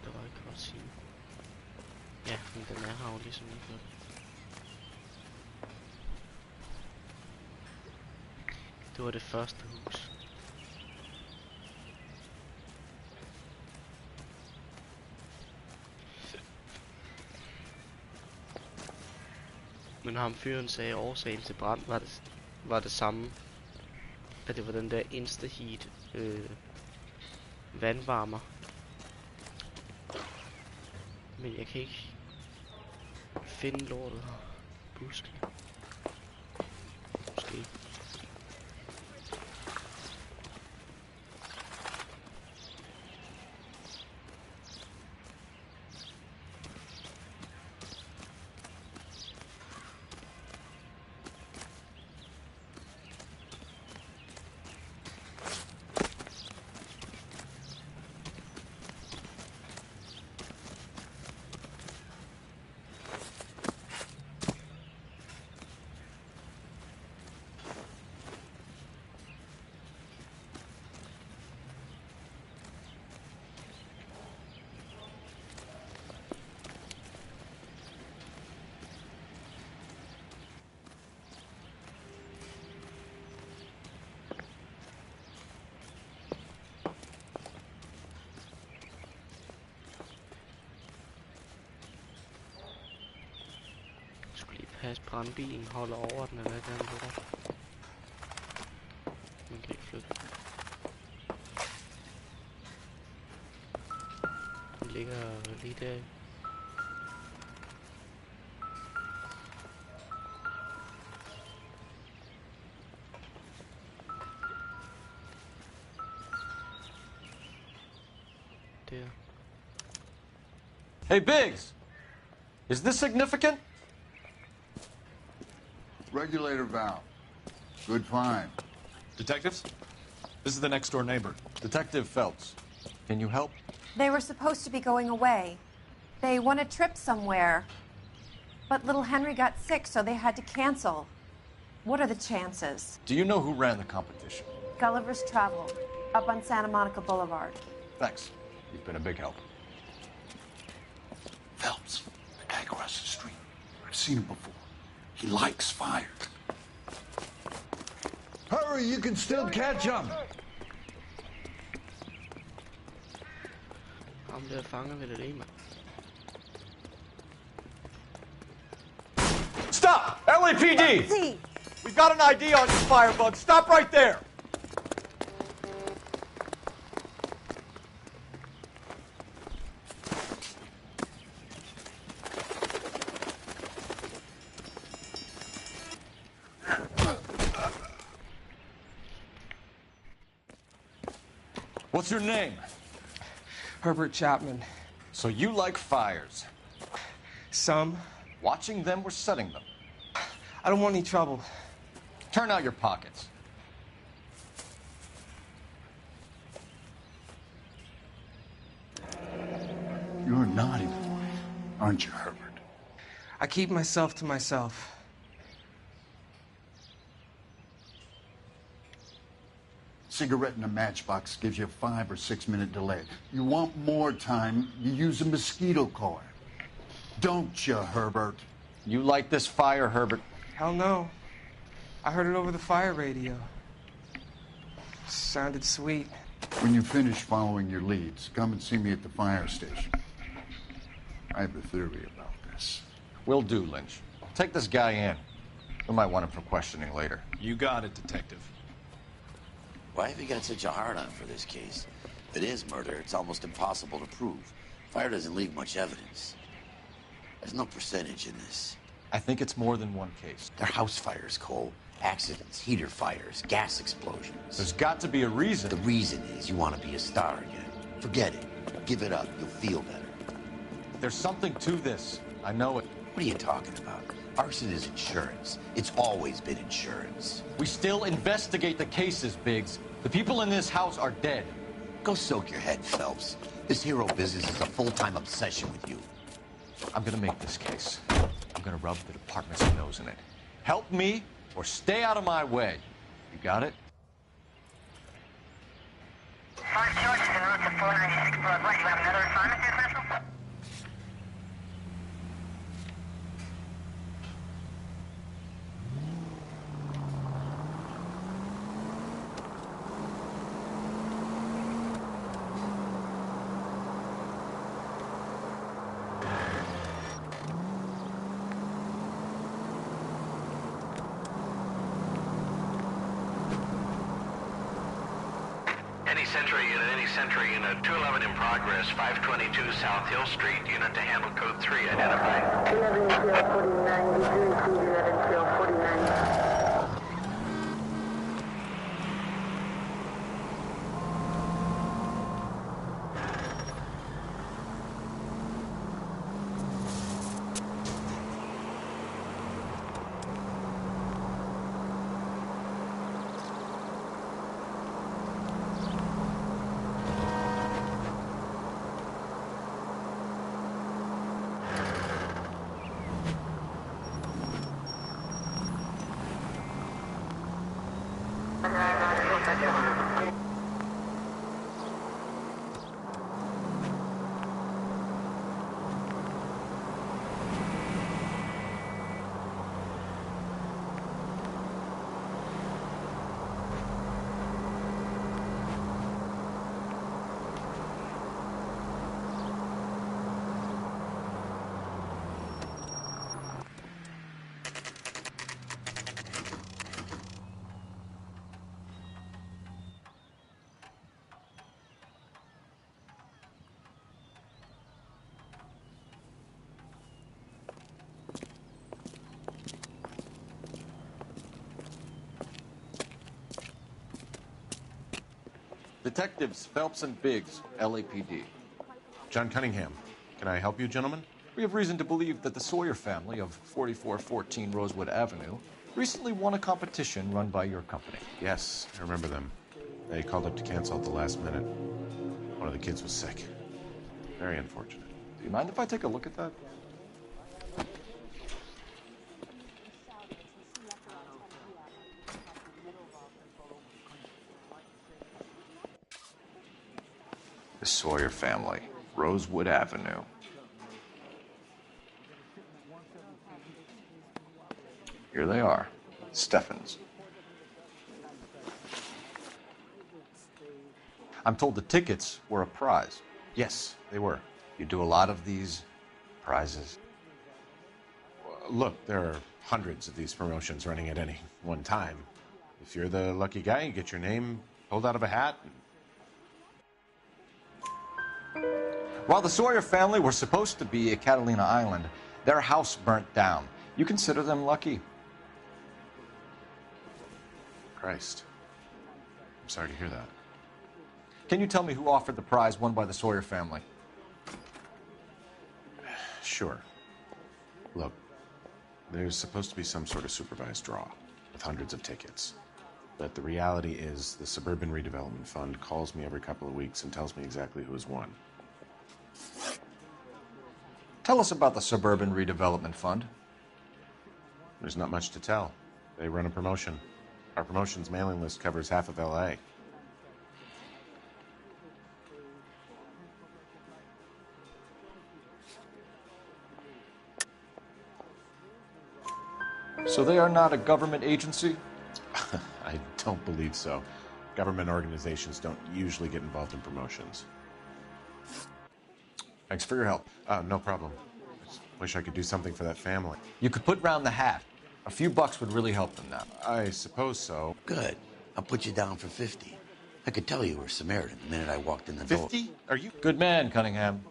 Det var ikke godt sige. Ja, men den er her jo ligesom lige før. Det var det første hus. Men ham fyren sagde, at årsagen til brand var det samme. At det var den der Instaheat vandvarmer. Men jeg kan ikke finde lortet her. Buske. Måske. Pas brandbilen holder over den, eller hvad den hedder. Man kan ikke flytte. Den ligger lige der. Der. Hey, Biggs! Is this significant? Regulator valve. Good find. Detectives? This is the next door neighbor. Detective Phelps. Can you help? They were supposed to be going away. They won a trip somewhere. But little Henry got sick, so they had to cancel. What are the chances? Do you know who ran the competition? Gulliver's Travel, up on Santa Monica Boulevard. Thanks. You've been a big help. Phelps, the guy across the street. I've seen him before. He likes fire. Hurry, you can still catch him. Ham der fanger ved det lige, mand. Stop! LAPD! We've got an ID on you, Firebug. Stop right there! What's your name? Herbert Chapman. So you like fires? Some. Watching them or setting them? I don't want any trouble. Turn out your pockets. You're a naughty boy, aren't you, Herbert? I keep myself to myself. Cigarette in a matchbox gives you a 5 or 6 minute delay. You want more time, you use a mosquito coil. Don't you, Herbert? You like this fire, Herbert? Hell no. I heard it over the fire radio. Sounded sweet. When you finish following your leads, come and see me at the fire station. I have a theory about this. Will do, Lynch. Take this guy in. We might want him for questioning later. You got it, Detective. Why have you got such a hard-on for this case? If it is murder, it's almost impossible to prove. Fire doesn't leave much evidence. There's no percentage in this. I think it's more than one case. They're house fires, Cole. Accidents, heater fires, gas explosions. There's got to be a reason. The reason is you want to be a star again. Forget it. Give it up. You'll feel better. There's something to this. I know it. What are you talking about? Arson is insurance. It's always been insurance. We still investigate the cases, Biggs. The people in this house are dead. Go soak your head, Phelps. This hero business is a full-time obsession with you. I'm gonna make this case. I'm gonna rub the department's nose in it. Help me or stay out of my way. You got it? 5 choices en route to 496 Broadway. You have another assignment here, Central? Any Sentry unit, 211 in progress, 522 South Hill Street, unit to handle code 3, identified. 11 till 49, Detectives Phelps and Biggs, LAPD. John Cunningham. Can I help you, gentlemen? We have reason to believe that the Sawyer family of 4414 Rosewood Avenue recently won a competition run by your company. Yes, I remember them. They called up to cancel at the last minute. One of the kids was sick. Very unfortunate. Do you mind if I take a look at that? The Sawyer family, Rosewood Avenue. Here they are, Steffens. I'm told the tickets were a prize. Yes, they were. You do a lot of these prizes? Look, there are hundreds of these promotions running at any one time. If you're the lucky guy, you get your name pulled out of a hat. While the Sawyer family were supposed to be at Catalina Island, their house burnt down. You consider them lucky? Christ. I'm sorry to hear that. Can you tell me who offered the prize won by the Sawyer family? Sure. Look, there's supposed to be some sort of supervised draw with hundreds of tickets. But the reality is the Suburban Redevelopment Fund calls me every couple of weeks and tells me exactly who has won. Tell us about the Suburban Redevelopment Fund. There's not much to tell. They run a promotion. Our promotions mailing list covers half of L.A. So they are not a government agency? I don't believe so. Government organizations don't usually get involved in promotions. Thanks for your help. No problem. I just wish I could do something for that family. You could put round the hat. A few bucks would really help them now. I suppose so. Good. I'll put you down for 50. I could tell you were Samaritan the minute I walked in the door. 50? Are you? Good man, Cunningham.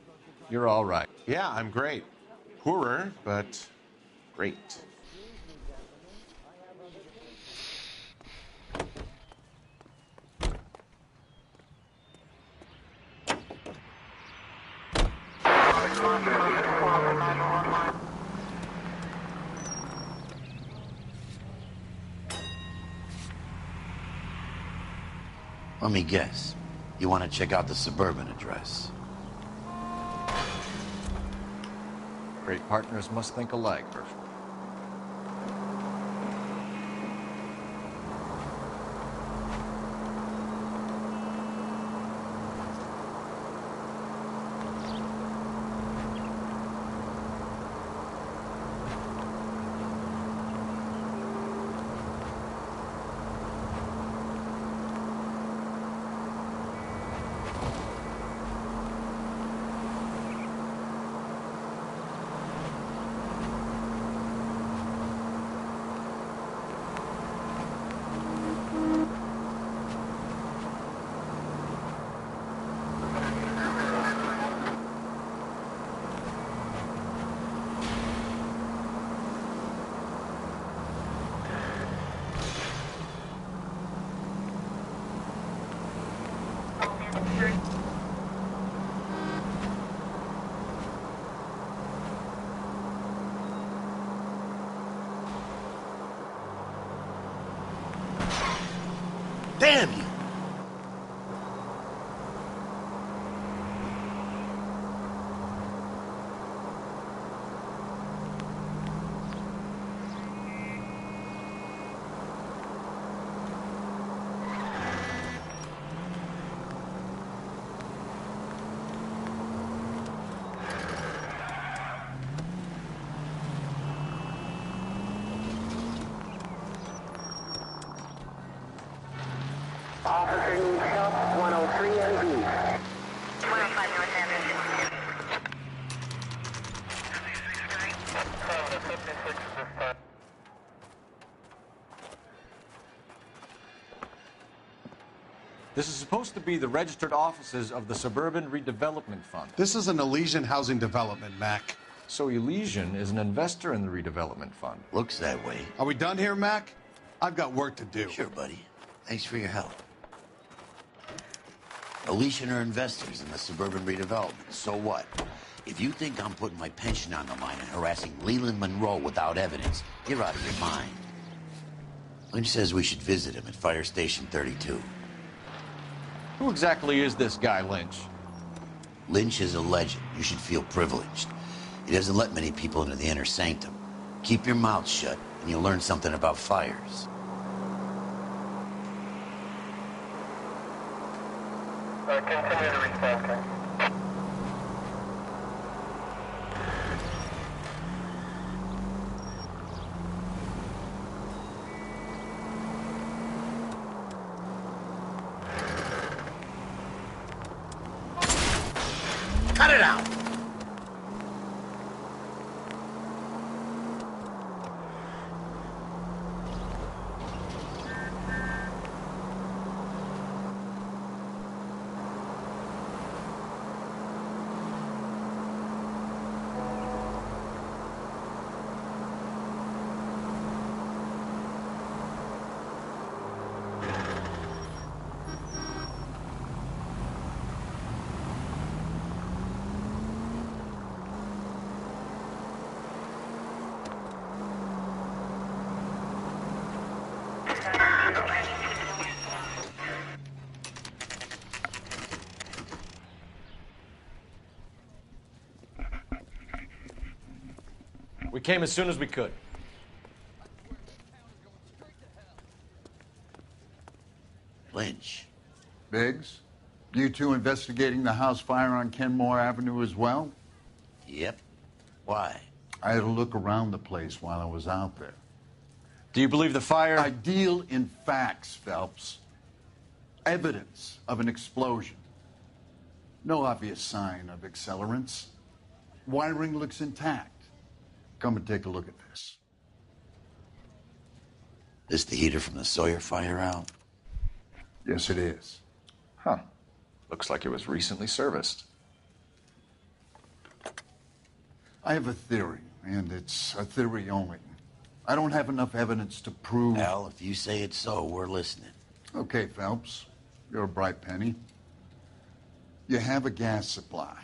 You're all right. Yeah, I'm great. Poorer, but great. Let me guess. You want to check out the suburban address? Great partners must think alike, Herschel. Damn you! Officer needs help, 103 MD. 105 North Avenue. This is supposed to be the registered offices of the Suburban Redevelopment Fund. This is an Elysian housing development, Mac. So Elysian is an investor in the redevelopment fund. Looks that way. Are we done here, Mac? I've got work to do. Sure, buddy. Thanks for your help. Elysian are investors in the suburban redevelopment. So what? If you think I'm putting my pension on the line and harassing Leland Monroe without evidence, you're out of your mind. Lynch says we should visit him at Fire Station 32. Who exactly is this guy, Lynch? Lynch is a legend. You should feel privileged. He doesn't let many people into the inner sanctum. Keep your mouth shut, and you'll learn something about fires. Continue to respond, okay? Cut it out! We came as soon as we could. Lynch. Biggs, you two investigating the house fire on Kenmore Avenue as well? Yep. Why? I had a look around the place while I was out there. Do you believe the fire? I deal in facts, Phelps. evidence of an explosion. No obvious sign of accelerants. Wiring looks intact. Come and take a look at this. Is the heater from the Sawyer fire out? Yes, it is. Huh. Looks like it was recently serviced. I have a theory, and it's a theory only. I don't have enough evidence to prove... Al, if you say it's so, we're listening. Okay, Phelps. You're a bright penny. You have a gas supply.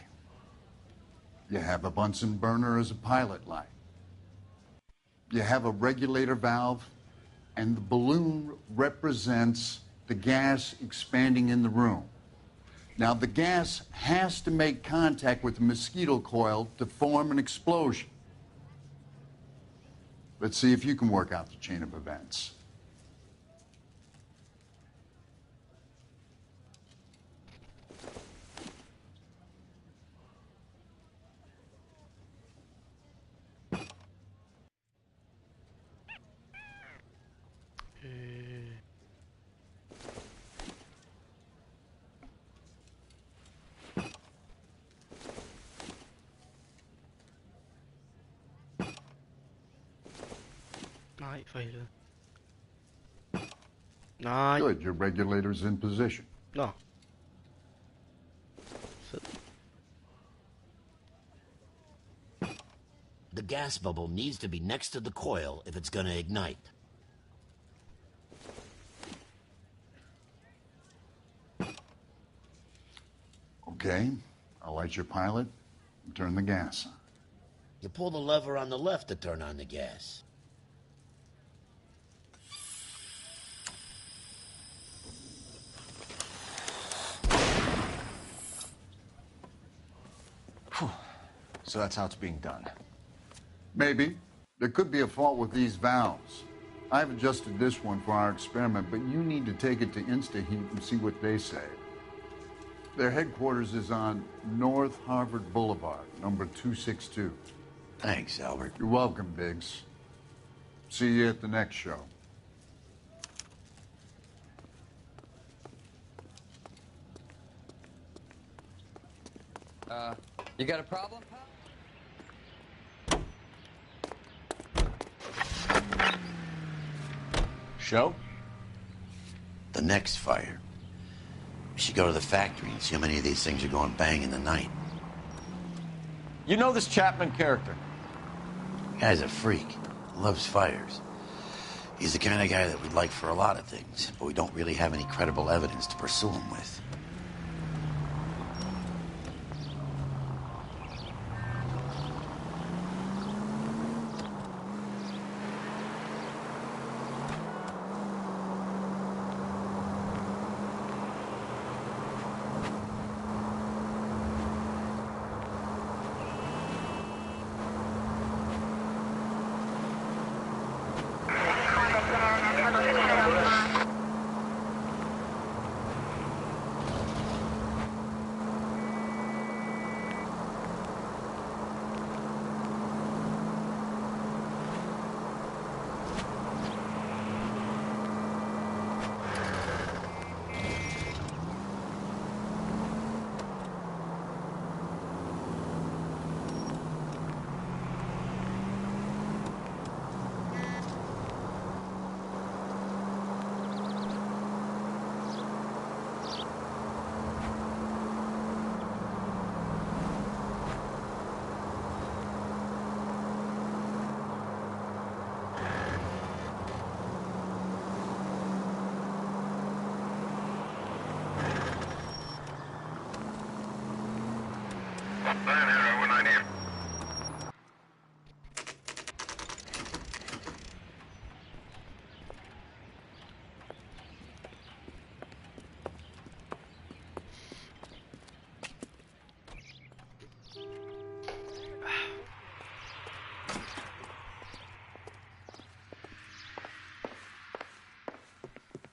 You have a Bunsen burner as a pilot light. You have a regulator valve, and the balloon represents the gas expanding in the room. Now, the gas has to make contact with the mosquito coil to form an explosion. Let's see if you can work out the chain of events. Nej, for helvede. Nej. Good, your regulator's in position. Nå. The gas bubble needs to be next to the coil if it's gonna ignite. Okay, I'll light your pilot and turn the gas on. You pull the lever on the left to turn on the gas. So that's how it's being done. Maybe. There could be a fault with these valves. I've adjusted this one for our experiment, but you need to take it to InstaHeat and see what they say. Their headquarters is on North Harvard Boulevard, number 262. Thanks, Albert. You're welcome, Biggs. See you at the next show. You got a problem, pal? Show? The next fire. We should go to the factory and see how many of these things are going bang in the night. You know this Chapman character? The guy's a freak. Loves fires. He's the kind of guy that we'd like for a lot of things, but we don't really have any credible evidence to pursue him with.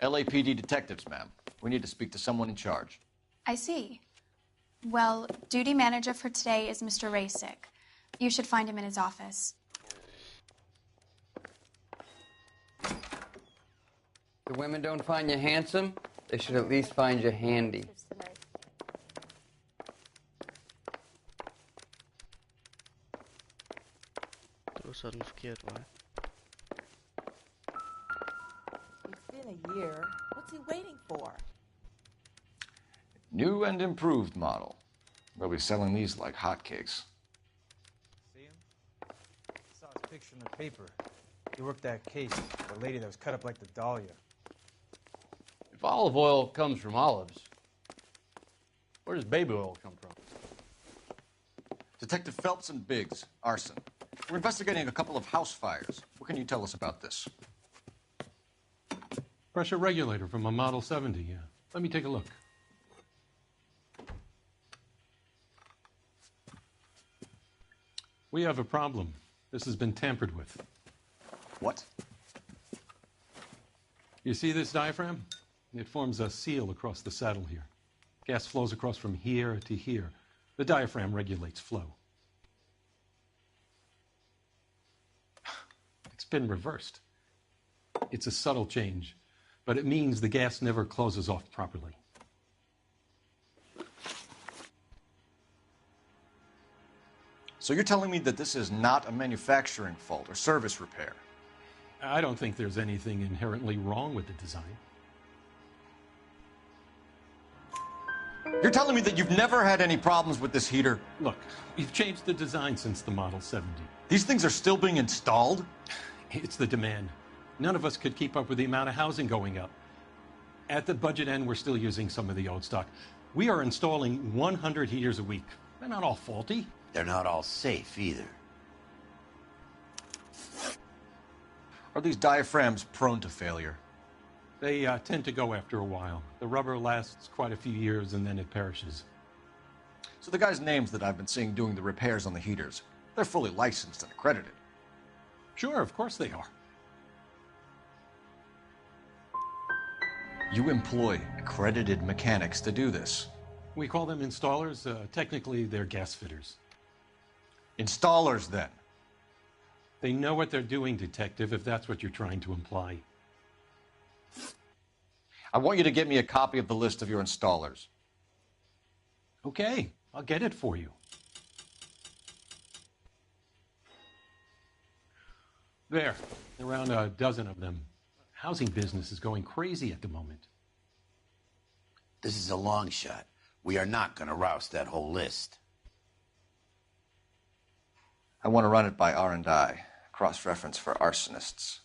LAPD detectives, ma'am. We need to speak to someone in charge. I see. Well, duty manager for today is Mr. Rasick. You should find him in his office. The women don't find you handsome? They should at least find you handy. Det var så den forkerte vej. It's been a year. What's he waiting for? New and improved model. They'll be selling these like hotcakes. See him? I saw his picture in the paper. He worked that case, the lady that was cut up like the dahlia. If olive oil comes from olives, where does baby oil come from? Detective Phelps and Biggs, arson. We're investigating a couple of house fires. What can you tell us about this? Pressure regulator from a Model 70, yeah. Let me take a look. We have a problem. This has been tampered with. What? You see this diaphragm? It forms a seal across the saddle here. Gas flows across from here to here. The diaphragm regulates flow. It's been reversed. It's a subtle change, but it means the gas never closes off properly. So you're telling me that this is not a manufacturing fault or service repair? I don't think there's anything inherently wrong with the design. You're telling me that you've never had any problems with this heater? Look, we've changed the design since the Model 70. These things are still being installed? It's the demand. None of us could keep up with the amount of housing going up. At the budget end, we're still using some of the old stock. We are installing 100 heaters a week. They're not all faulty. They're not all safe either. Are these diaphragms prone to failure? They tend to go after a while. The rubber lasts quite a few years and then it perishes. So the guys' names that I've been seeing doing the repairs on the heaters, they're fully licensed and accredited. Sure, of course they are. You employ accredited mechanics to do this? We call them installers. Technically, they're gas fitters. Installers, then? They know what they're doing, Detective, if that's what you're trying to imply. I want you to get me a copy of the list of your installers. Okay, I'll get it for you. There, around a dozen of them. Housing business is going crazy at the moment. This is a long shot. We are not going to roust that whole list. I want to run it by R&I, cross-reference for arsonists.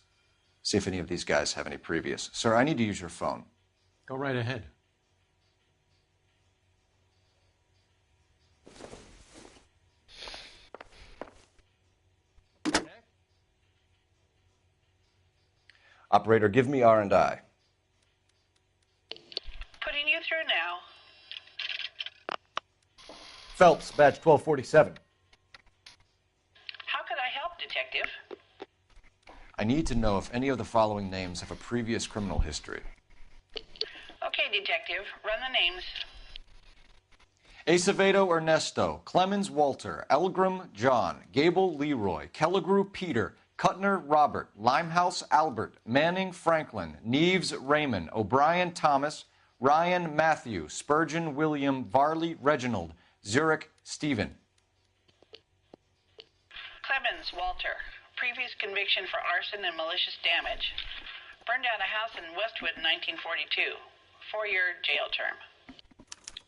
See if any of these guys have any previous. Sir, I need to use your phone. Go right ahead. Operator, give me R&I. Putting you through now. Phelps, badge 1247. How could I help, Detective? I need to know if any of the following names have a previous criminal history. Okay, Detective, run the names. Acevedo Ernesto, Clemens Walter, Elgram John, Gable Leroy, Kelligrew Peter, Kuttner Robert, Limehouse Albert, Manning Franklin, Neves Raymond, O'Brien Thomas, Ryan Matthew, Spurgeon William, Varley Reginald, Zurich Stephen. Clemens Walter, previous conviction for arson and malicious damage. Burned down a house in Westwood in 1942. 4-year jail term.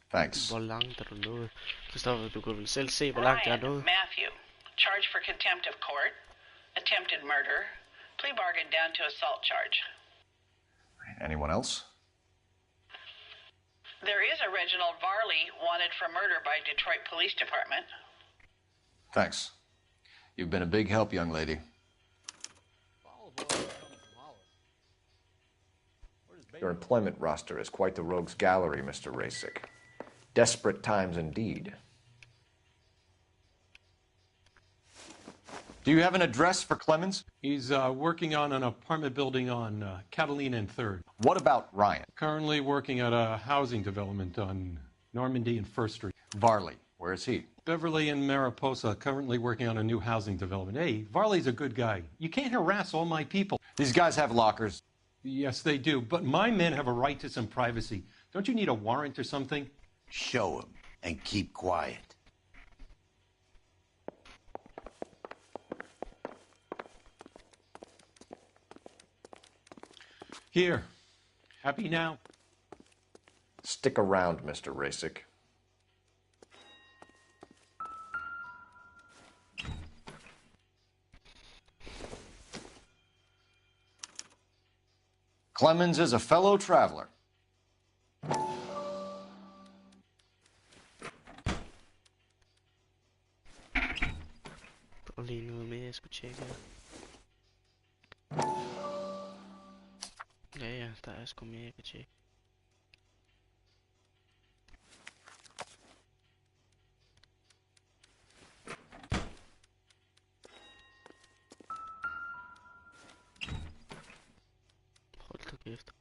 Thanks. Hvor langt er du nået? Christoffer, du kan vel selv se, hvor langt jeg er nået. Matthew, charged for contempt of court, attempted murder, plea bargain down to assault charge. Anyone else? There is a Reginald Varley wanted for murder by Detroit Police Department. Thanks. You've been a big help, young lady. Your employment roster is quite the rogues gallery, Mr. Rasick. Desperate times indeed. Do you have an address for Clemens? He's working on an apartment building on Catalina and 3rd. What about Ryan? Currently working at a housing development on Normandy and 1st Street. Varley, where is he? Beverly and Mariposa, currently working on a new housing development. Hey, Varley's a good guy. You can't harass all my people. These guys have lockers. Yes, they do. But my men have a right to some privacy. Don't you need a warrant or something? Show him and keep quiet. Here. Happy now? Stick around, Mr. Rasick. Clemens is a fellow traveler. Der er lige noget mere, jeg skulle tjekke her. Ja, der er sgu mere, jeg kan tjekke. Hold da kæft.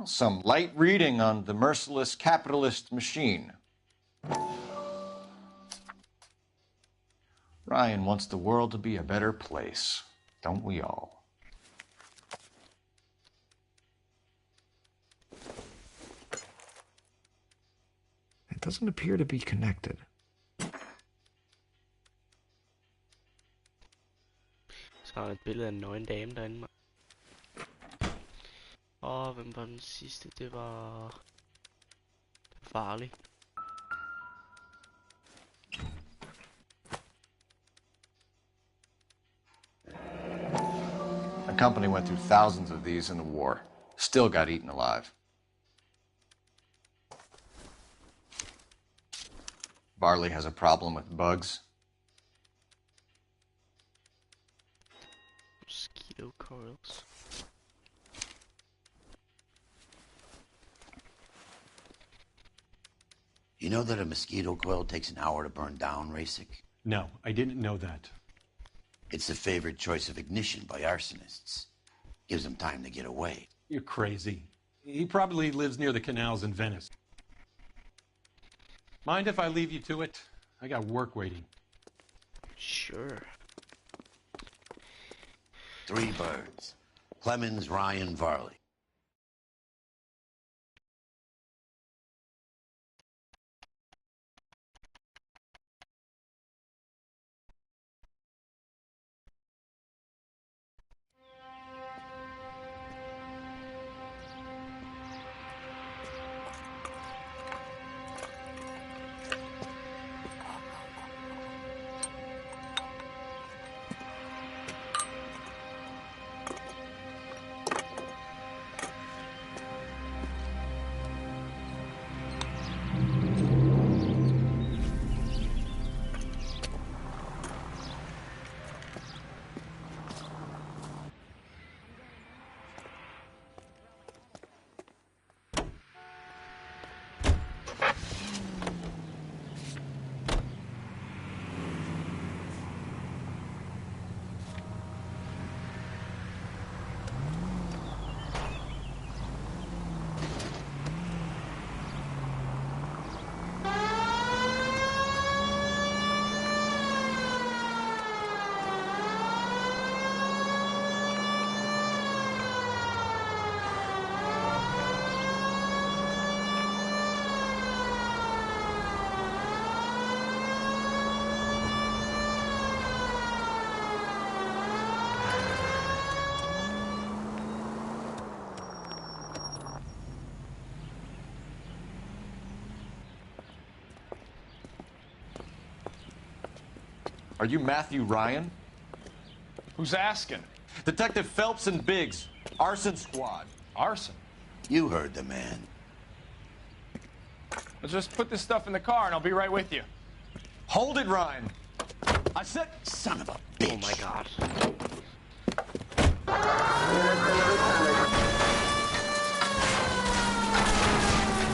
Some light reading on the merciless capitalist machine. Ryan wants the world to be a better place, don't we all? It doesn't appear to be connected. Så har jeg et billede af en nøgen dame derinde. Hvem var den sidste? Det var farlig. The company went through thousands of these in the war. Still got eaten alive. Barley has a problem with bugs. Mosquito coils. You know that a mosquito coil takes an hour to burn down, Rasick? No, I didn't know that. It's the favored choice of ignition by arsonists. Gives them time to get away. You're crazy. He probably lives near the canals in Venice. Mind if I leave you to it? I got work waiting. Sure. 3 birds. Clemens, Ryan, Varley. Are you Matthew Ryan? Who's asking? Detective Phelps and Biggs, arson squad. Arson? You heard the man. Let's just put this stuff in the car and I'll be right with you. Hold it, Ryan. I said, son of a bitch. Oh my god.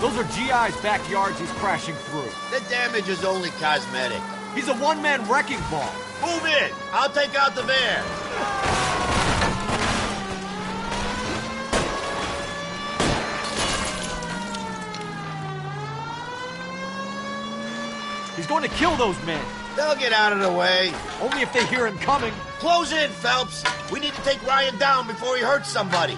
Those are GI's backyards he's crashing through. The damage is only cosmetic. He's a one-man wrecking ball. Move in. I'll take out the van. He's going to kill those men. They'll get out of the way. Only if they hear him coming. Close in, Phelps. We need to take Ryan down before he hurts somebody.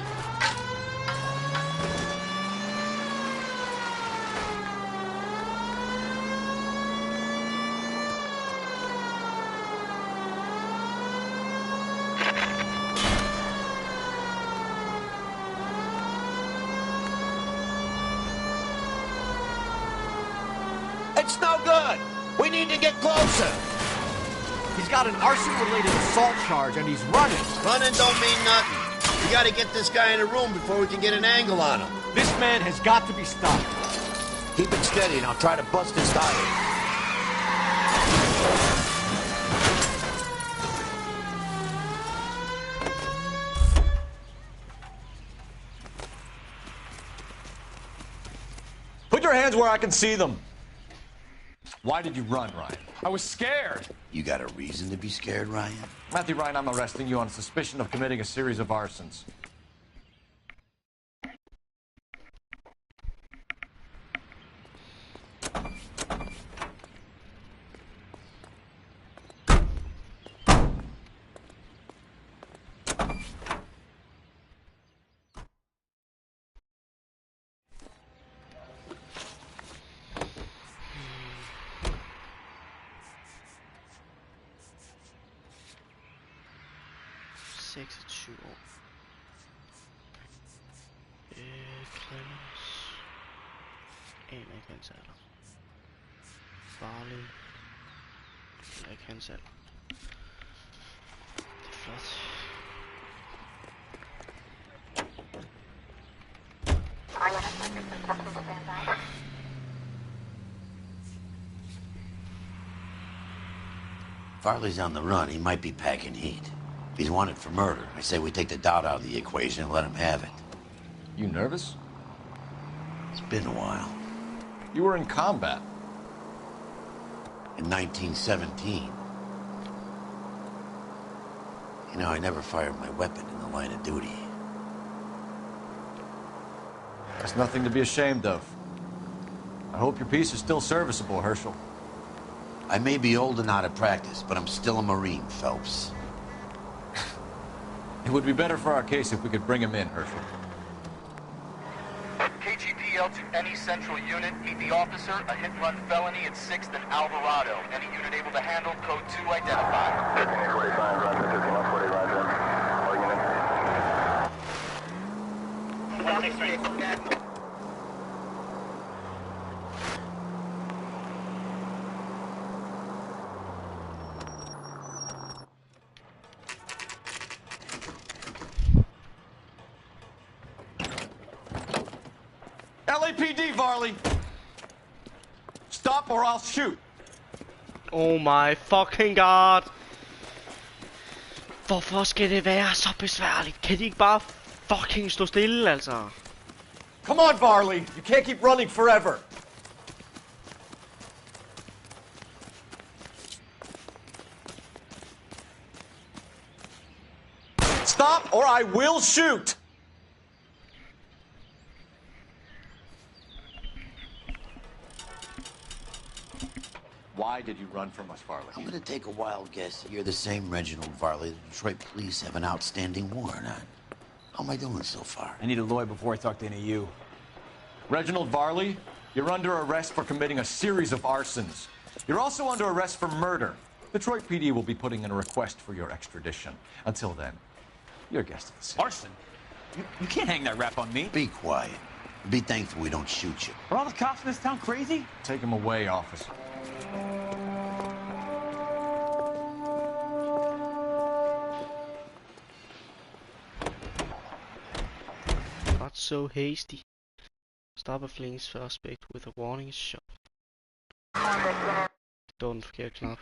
It's no good. We need to get closer. He's got an arson-related assault charge, and he's running. Running don't mean nothing. We gotta get this guy in a room before we can get an angle on him. This man has got to be stopped. Keep it steady, and I'll try to bust his tires. Put your hands where I can see them. Why did you run, Ryan? I was scared. You got a reason to be scared, Ryan? Matthew Ryan, I'm arresting you on suspicion of committing a series of arsons. Clemens. Aner ikke hans alder. Farlig. Aner ikke hans alder. Det er flot. Farley's on the run. He might be packing heat. If he's wanted for murder, I say we take the doubt out of the equation and let him have it. You nervous? It's been a while. You were in combat. In 1917. You know, I never fired my weapon in the line of duty. That's nothing to be ashamed of. I hope your piece is still serviceable, Herschel. I may be old and out of practice, but I'm still a Marine, Phelps. It would be better for our case if we could bring him in, Herschel. KGPL to any central unit. Meet the officer, a hit-and-run felony at 6th and Alvarado. Any unit able to handle, code 2 identified. 1545, roger, 1540, roger. All units. LAPD, Varley! Stop or I'll shoot! Oh my fucking god! Hvorfor skal det være så besværligt? Kan de ikke bare fucking stå stille, altså? Come on, Varley! You can't keep running forever! Stop or I will shoot! Why did you run from us, Varley? I'm gonna take a wild guess that you're the same Reginald Varley the Detroit police have an outstanding warrant on. How am I doing so far? I need a lawyer before I talk to any of you. Reginald Varley, you're under arrest for committing a series of arsons. You're also under arrest for murder. Detroit PD will be putting in a request for your extradition. Until then, you're a guest of the city. Arson? You can't hang that rap on me. Be quiet. Be thankful we don't shoot you. Are all the cops in this town crazy? Take him away, officer. Not so hasty. Stop a fleeing suspect with a warning shot. Don't forget knap.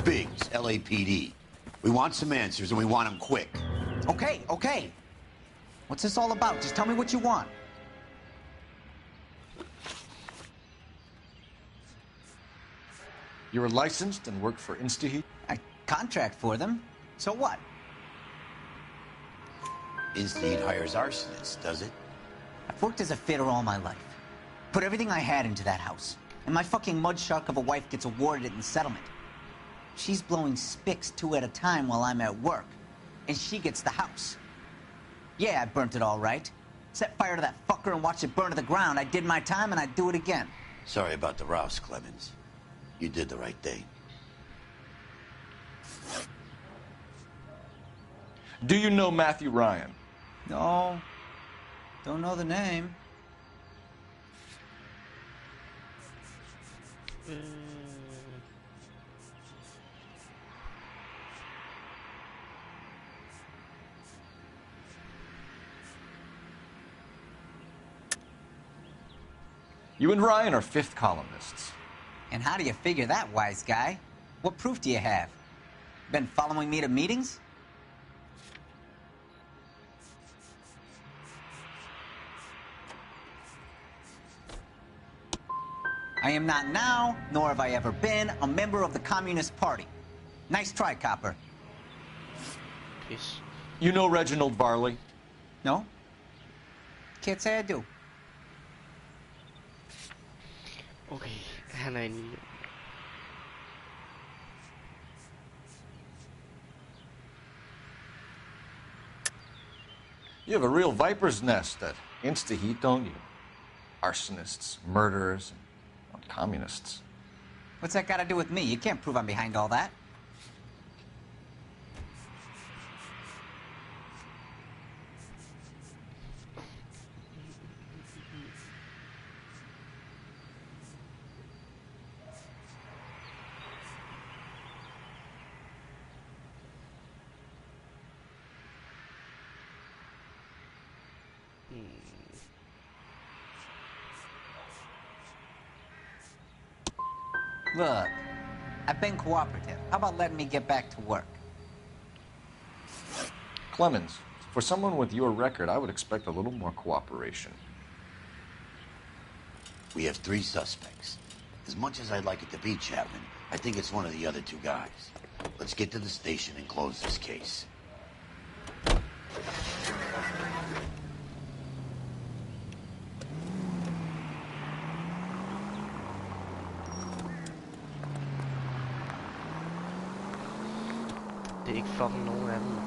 Biggs, LAPD. We want some answers, and we want them quick. Okay, okay. What's this all about? Just tell me what you want. You were licensed and worked for InstaHeat? I contract for them. So what? InstaHeat hires arsonists, does it? I've worked as a fitter all my life. Put everything I had into that house. And my fucking mud shark of a wife gets awarded it in settlement. She's blowing spics 2 at a time while I'm at work. And she gets the house. Yeah, I burnt it all right. Set fire to that fucker and watched it burn to the ground. I did my time and I'd do it again. Sorry about the rouse, Clemens. You did the right thing. Do you know Matthew Ryan? No. Don't know the name. You and Ryan are fifth columnists. And how do you figure that, wise guy? What proof do you have? Been following me to meetings? I am not now, nor have I ever been, a member of the Communist Party. Nice try, copper. Peace. You know Reginald Varley? No. Can't say I do. Okay, han er en... You have a real viper's nest at InstaHeat, don't you? Arsonists, murderers, and communists. What's that got to do with me? You can't prove I'm behind all that. Look, I've been cooperative. How about letting me get back to work? Clemens, for someone with your record, I would expect a little more cooperation. We have 3 suspects. As much as I'd like it to be Chapman, I think it's one of the other 2 guys. Let's get to the station and close this case. Det er ikke fucking nogen af dem.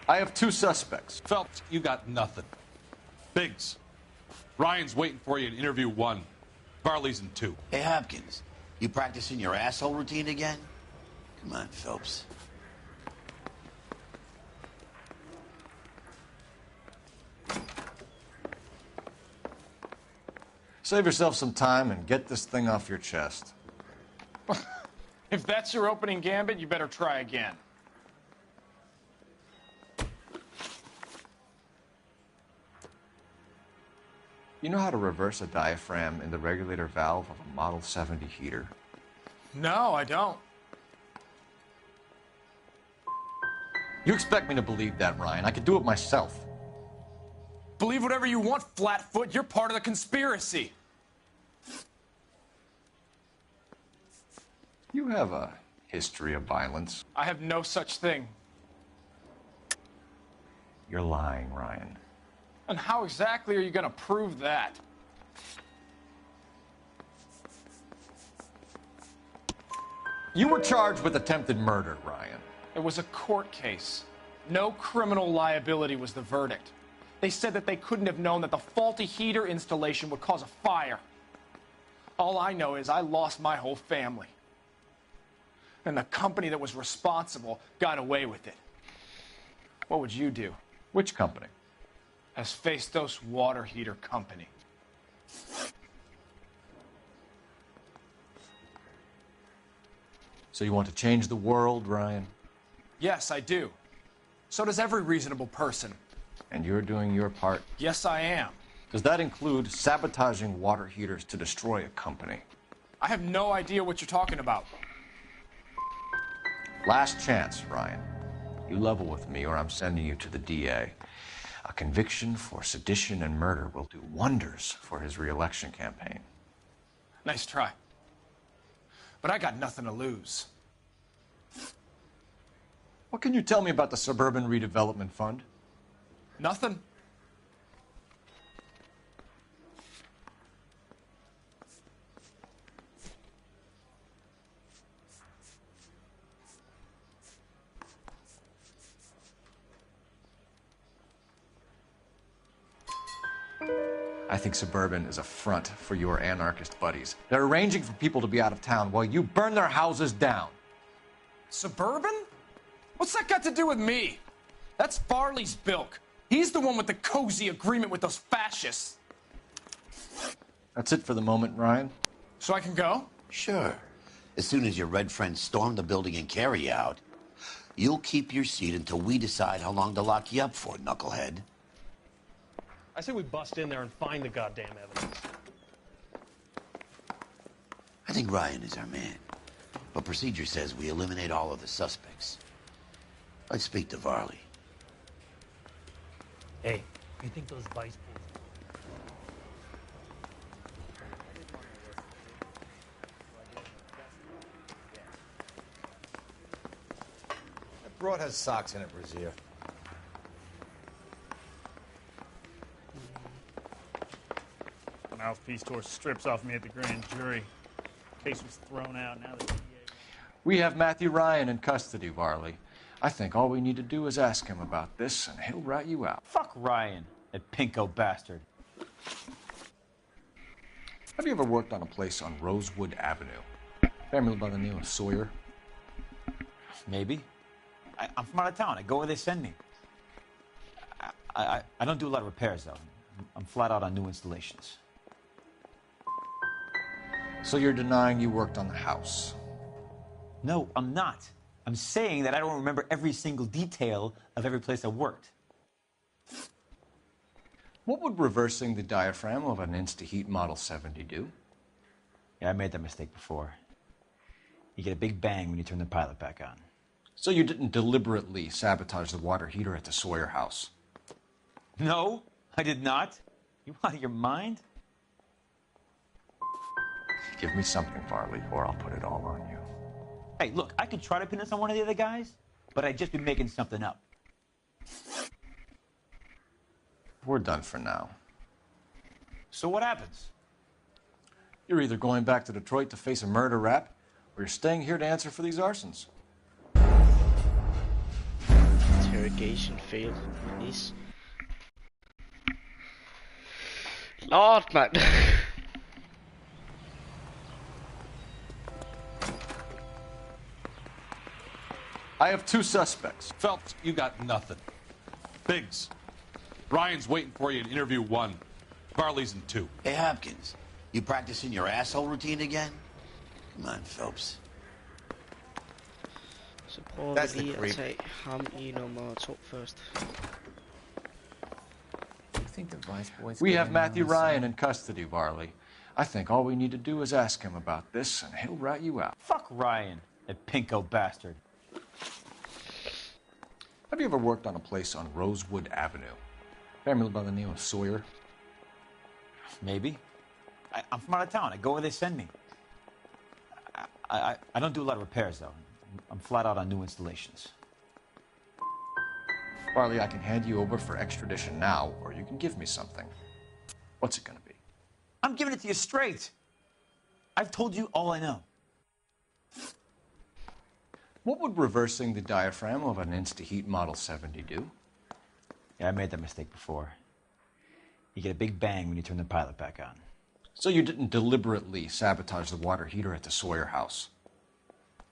I have 2 suspects. Phelps, you got nothing. Biggs, Ryan's waiting for you in interview 1. Varley's in 2. Hey, Hopkins, you practicing your asshole routine again? Come on, Phelps. Save yourself some time and get this thing off your chest. If that's your opening gambit, you better try again. You know how to reverse a diaphragm in the regulator valve of a Model 70 heater? No, I don't. You expect me to believe that, Ryan? I could do it myself. Believe whatever you want, Flatfoot. You're part of the conspiracy. You have a history of violence. I have no such thing. You're lying, Ryan. And how exactly are you going to prove that? You were charged with attempted murder, Ryan. It was a court case. No criminal liability was the verdict. They said that they couldn't have known that the faulty heater installation would cause a fire. All I know is I lost my whole family. and the company that was responsible got away with it. What would you do? Which company? Hephaestus Water Heater Company. So you want to change the world, Ryan? Yes, I do. So does every reasonable person. And you're doing your part? Yes, I am. Does that include sabotaging water heaters to destroy a company? I have no idea what you're talking about. Last chance, Ryan. You level with me or I'm sending you to the DA. A conviction for sedition and murder will do wonders for his re-election campaign. Nice try. But I got nothing to lose. What can you tell me about the Suburban Redevelopment Fund? Nothing. I think Suburban is a front for your anarchist buddies. They're arranging for people to be out of town while you burn their houses down. Suburban? What's that got to do with me? That's Farley's bilk. He's the one with the cozy agreement with those fascists. That's it for the moment, Ryan. So I can go? Sure. As soon as your red friends storm the building and carry you out, you'll keep your seat until we decide how long to lock you up for, knucklehead. I say we bust in there and find the goddamn evidence. I think Ryan is our man. But procedure says we eliminate all of the suspects. Let's speak to Varley. Hey, you think those vice pulls? That broad has socks in it, Brazier. The mouthpiece tore strips off me at the grand jury. Case was thrown out. Now the DA... We have Matthew Ryan in custody, Varley. I think all we need to do is ask him about this, and he'll rat you out. Fuck Ryan, that pinko bastard. Have you ever worked on a place on Rosewood Avenue? Family by the name of Sawyer? Maybe. I'm from out of town. I go where they send me. I don't do a lot of repairs, though. I'm flat out on new installations. So you're denying you worked on the house? No, I'm not. I'm saying that I don't remember every single detail of every place I worked. What would reversing the diaphragm of an Insta-Heat Model 70 do? Yeah, I made that mistake before. You get a big bang when you turn the pilot back on. So you didn't deliberately sabotage the water heater at the Sawyer house? No, I did not. You out of your mind? Give me something, Farley, or I'll put it all on you. Hey, look, I could try to pin this on one of the other guys, but I'd just be making something up. We're done for now. So what happens? You're either going back to Detroit to face a murder rap, or you're staying here to answer for these arsons. Interrogation failed. Please. Lord, man. I have two suspects. Phelps, you got nothing. Biggs, Ryan's waiting for you in interview 1. Varley's in 2. Hey, Hopkins, you practicing your asshole routine again? Come on, Phelps. Så prøver vi lige at tage ham I nummer 2 først. We have Matthew Ryan in custody, Varley. I think all we need to do is ask him about this, and he'll rat you out. Fuck Ryan, that pinko bastard. Have you ever worked on a place on Rosewood Avenue? Family by the name of Sawyer? Maybe. I'm from out of town. I go where they send me. I don't do a lot of repairs, though. I'm flat out on new installations. Farley, I can hand you over for extradition now, or you can give me something. What's it gonna be? I'm giving it to you straight. I've told you all I know. What would reversing the diaphragm of an Insta-Heat Model 70 do? Yeah, I made that mistake before. You get a big bang when you turn the pilot back on. So you didn't deliberately sabotage the water heater at the Sawyer house?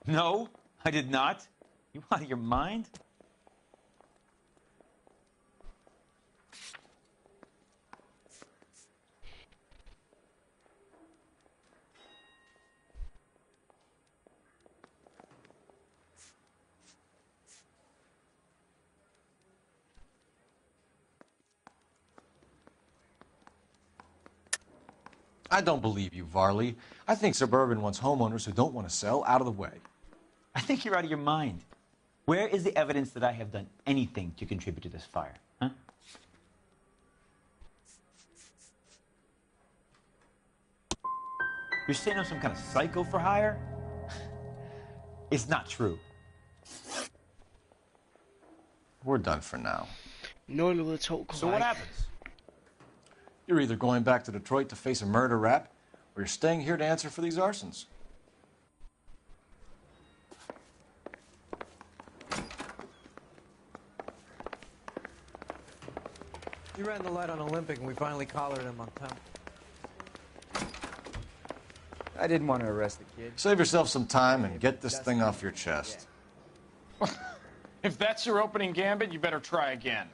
No, I did not. You out of your mind? I don't believe you, Varley. I think Suburban wants homeowners who don't want to sell out of the way. I think you're out of your mind. Where is the evidence that I have done anything to contribute to this fire? Huh? You're saying I'm some kind of psycho for hire? It's not true. We're done for now. So what happens? You're either going back to Detroit to face a murder rap, or you're staying here to answer for these arsons. He ran the light on Olympic, and we finally collared him on time. I didn't want to arrest the kid. Save yourself some time and get this thing off your chest. If that's your opening gambit, you better try again.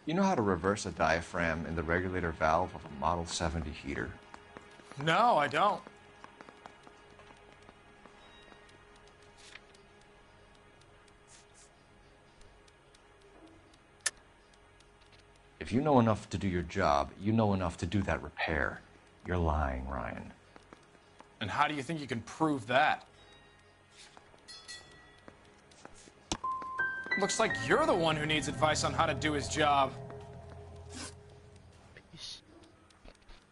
You know how to reverse a diaphragm in the regulator valve of a Model 70 heater? No, I don't. If you know enough to do your job, you know enough to do that repair. You're lying, Ryan. And how do you think you can prove that? Looks like you're the one who needs advice on how to do his job.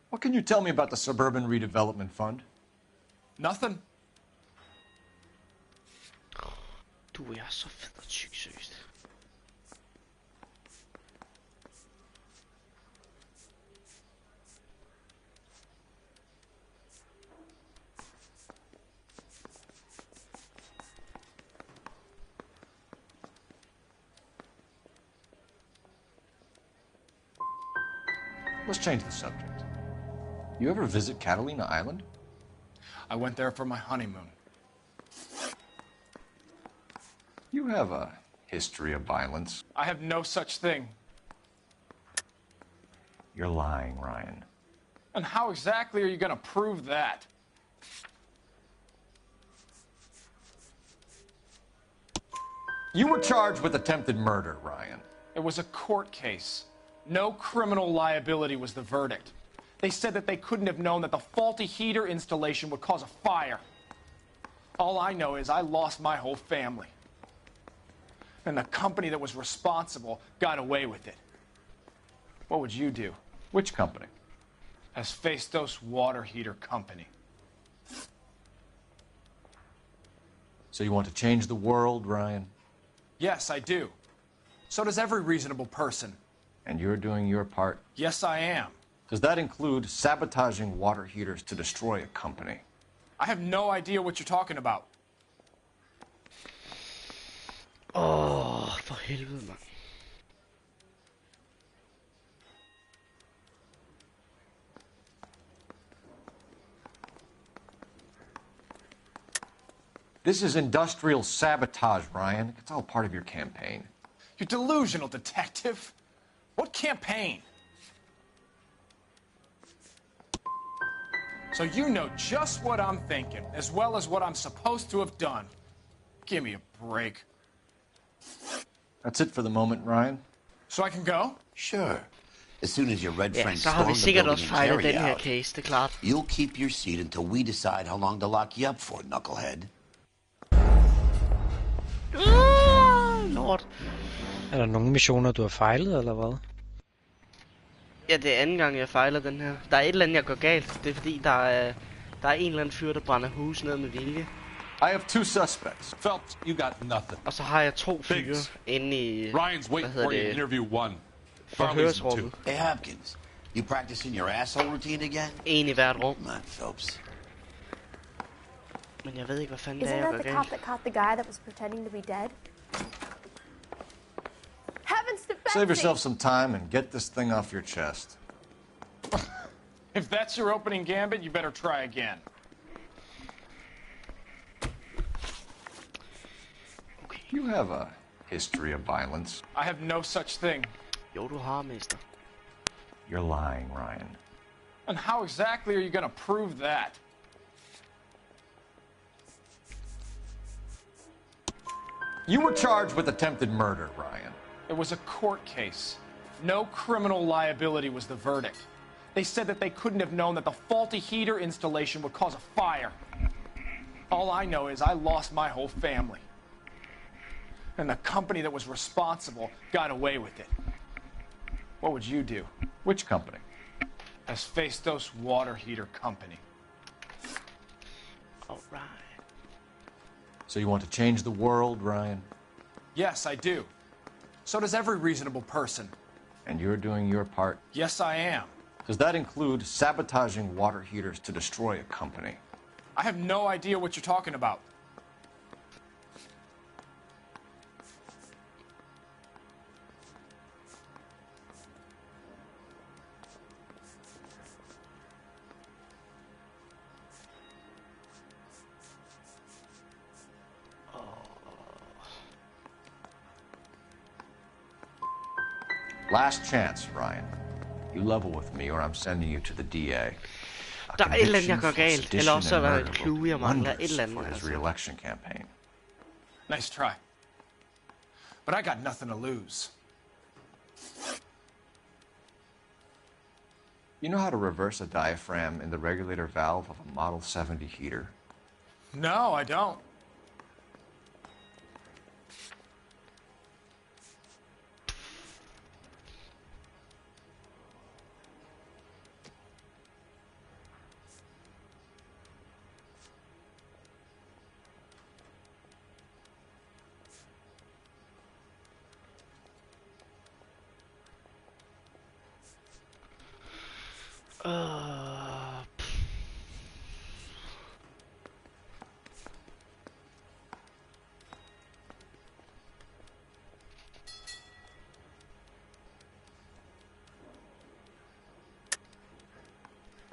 What can you tell me about the Suburban Redevelopment Fund? Nothing. Du er så fed og tyk, seriøst. Let's change the subject. You ever visit Catalina Island? I went there for my honeymoon. You have a history of violence. I have no such thing. You're lying, Ryan. And how exactly are you going to prove that? You were charged with attempted murder, Ryan. It was a court case. No criminal liability was the verdict. They said that they couldn't have known that the faulty heater installation would cause a fire. All I know is I lost my whole family. And the company that was responsible got away with it. What would you do? Which company? Hephaestus Water Heater Company. So you want to change the world, Ryan? Yes, I do. So does every reasonable person. And you're doing your part? Yes, I am. Does that include sabotaging water heaters to destroy a company? I have no idea what you're talking about. For helvede, mand. This is industrial sabotage, Ryan. It's all part of your campaign. You're delusional, detective. What campaign? So you know just what I'm thinking, as well as what I'm supposed to have done. Give me a break. That's it for the moment, Ryan. So I can go? Sure. As soon as your red Ja, friends så har vi storm the sikkert building også and fejlet carry den her out, case, det er klart. you'll keep your seat until we decide how long to lock you up for, knucklehead. Lort. Er der nogle missioner, du har fejlet, eller hvad? Ja, det er anden gang, jeg fejler den her. Der er et eller andet, jeg går galt. Det er fordi, der er en eller anden fyr, der brænder hus ned med vilje. I have two suspects. Phelps, you got nothing. Og så har jeg to fyre inde i... Ryan's waiting for you in interview 1. Forhørsrummet. Hey, Hopkins, you practicing your asshole routine again? En i hvert rum. Come on, Phelps. Men jeg ved ikke, hvad fanden det Isn't er, jeg that går the cop galt. that caught the guy that was pretending to be dead? Heavens to Save yourself some time and get this thing off your chest. If that's your opening gambit, you better try again. You have a history of violence. I have no such thing. Jo, du har, mester. You're lying, Ryan. And how exactly are you going to prove that? You were charged with attempted murder, Ryan. It was a court case. No criminal liability was the verdict. They said that they couldn't have known that the faulty heater installation would cause a fire. All I know is I lost my whole family. And the company that was responsible got away with it. What would you do? Which company? Hephaestus Water Heater Company. All right. So you want to change the world, Ryan? Yes, I do. So does every reasonable person. And you're doing your part? Yes, I am. Does that include sabotaging water heaters to destroy a company? I have no idea what you're talking about. Last chance, Ryan. You level with me or I'm sending you to the DA. Der er et eller andet, jeg gør galt. Eller også er der et clue, jeg mangler. Et eller For andet, his altså. re-election campaign. Nice try. But I got nothing to lose. You know how to reverse a diaphragm in the regulator valve of a Model 70 heater? No, I don't.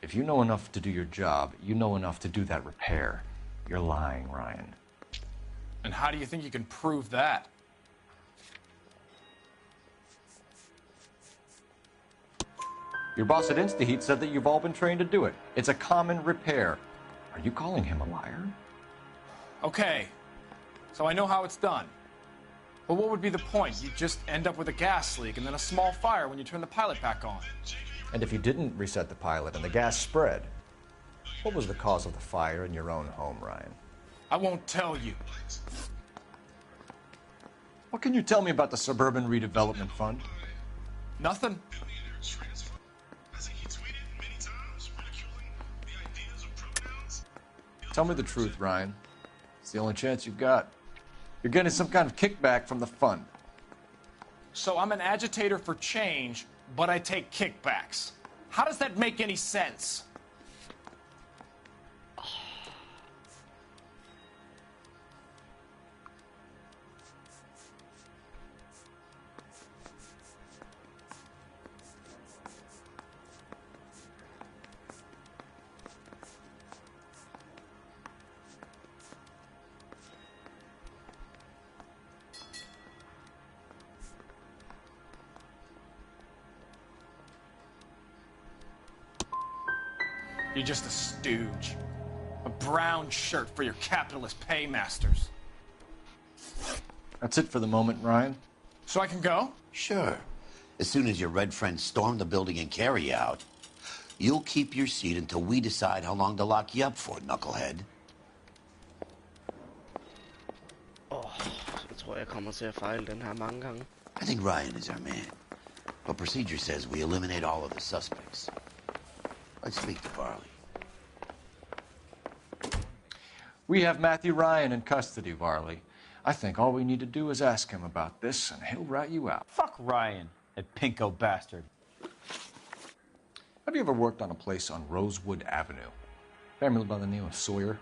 If you know enough to do your job, you know enough to do that repair. You're lying, Ryan. And how do you think you can prove that? Your boss at InstaHeat said that you've all been trained to do it. It's a common repair. Are you calling him a liar? Okay, so I know how it's done. But what would be the point? You just end up with a gas leak and then a small fire when you turn the pilot back on. And if you didn't reset the pilot and the gas spread, what was the cause of the fire in your own home, Ryan? I won't tell you. What can you tell me about the Suburban Redevelopment Fund? Nothing. Tell me the truth, Ryan. It's the only chance you've got. You're getting some kind of kickback from the fund. So I'm an agitator for change, but I take kickbacks. How does that make any sense? You're just a stooge. A brown shirt for your capitalist paymasters. That's it for the moment, Ryan. So I can go? Sure. As soon as your red friends storm the building and carry you out, you'll keep your seat until we decide how long to lock you up for, knucklehead. Jeg tror, jeg kommer til at fejle den her mange gange. I think Ryan is our man. But procedure says we eliminate all of the suspects. Let's speak to Varley. We have Matthew Ryan in custody, Varley. I think all we need to do is ask him about this, and he'll rat you out. Fuck Ryan, that pinko bastard. Have you ever worked on a place on Rosewood Avenue? Family by the name of Sawyer?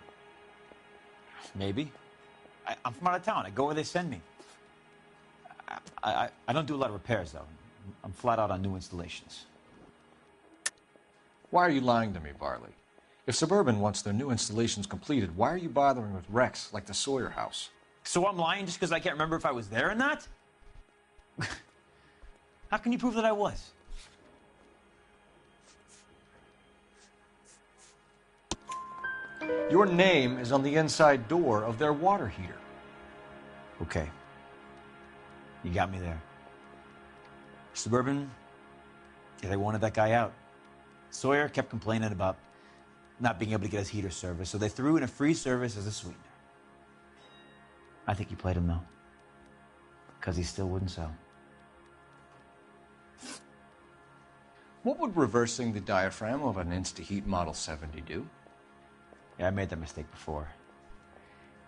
Maybe. I'm from out of town. I go where they send me. I don't do a lot of repairs, though. I'm flat out on new installations. Why are you lying to me, Varley? If Suburban wants their new installations completed, why are you bothering with wrecks like the Sawyer house? So I'm lying just because I can't remember if I was there or not? How can you prove that I was? Your name is on the inside door of their water heater. Okay. You got me there. Suburban, yeah, they wanted that guy out. Sawyer kept complaining about not being able to get his heater service, so they threw in a free service as a sweetener. I think he played him, though, because he still wouldn't sell. What would reversing the diaphragm of an InstaHeat Model 70 do? Yeah, I made that mistake before.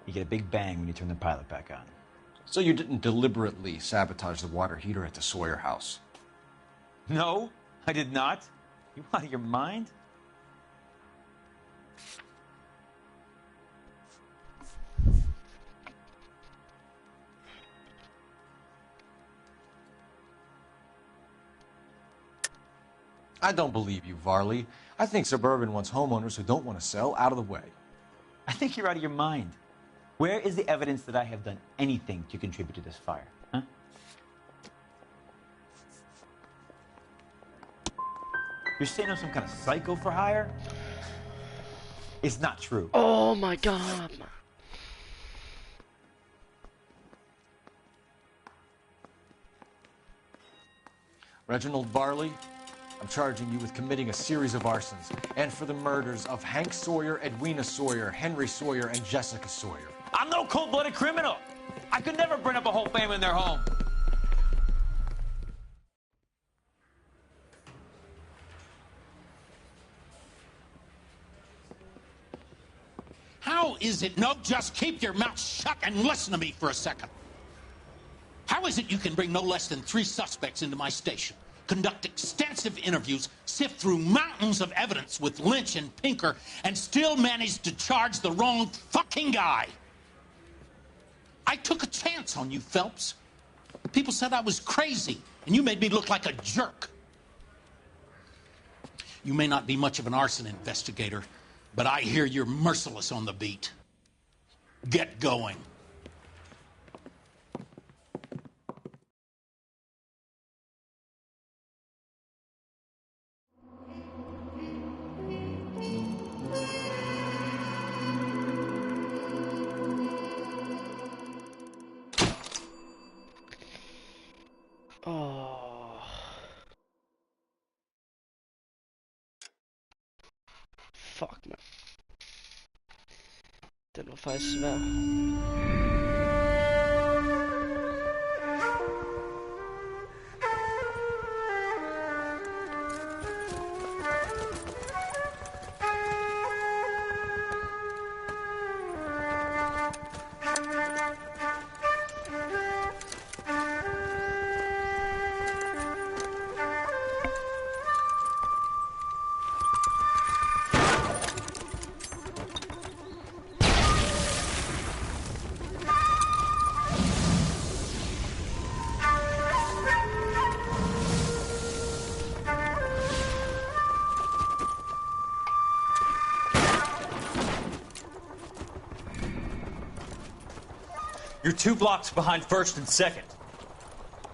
You get a big bang when you turn the pilot back on. So you didn't deliberately sabotage the water heater at the Sawyer house? No, I did not. You out of your mind? I don't believe you, Varley. I think Suburban wants homeowners who don't want to sell out of the way. I think you're out of your mind. Where is the evidence that I have done anything to contribute to this fire? Huh? You're saying I'm some kind of psycho for hire? It's not true. Oh my god, man. Reginald Varley, I'm charging you with committing a series of arsons and for the murders of Hank Sawyer, Edwina Sawyer, Henry Sawyer, and Jessica Sawyer. I'm no cold-blooded criminal. I could never burn up a whole family in their home. How is it? No, just keep your mouth shut and listen to me for a second. How is it you can bring no less than 3 suspects into my station, conduct extensive interviews, sift through mountains of evidence with Lynch and Pinker, and still manage to charge the wrong fucking guy? I took a chance on you, Phelps. People said I was crazy, and you made me look like a jerk. You may not be much of an arson investigator, but I hear you're merciless on the beat. Get going. Oh. Fuck, man. Den var faktisk svær. You're 2 blocks behind 1st and 2nd.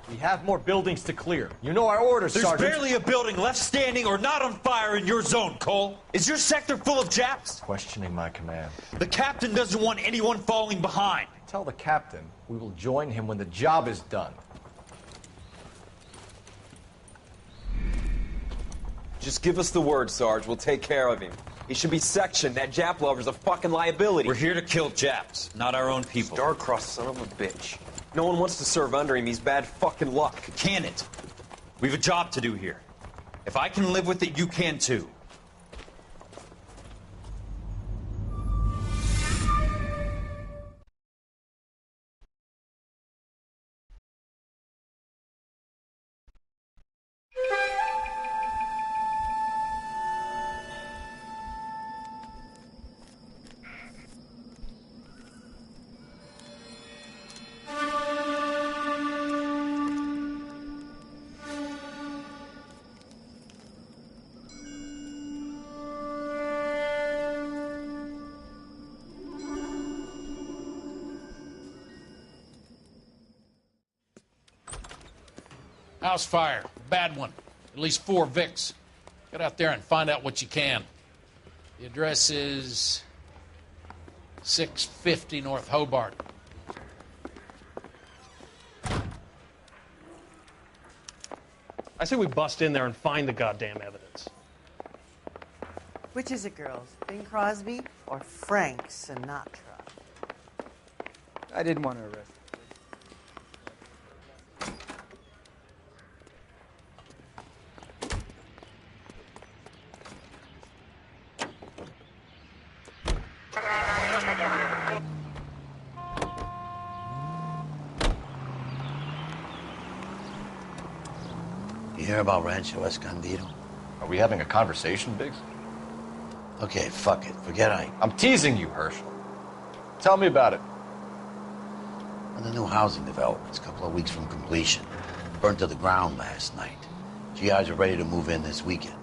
We have more buildings to clear. You know our orders, There's Sergeant. There's barely a building left standing or not on fire in your zone, Cole. Is your sector full of Japs? Questioning my command. The captain doesn't want anyone falling behind. Tell the captain we will join him when the job is done. Just give us the word, Sarge. We'll take care of him. He should be sectioned. That Jap lover's a fucking liability. We're here to kill Japs, not our own people. Star-crossed son of a bitch. No one wants to serve under him. He's bad fucking luck. Can it? We have a job to do here. If I can live with it, you can too. House fire. Bad one. At least 4 Vicks. Get out there and find out what you can. The address is 650 North Hobart. I say we bust in there and find the goddamn evidence. Which is it, girls? Bing Crosby or Frank Sinatra? I didn't want to arrest him. You hear about Rancho Escondido? Are we having a conversation, Biggs? Okay, fuck it. Forget I'm teasing you, Herschel. Tell me about it. On the new housing developments, a couple of weeks from completion. Burnt to the ground last night. GIs are ready to move in this weekend.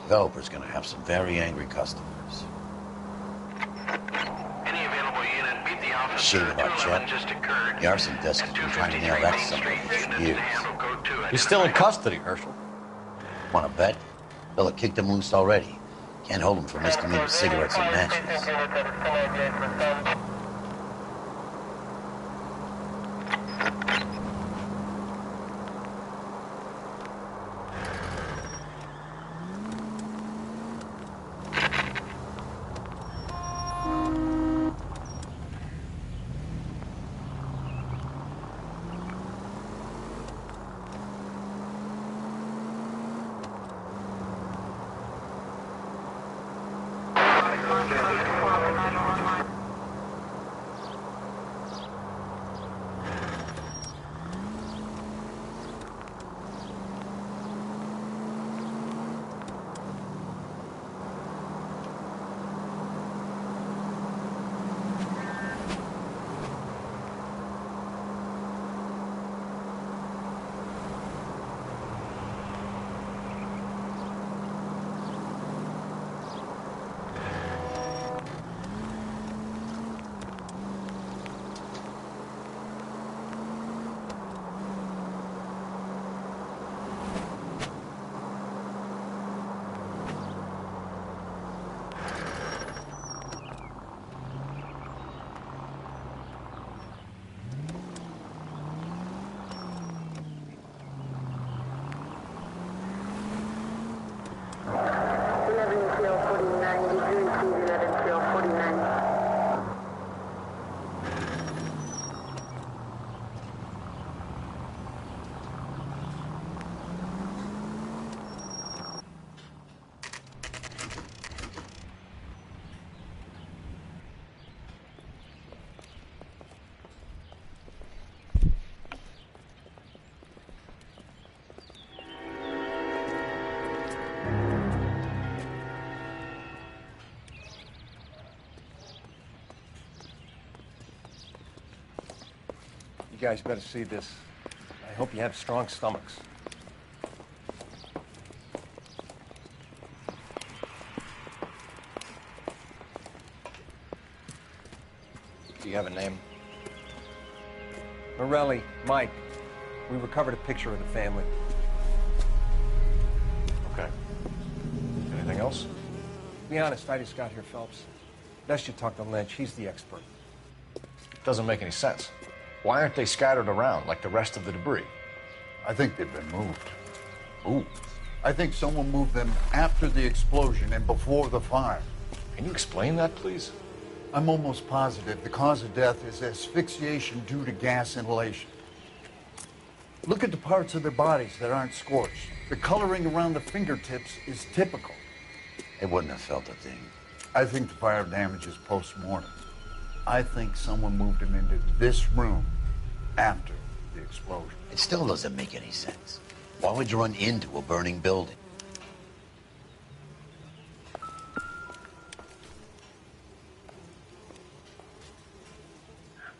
Developer's gonna have some very angry customers. Any available unit, meet the officer. Shame about 211 Chet. just occurred. The arson desk has been trying to nail that somebody for years. He's still in custody, Herschel. Wanna bet? Billa kicked him loose already. Can't hold him for misdemeanor cigarettes and matches. You guys better see this. I hope you have strong stomachs. Do you have a name? Morelli, Mike. We recovered a picture of the family. Okay. Anything else? Be honest, I just got here, Phelps. Best you talk to Lynch. He's the expert. Doesn't make any sense. Why aren't they scattered around like the rest of the debris? I think they've been moved. Ooh. I think someone moved them after the explosion and before the fire. Can you explain that, please? I'm almost positive the cause of death is asphyxiation due to gas inhalation. Look at the parts of their bodies that aren't scorched. The coloring around the fingertips is typical. They wouldn't have felt a thing. I think the fire damage is post-mortem. I think someone moved him into this room after the explosion. It still doesn't make any sense. Why would you run into a burning building?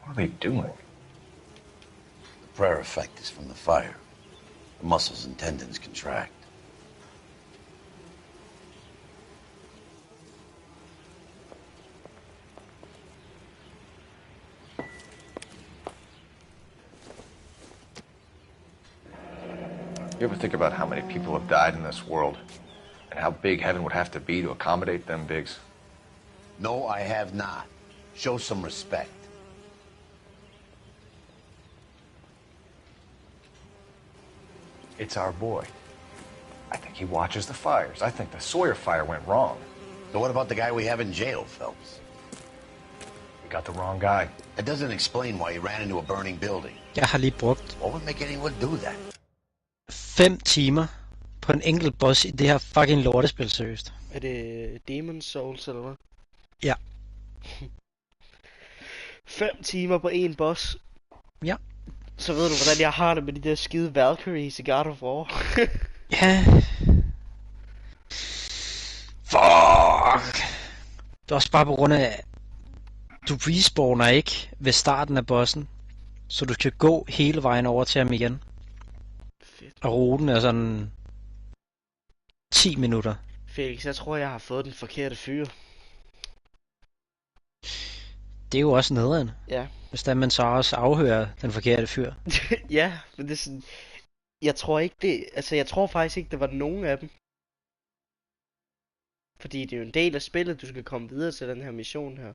What are they doing? The prayer effect is from the fire. The muscles and tendons contract. You ever think about how many people have died in this world? And how big heaven would have to be to accommodate them, Biggs? No, I have not. Show some respect. It's our boy. I think he watches the fires. I think the Sawyer fire went wrong. So what about the guy we have in jail, Phelps? We got the wrong guy. That doesn't explain why he ran into a burning building. Jeg har lige brugt What would make anyone do that? 5 timer på en enkelt boss i det her fucking lortespil, seriøst. Er det Demon's Souls, eller hvad? Ja. 5 timer på en boss. Ja. Så ved du, hvordan jeg har det med de der skide Valkyries i God of War. Ja. Fuck. Det er også bare på grund af, du respawner ikke ved starten af bossen, så du skal gå hele vejen over til ham igen. Fedt. Og ruten er sådan 10 minutter. Felix, jeg tror, jeg har fået den forkerte fyr. Det er jo også nederen. Ja. Hvis der man så også afhører den forkerte fyr. Ja, men det er sådan... Jeg tror ikke det... Altså, jeg tror faktisk ikke, det var nogen af dem. Fordi det er jo en del af spillet, du skal komme videre til den her mission her.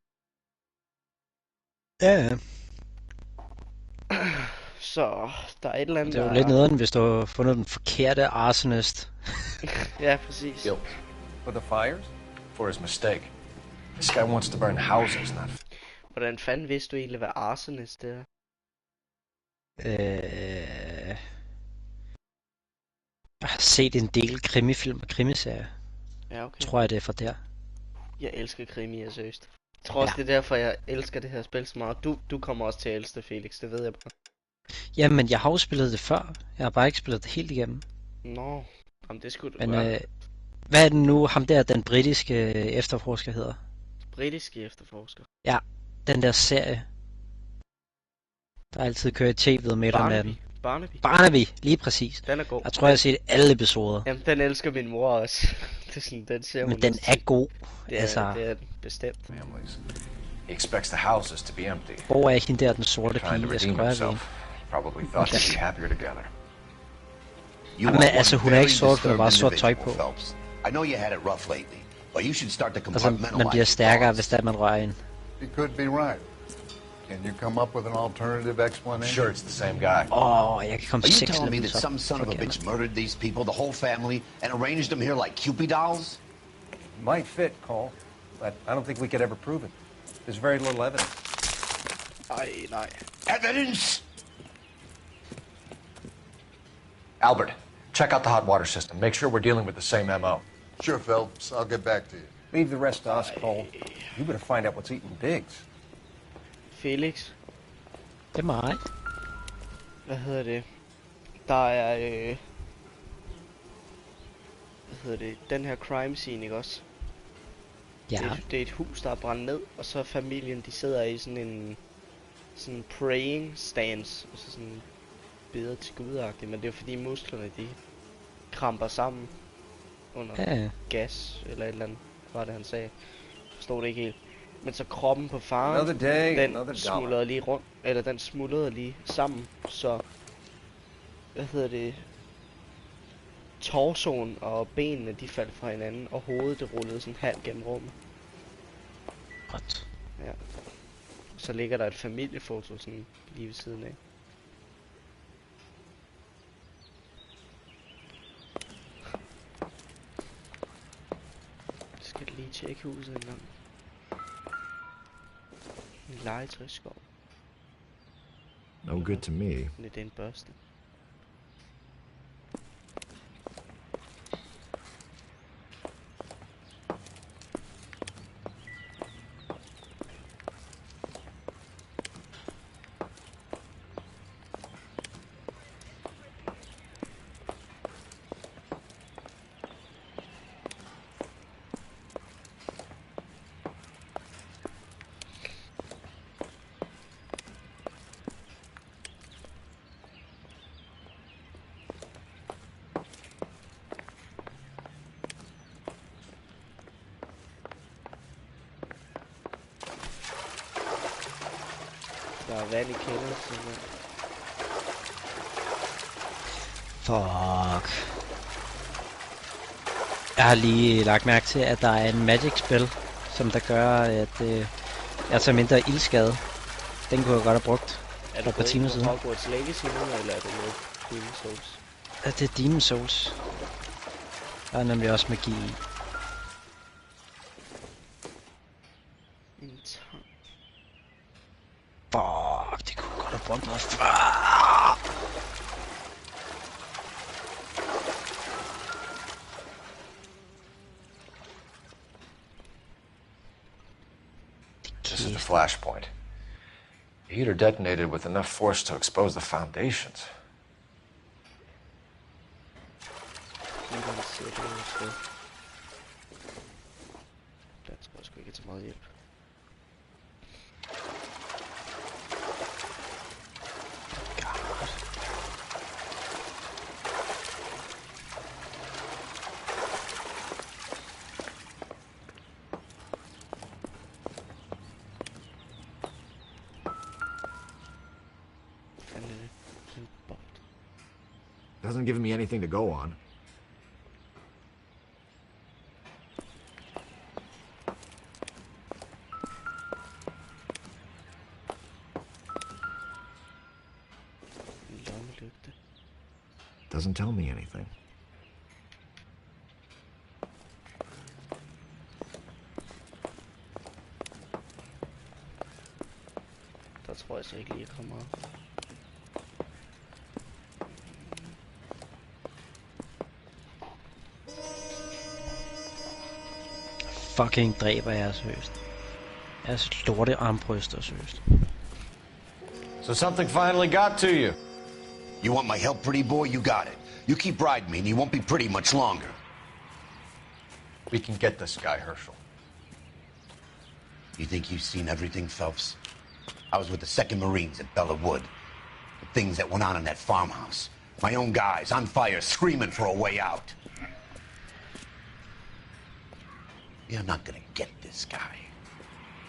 Ja. Så der er et eller andet... Det er jo lidt nederen, hvis du har fundet den forkerte arsonist. Ja, præcis. Guilt. For the fires? For his mistake. This guy wants to burn houses, not... Hvordan fanden vidste du egentlig, hvad arsonist er? Jeg har set en del krimifilm og krimiserier. Ja, okay. Tror jeg, det er fra der. Jeg elsker krimier, seriøst. Jeg tror også, det er derfor, jeg elsker det her spil så meget. Du kommer også til at elske det, Felix, det ved jeg bare. Jamen, jeg har jo spillet det før. Jeg har bare ikke spillet det helt igennem. Nå, jamen det skulle du Men gøre. hvad er det nu, ham der, den britiske efterforsker hedder? Britiske efterforsker? Ja, den der serie. Der altid kører i tv'et midt om natten. Barnaby, lige præcis. Den er god. Jeg tror, jeg har set alle episoder. Jamen, den elsker min mor også. Det er sådan, den ser hun. Men den er god. Det er, altså... det er den bestemt. Families. He expects the houses to be empty. Hvor er hende der, den sorte pige, jeg skal røre ved? Probably thought they'd be happier together. Jamen, altså, hun er ikke sort, hun har bare sort tøj på. I know you had it rough lately, but you should start to Altså, compartmentalize. man bliver stærkere, hvis der man rører ind. He could be right. Can you come up with an alternative explanation? Sure, it's the same guy. Jeg kan komme Are you 6 telling me levels that op? some son of a bitch murdered these people, the whole family, and arranged them here like Cupid dolls? Might fit, Cole, but I don't think we could ever prove it. There's very little evidence. Nej. Evidence? Albert, check out the hot water system. Make sure we're dealing with the same MO. Sure, Phelps. I'll get back to you. Leave the rest to us, Cole. You better find out what's eating Biggs. Felix? Det er mig. Hvad hedder det? Der er... Hvad hedder det? Den her crime scene, ikke også? Ja. Det er et hus, der er brændt ned, og så familien, de sidder i sådan en... Sådan praying stance, og så sådan beder til gudagtigt, men det er fordi musklerne, de kramper sammen under gas, eller et eller andet, var det han sagde. Forstod det ikke helt. Men så kroppen på faren, den smuldrede lige rundt, eller den smuldrede lige sammen, så, hvad hedder det, torsoen og benene, de faldt fra hinanden, og hovedet, det rullede sådan halvt gennem rummet. Godt. Ja. Så ligger der et familiefoto sådan lige ved siden af. Skal lige tjekke huset en gang. En legetræsskov. No good to me. Det er en børste. Der er vand i kælderen, simpelthen. Fuck. Jeg har lige lagt mærke til, at der er en magic-spil, som der gør, at jeg tager mindre ildskade. Den kunne jeg godt have brugt for et par timer siden. Er det Hogwarts Legacy nu, eller er det noget Demon Souls? Ja, det er Demon Souls. Der er nemlig også magi i. Fuck, det kunne godt have brugt noget før. This is the flashpoint. The heater detonated with enough force to expose the foundations. Den tror jeg sgu ikke til meget hjælp. Doesn't give me anything to go on. Doesn't tell me anything. Der tror jeg så ikke lige, jeg kommer op. Fucking dræber jeg seriøst. Jeg er så lorte armbryster seriøst. So something finally got to you. You want my help, pretty boy? You got it. You keep riding me and you won't be pretty much longer. We can get this guy, Herschel. You think you've seen everything, Phelps? I was with the 2nd Marines at Bella Wood. The things that went on in that farmhouse. My own guys on fire, screaming for a way out. You're not gonna get this guy.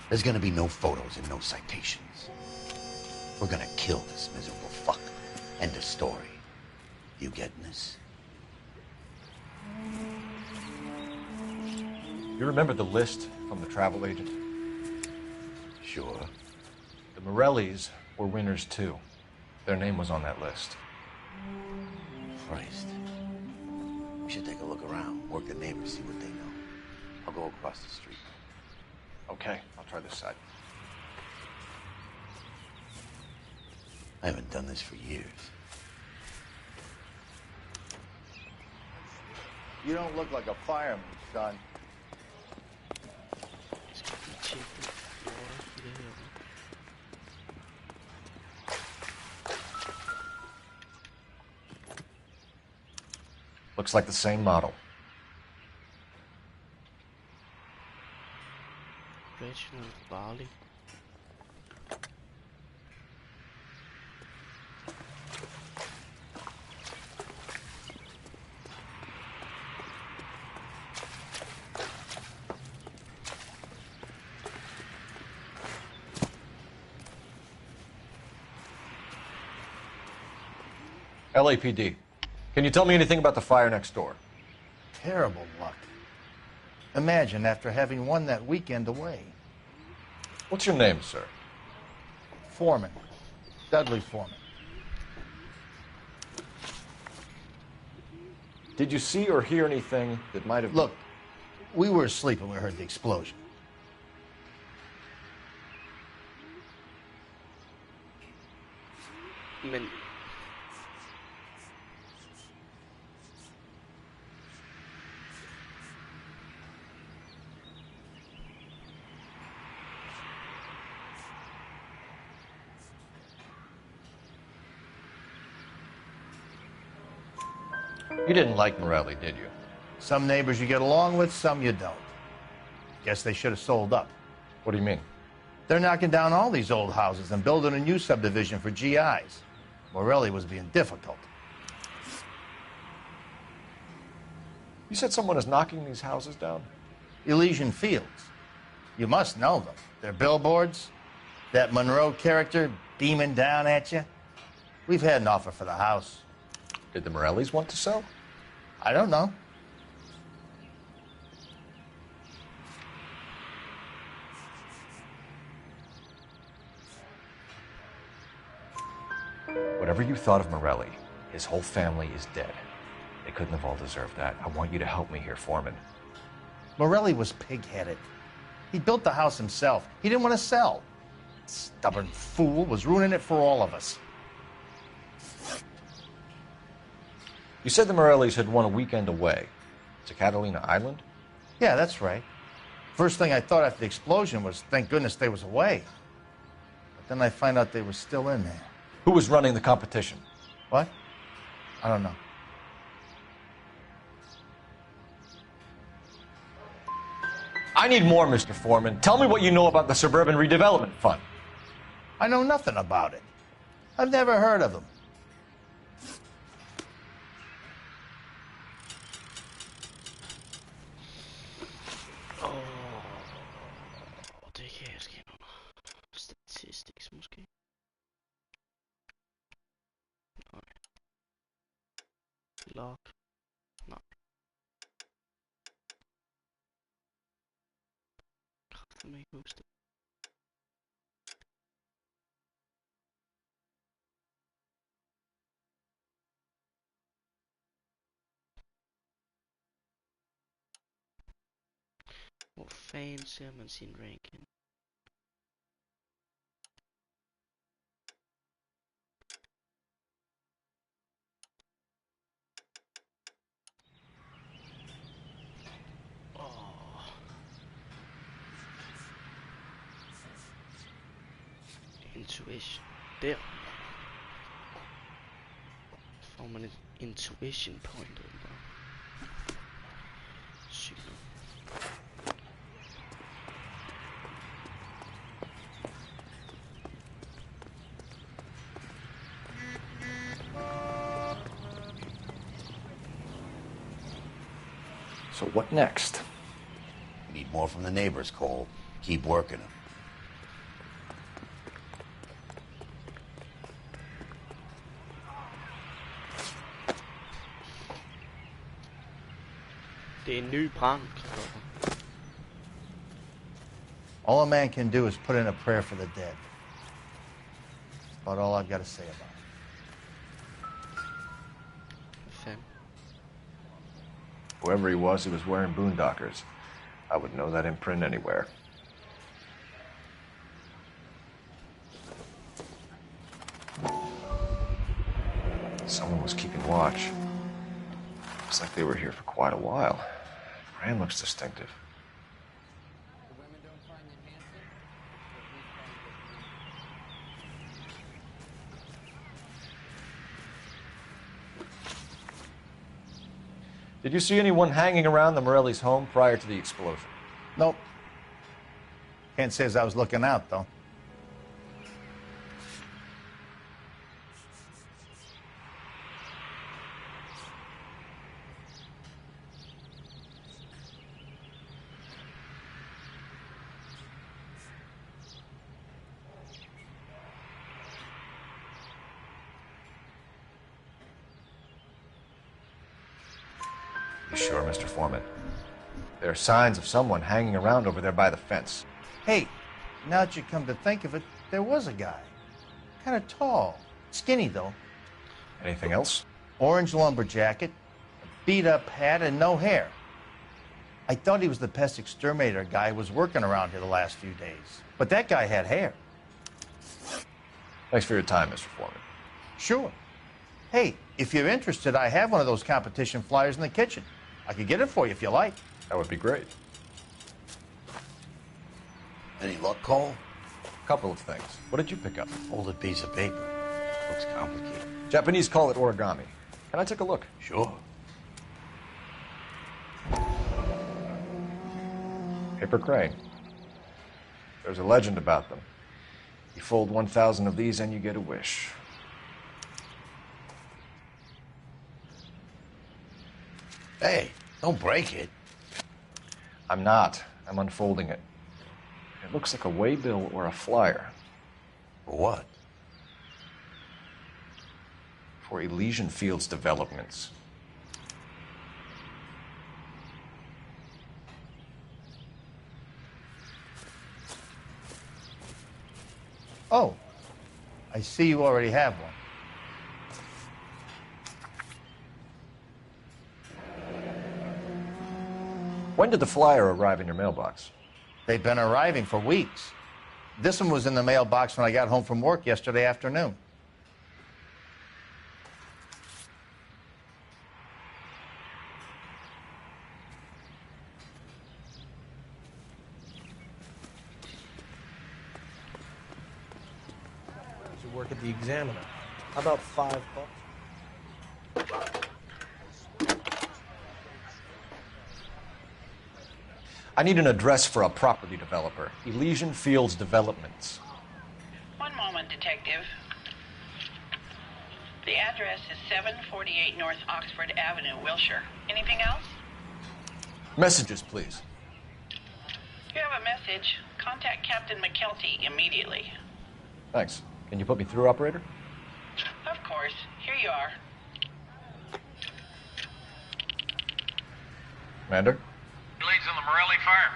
There's gonna be no photos and no citations. We're gonna kill this miserable fuck. End of story. You getting this? You remember the list from the travel agent? Sure. The Morellis were winners too. Their name was on that list. Christ. We should take a look around, work the neighbors, see what they know. I'll go across the street. Okay, I'll try this side. I haven't done this for years. You don't look like a fireman, son. Looks like the same model. Reginald Barley. LAPD. Can you tell me anything about the fire next door? Terrible luck. Imagine after having won that weekend away. What's your name, sir? Foreman. Dudley Foreman. Did you see or hear anything that might have... Look, we were asleep when we heard the explosion. Men... You didn't like Morelli, did you? Some neighbors you get along with, some you don't. Guess they should have sold up. What do you mean? They're knocking down all these old houses and building a new subdivision for GIs. Morelli was being difficult. You said someone is knocking these houses down? Elysian Fields. You must know them. They're billboards. That Monroe character beaming down at you. We've had an offer for the house. Did the Morellis want to sell? I don't know. Whatever you thought of Morelli, his whole family is dead. They couldn't have all deserved that. I want you to help me here, Foreman. Morelli was pig-headed. He built the house himself. He didn't want to sell. Stubborn fool was ruining it for all of us. You said the Morellis had won a weekend away to Catalina Island? Yeah, that's right. First thing I thought after the explosion was, thank goodness they was away. But then I find out they were still in there. Who was running the competition? What? I don't know. I need more, Mr. Foreman. Tell me what you know about the Suburban Redevelopment Fund. I know nothing about it. I've never heard of them. Det kan jeg ske nogle statistics måske. Nej. Log. Nej. Kræfter ikke huske det. Hvor fanden ser man sin ranking? Intuition. Der. Får man et intuition point eller? Sygt. So what next? We need more from the neighbors, Cole. Keep working them. Det er en ny brand, Christoffer. All a man can do is put in a prayer for the dead. That's about all I've got to say about it. Whoever he was wearing boondockers. I would know that imprint anywhere. Someone was keeping watch. Looks like they were here for quite a while. Brand looks distinctive. Did you see anyone hanging around the Morellis' home prior to the explosion? Nope. Can't say as I was looking out, though. You sure, Mr. Foreman? There are signs of someone hanging around over there by the fence. Hey, now that you come to think of it, there was a guy. Kind of tall. Skinny, though. Anything else? Orange lumber jacket, a beat-up hat, and no hair. I thought he was the pest exterminator guy who was working around here the last few days. But that guy had hair. Thanks for your time, Mr. Foreman. Sure. Hey, if you're interested, I have one of those competition flyers in the kitchen. I could get it for you if you like. That would be great. Any luck, Cole? Couple of things. What did you pick up? Folded piece of paper. Looks complicated. Japanese call it origami. Can I take a look? Sure. Paper crane. There's a legend about them. You fold 1,000 of these and you get a wish. Hey, don't break it. I'm not. I'm unfolding it. It looks like a waybill or a flyer. For what? for Elysian Fields Developments. Oh, I see you already have one. When did the flyer arrive in your mailbox? They've been arriving for weeks. This one was in the mailbox when I got home from work yesterday afternoon. You work at the Examiner. How about $5? I need an address for a property developer. Elysian Fields Developments. One moment, Detective. The address is 748 North Oxford Avenue, Wilshire. Anything else? Messages, please. If you have a message, contact Captain McKelty immediately. Thanks. Can you put me through, operator? Of course. Here you are. Commander? Leads on the Morelli fire.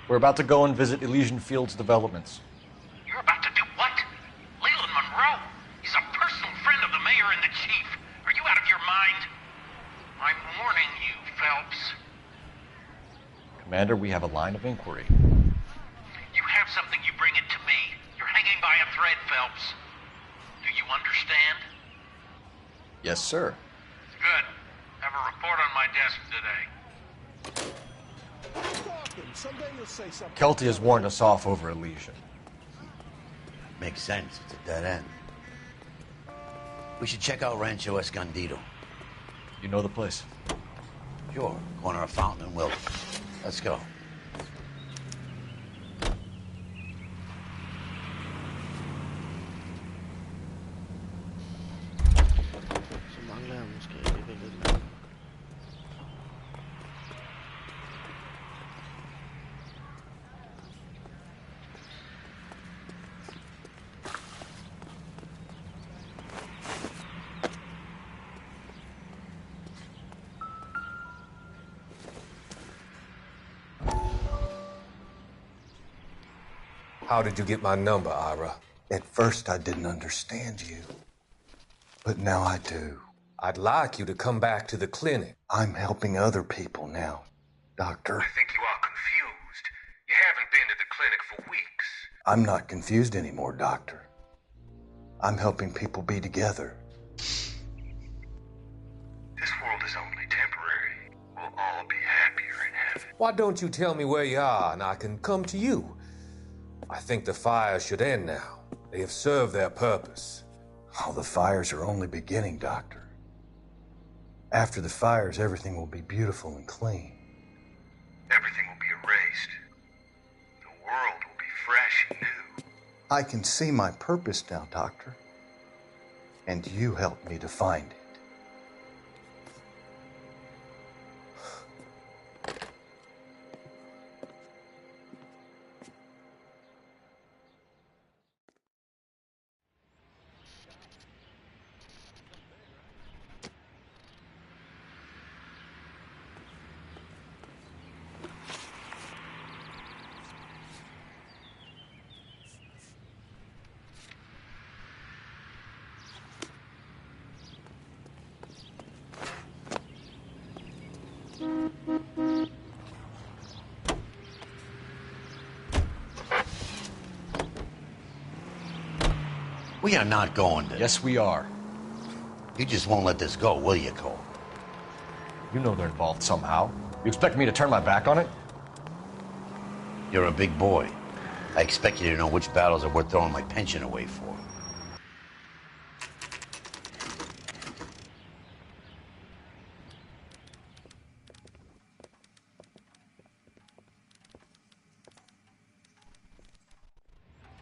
We're about to go and visit Elysian Fields Developments. You're about to do what? Leland Monroe? He's a personal friend of the mayor and the chief. Are you out of your mind? I'm warning you, Phelps. Commander, we have a line of inquiry. You have something, you bring it to me. You're hanging by a thread, Phelps. Do you understand? Yes, sir. Good. Have a report on my desk today. Kelty has warned us off over Elysian. Makes sense. It's a dead end. We should check out Rancho Escondido. You know the place? Sure. Corner of Fountain and Wilton. Let's go. Så mangler jeg måske alligevel lidt mere. How did you get my number, Ira? At first, I didn't understand you. But now I do. I'd like you to come back to the clinic. I'm helping other people now, Doctor. I think you are confused. You haven't been to the clinic for weeks. I'm not confused anymore, Doctor. I'm helping people be together. This world is only temporary. We'll all be happier in heaven. Why don't you tell me where you are and I can come to you? I think the fires should end now. They have served their purpose. Oh, the fires are only beginning, Doctor. After the fires, everything will be beautiful and clean. Everything will be erased. The world will be fresh and new. I can see my purpose now, Doctor. And you helped me to find it. We are not going to. Yes, we are. You just won't let this go, will you, Cole? You know they're involved somehow. You expect me to turn my back on it? You're a big boy. I expect you to know which battles are worth throwing my pension away for.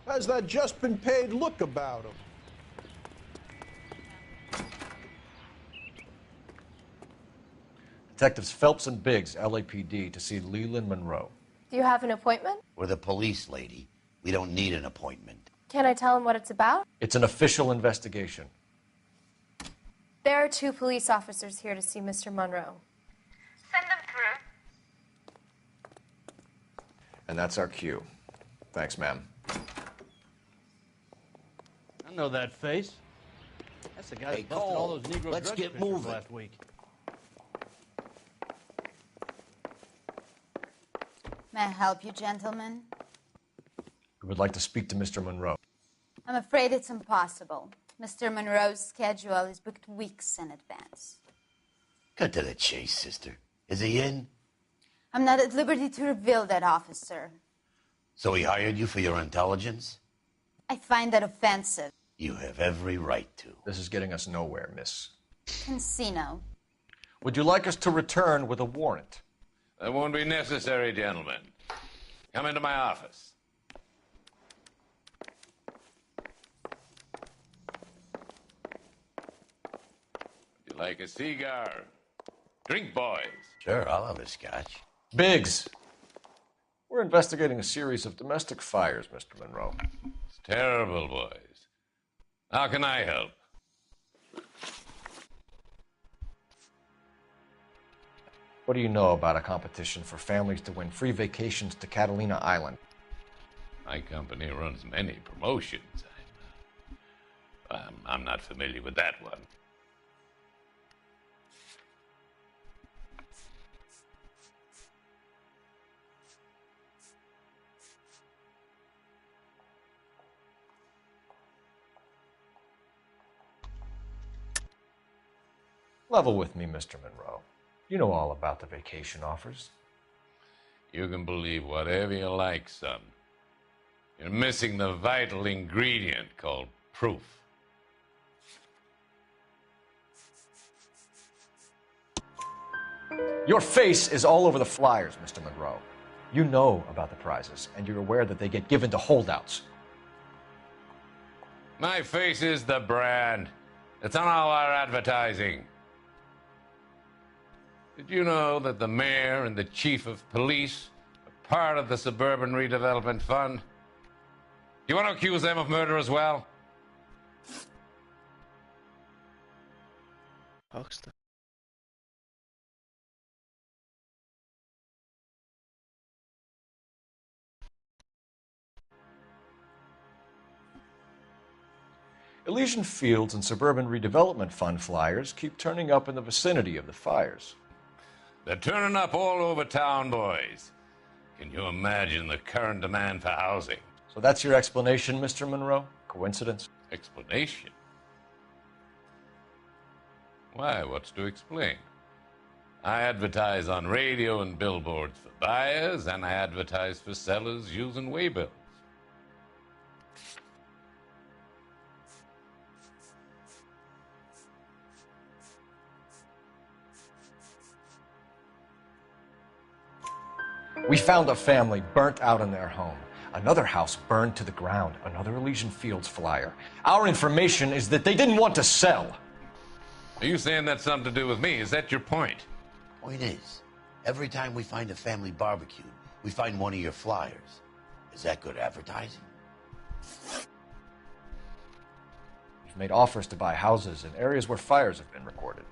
How's that just been paid look about him? Detectives Phelps and Biggs, LAPD, to see Leland Monroe. Do you have an appointment? We're the police, lady. We don't need an appointment. Can I tell him what it's about? It's an official investigation. There are 2 police officers here to see Mr. Monroe. Send them through. And that's our cue. Thanks, ma'am. I know that face. That's the guy that busted all those Negro let's drug get fishers moving. last week. May I help you, gentlemen? We would like to speak to Mr. Monroe. I'm afraid it's impossible. Mr. Monroe's schedule is booked weeks in advance. Cut to the chase, sister. Is he in? I'm not at liberty to reveal that, officer. So he hired you for your intelligence? I find that offensive. You have every right to. This is getting us nowhere, miss. Casino. Would you like us to return with a warrant? That won't be necessary, gentlemen. Come into my office. Would you like a cigar? Drink, boys. Sure, I'll have a scotch. Biggs! We're investigating a series of domestic fires, Mr. Monroe. It's terrible, boys. How can I help? What do you know about a competition for families to win free vacations to Catalina Island? My company runs many promotions. I'm not familiar with that one. Level with me, Mr. Monroe. You know all about the vacation offers. You can believe whatever you like, son. You're missing the vital ingredient called proof. Your face is all over the flyers, Mr. Monroe. You know about the prizes, and you're aware that they get given to holdouts. My face is the brand. It's on all our advertising. Did you know that the mayor and the chief of police are part of the Suburban Redevelopment Fund? Do you want to accuse them of murder as well? Huckster. Elysian Fields and Suburban Redevelopment Fund flyers keep turning up in the vicinity of the fires. They're turning up all over town, boys. Can you imagine the current demand for housing? So that's your explanation, Mr. Monroe? Coincidence? Explanation? Why, what's to explain? I advertise on radio and billboards for buyers, and I advertise for sellers using waybills. We found a family burnt out in their home. Another house burned to the ground. Another Elysian Fields flyer. Our information is that they didn't want to sell. Are you saying that's something to do with me? Is that your point? Point is, every time we find a family barbecue, we find one of your flyers. Is that good advertising? We've made offers to buy houses in areas where fires have been recorded.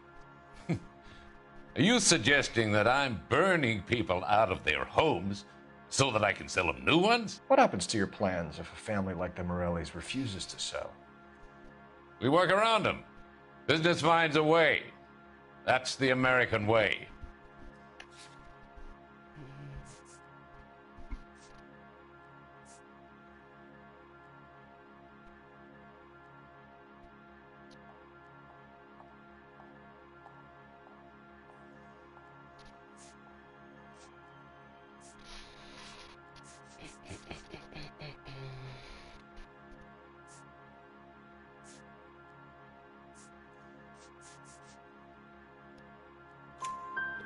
Are you suggesting that I'm burning people out of their homes so that I can sell them new ones? What happens to your plans if a family like the Morellis refuses to sell? We work around them. Business finds a way. That's the American way.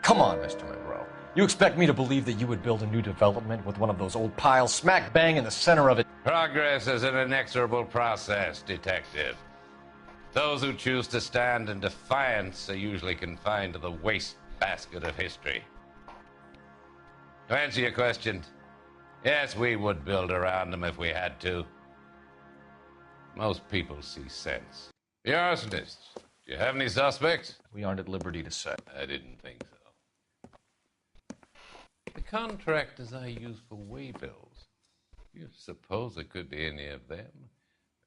Come on, Mr. Monroe. You expect me to believe that you would build a new development with one of those old piles smack bang in the center of it? Progress is an inexorable process, detective. Those who choose to stand in defiance are usually confined to the wastebasket of history. To answer your question, yes, we would build around them if we had to. Most people see sense. The arsonists, Do you have any suspects? We aren't at liberty to say. I didn't think so. The contractors I use for waybills. You suppose it could be any of them?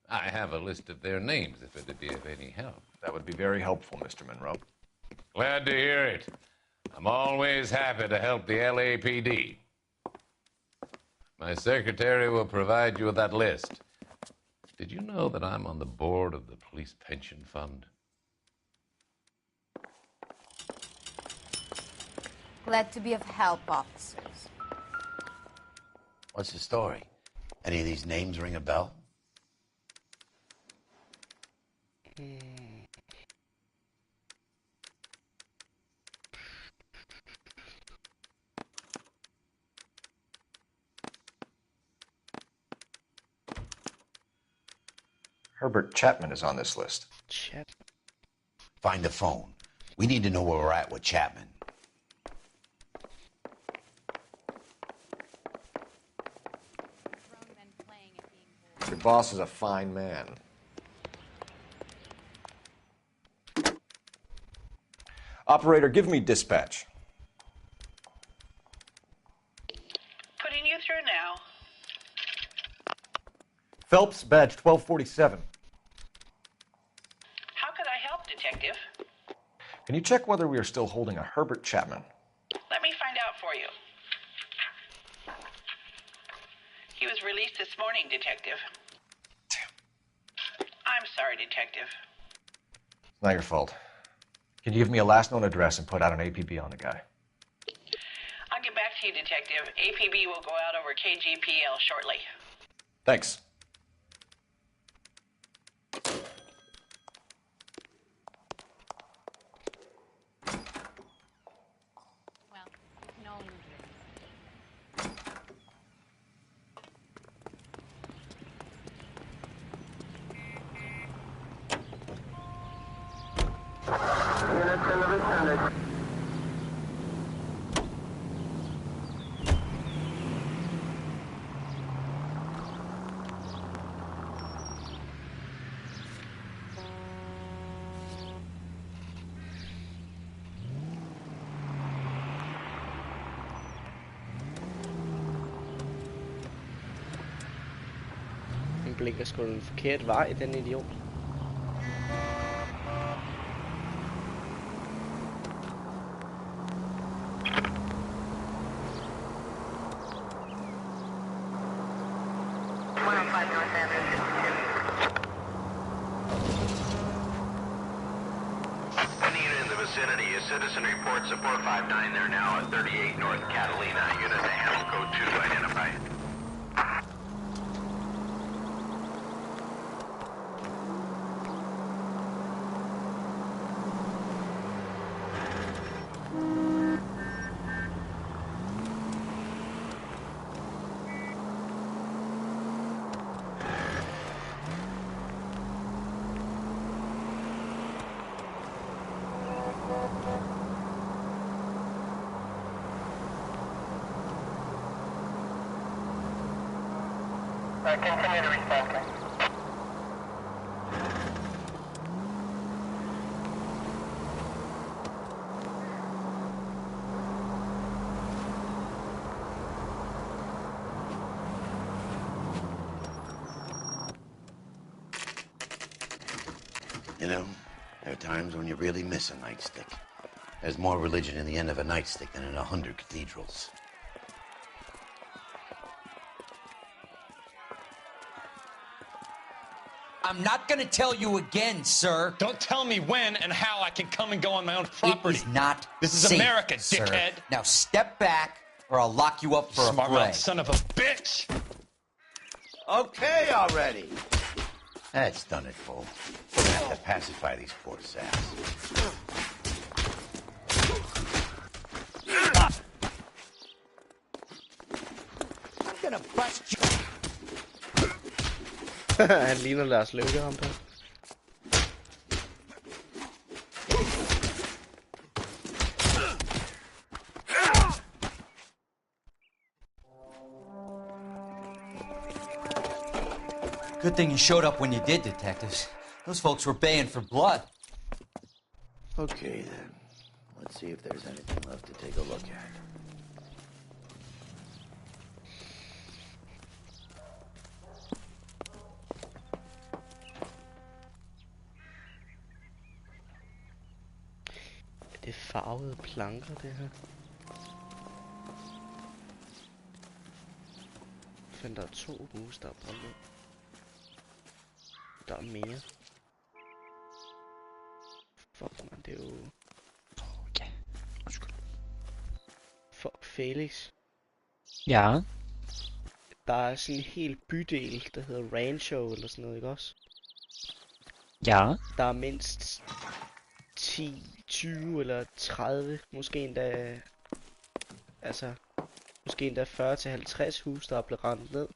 I have a list of their names if it'd be of any help. That would be very helpful, Mr. Monroe. Glad to hear it. I'm always happy to help the LAPD. My secretary will provide you with that list. Did you know that I'm on the board of the Police Pension Fund? Glad to be of help, officers. What's the story? Any of these names ring a bell? Herbert Chapman is on this list. Chapman. Find the phone. We need to know where we're at with Chapman. Your boss is a fine man. Operator, give me dispatch. Putting you through now. Phelps, badge 1247. How could I help, Detective? Can you check whether we are still holding a Herbert Chapman? Let me find out for you. He was released this morning, Detective. Damn. I'm sorry, Detective. It's not your fault. Can you give me a last known address and put out an APB on the guy? I'll get back to you, Detective. APB will go out over KGPL shortly. Thanks. Han blikker sgu den forkerte vej, den idiot. Any unit in the vicinity, a citizen reports support 5-9 there now at 38 North Catalina. Unit to handle code 2 identified. Continue to respond. You know, there are times when you really miss a nightstick. There's more religion in the end of a nightstick than in 100 cathedrals. I'm not going to tell you again, sir. Don't tell me when and how I can come and go on my own property. It is not This is safe, America, sir. dickhead. Now step back, or I'll lock you up for a Smart fray. mouth son of a bitch. Okay already. That's done it, Bull. We're gonna have to pacify these poor saps. I'm gonna bust you. Han ligner Lars Løkke, ham der. Good thing you showed up when you did, detectives. Those folks were baying for blood. Okay, then. Let's see if there's anything left to take a look at. Det er farvede planker, det her. Jeg fandt der er 2 huse, der er brændt ned. Der er mere. Fuck man, det er jo... Ja, undskyld. Fuck Felix. Ja. Der er sådan en hel bydel, der hedder Rancho eller sådan noget, ikke også? Ja. Der er mindst 10, 20 eller 30, måske endda... Altså... Måske endda 40-50 hus, der er blevet rendt ned.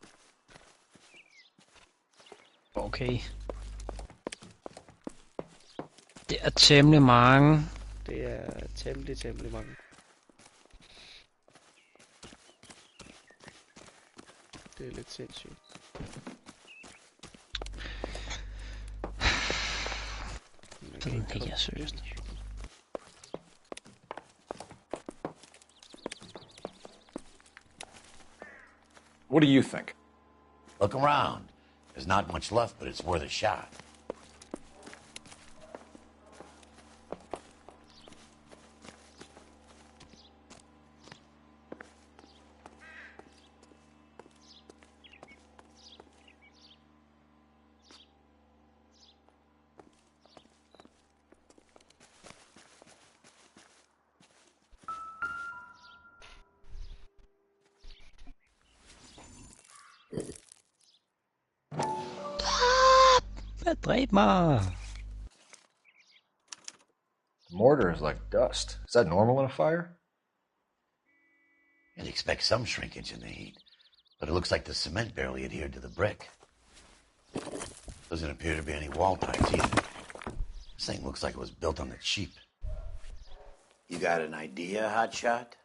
Okay. Det er temmelig mange. Det er temmelig mange. Det er lidt sindssygt. Det ved ikke, jeg seriøst. What do you think? Look around. There's not much left, but it's worth a shot. Dræb mig! The mortar is like dust. Is that normal in a fire? You'd expect some shrinkage in the heat, but it looks like the cement barely adhered to the brick. Doesn't appear to be any wall ties either. This thing looks like it was built on the cheap. You got an idea, Hotshot?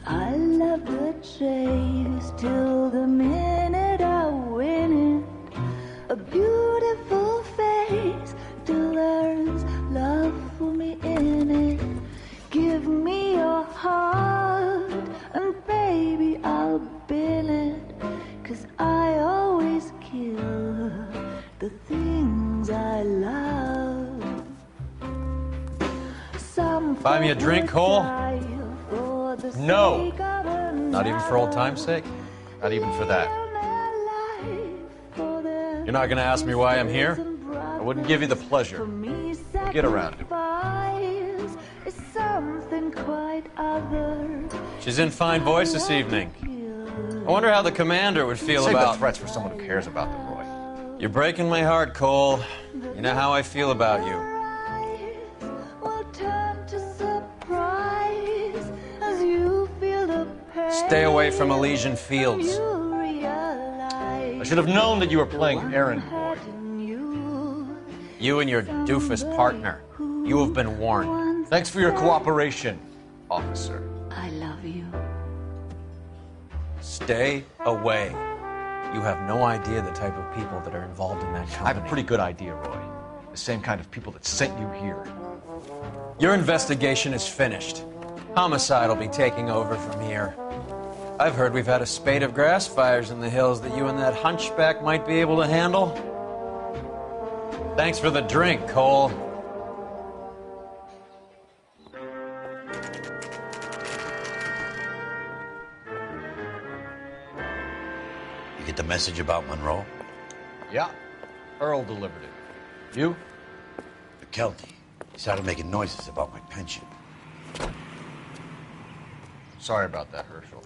I love the chase till the minute I win it. A beautiful face till there's love for me in it. Give me your heart and baby I'll bill it. 'Cause I always kill the things I love. Some Buy me a drink, Cole? No! Not even for old time's sake? Not even for that. You're not gonna ask me why I'm here? I wouldn't give you the pleasure. We'll get around to it. She's in fine voice this evening. I wonder how the commander would feel Save about... the threats for someone who cares about them, Roy. You're breaking my heart, Cole. You know how I feel about you. Stay away from Elysian Fields. I should have known that you were playing errand boy. You and your doofus partner. You have been warned. Thanks for your cooperation, officer. I love you. Stay away. You have no idea the type of people that are involved in that company. I have a pretty good idea, Roy. The same kind of people that sent you here. Your investigation is finished. Homicide will be taking over from here. I've heard we've had a spate of grass fires in the hills that you and that hunchback might be able to handle. Thanks for the drink, Cole. You get the message about Monroe? Yeah. Earl delivered it. You? McKelty. He started making noises about my pension. Sorry about that, Herschel.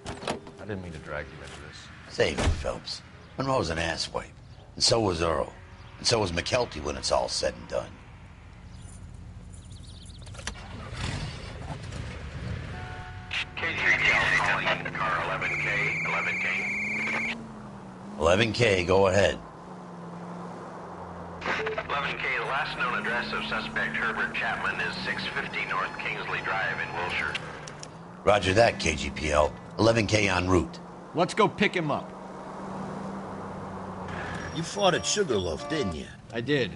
I didn't mean to drag you into this. Save him, Phelps. Monroe's an asswipe. And so was Earl. And so was McKelty when it's all said and done. KGPL calling in the car 11K, 11K. 11K, go ahead. 11K, the last known address of suspect Herbert Chapman is 650 North Kingsley Drive in Wilshire. Roger that, KGPL. 11K en route. Let's go pick him up. You fought at Sugarloaf, didn't you? I did.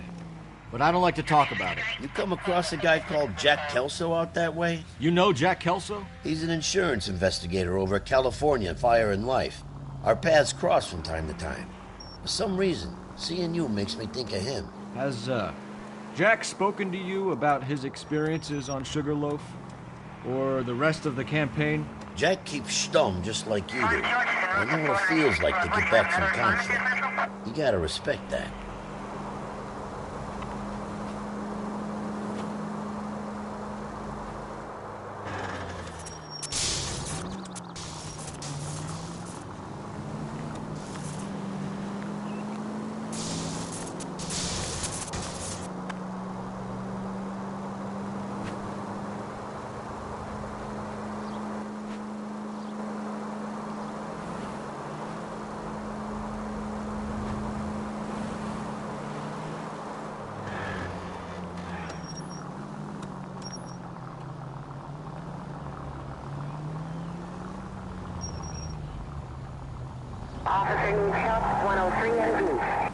But I don't like to talk about it. You come across a guy called Jack Kelso out that way? You know Jack Kelso? He's an insurance investigator over at California Fire and Life. Our paths cross from time to time. For some reason, seeing you makes me think of him. Has, Jack spoken to you about his experiences on Sugarloaf? Or the rest of the campaign? Jack keeps stum just like you do. I know what it feels like to get back from conflict. You gotta respect that. Officer needs help, 103 and V.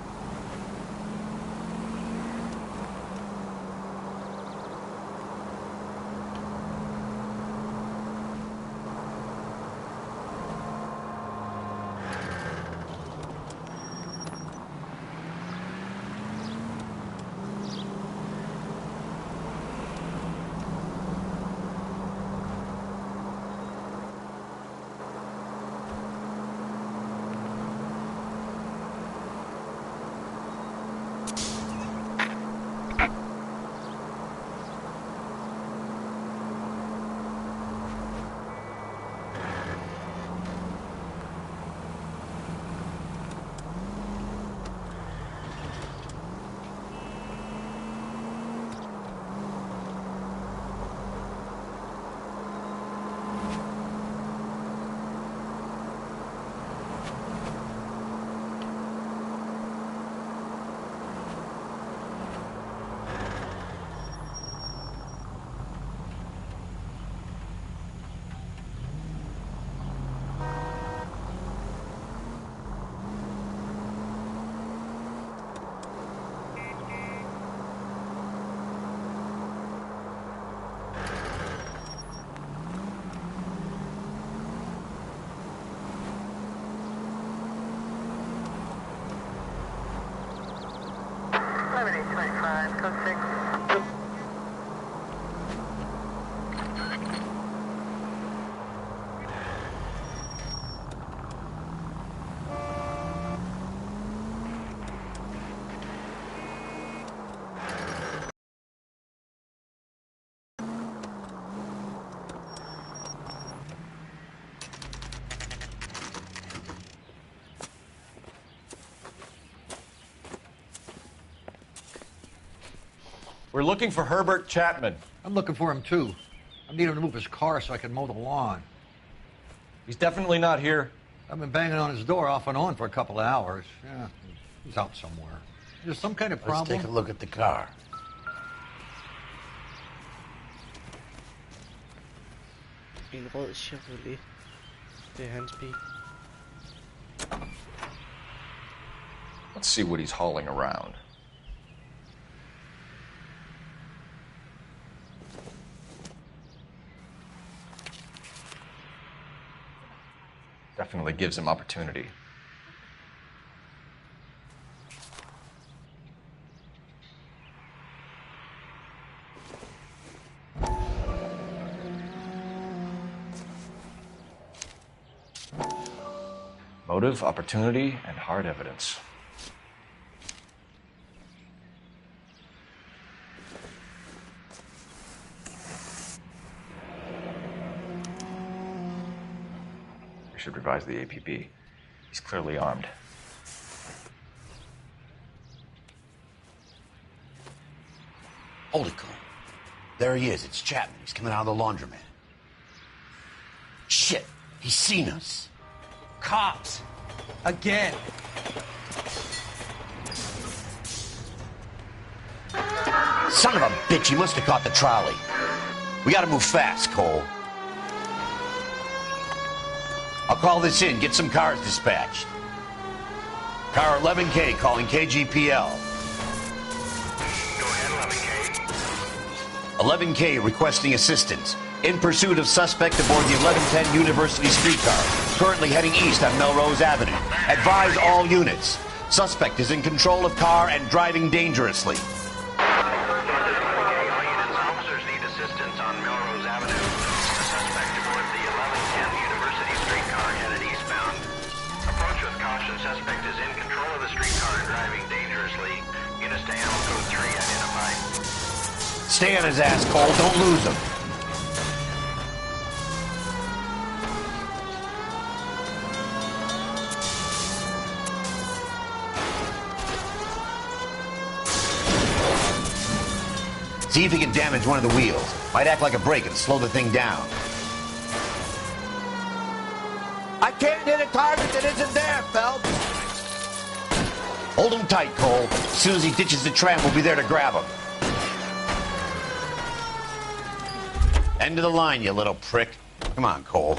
We're looking for Herbert Chapman. I'm looking for him, too. I need him to move his car so I can mow the lawn. He's definitely not here. I've been banging on his door off and on for a couple of hours. Yeah, he's out somewhere. There's some kind of problem. Let's take a look at the car. En rød Chevrolet. Det er hans bil. Let's see what he's hauling around. Definitely gives him opportunity. Motive, opportunity, and hard evidence. We should revise the APB. He's clearly armed. Holy cow. There he is. It's Chapman. He's coming out of the laundromat. Shit. He's seen us. Cops. Again. Son of a bitch, he must have caught the trolley. We gotta move fast, Cole. I'll call this in, get some cars dispatched. Car 11K calling KGPL. Go ahead, 11K. 11K requesting assistance. In pursuit of suspect aboard the 1110 University streetcar. Currently heading east on Melrose Avenue. Advise all units. Suspect is in control of car and driving dangerously. Officers need assistance on Melrose Avenue. A suspect aboard the 1110 University streetcar headed eastbound. Approach with caution. Suspect is in control of the streetcar and driving dangerously. Units to handle code 3 identified. Stay on his ass, Cole. Don't lose him. See if he can damage one of the wheels. Might act like a brake and slow the thing down. I can't hit a target that isn't there, Phelps. Hold him tight, Cole. As soon as he ditches the tram, we'll be there to grab him. End of the line, you little prick. Come on, Cole.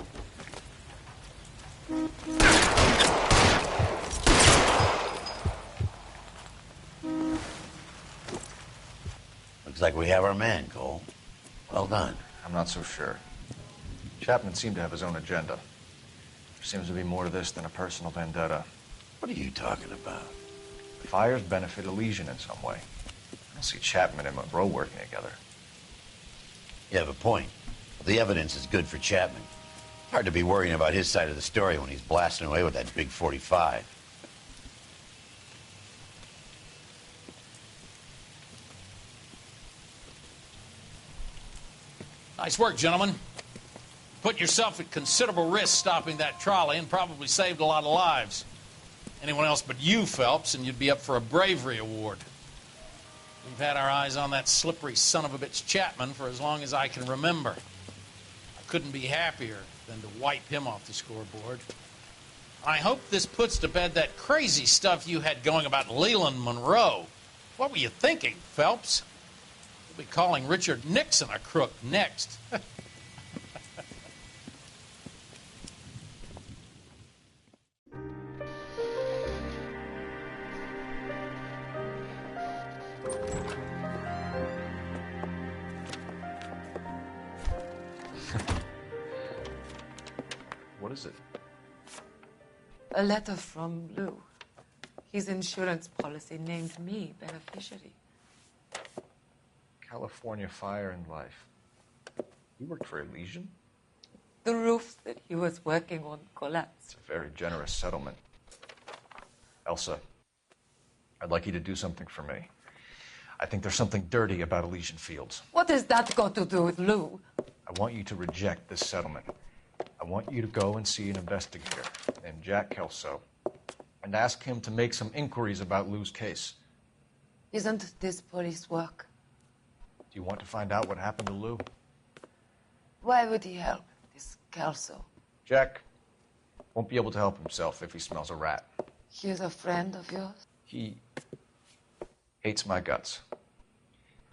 Looks like we have our man, Cole. Well done. I'm not so sure. Chapman seemed to have his own agenda. There seems to be more to this than a personal vendetta. What are you talking about? The fires benefit Elysian in some way. I don't see Chapman and Monroe working together. You have a point. The evidence is good for Chapman. Hard to be worrying about his side of the story when he's blasting away with that big 45. Nice work, gentlemen. Put yourself at considerable risk stopping that trolley and probably saved a lot of lives. Anyone else but you, Phelps, and you'd be up for a bravery award. We've had our eyes on that slippery son of a bitch Chapman for as long as I can remember. I couldn't be happier than to wipe him off the scoreboard. I hope this puts to bed that crazy stuff you had going about Leland Monroe. What were you thinking, Phelps? We'll be calling Richard Nixon a crook next. What is it? A letter from Lou. His insurance policy named me beneficiary. California Fire and Life. You worked for Elysian? The roof that he was working on collapsed. It's a very generous settlement. Elsa, I'd like you to do something for me. I think there's something dirty about Elysian Fields. What has that got to do with Lou? I want you to reject this settlement. I want you to go and see an investigator named Jack Kelso and ask him to make some inquiries about Lou's case. Isn't this police work? Do you want to find out what happened to Lou? Why would he help, this Kelso? Jack won't be able to help himself if he smells a rat. He is a friend of yours? He hates my guts.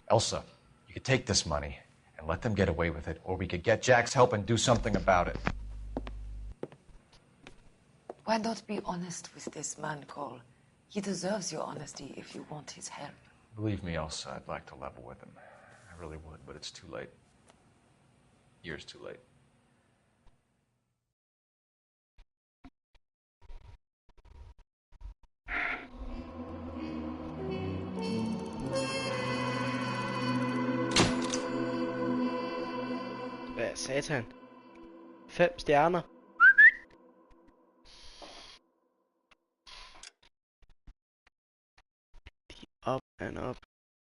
Elsa, you could take this money and let them get away with it, or we could get Jack's help and do something about it. Why not be honest with this man, Cole? He deserves your honesty if you want his help. Believe me, Elsa, I'd like to level with him. I really would, but it's too late. Years too late. Hvad satan? 5 stjerner. Up and up.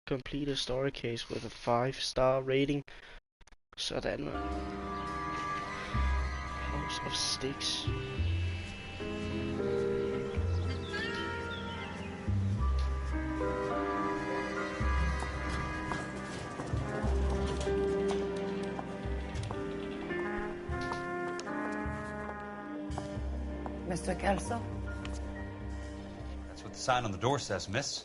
Complete a story case with a 5-star rating. Sådan. House of Sticks. Mr. Kelso? That's what the sign on the door says, miss.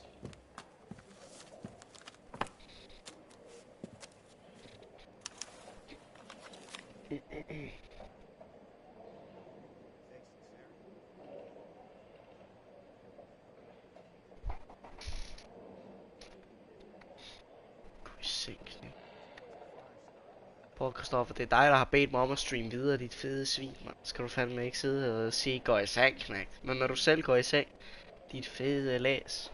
Prøv, Christoffer, det er dig, der har bedt mig om at streame videre, dit fede svin, mand. Skal du fandme ikke sidde og sige, går i seng, knægt. Men når du selv går i seng, dit fede læs.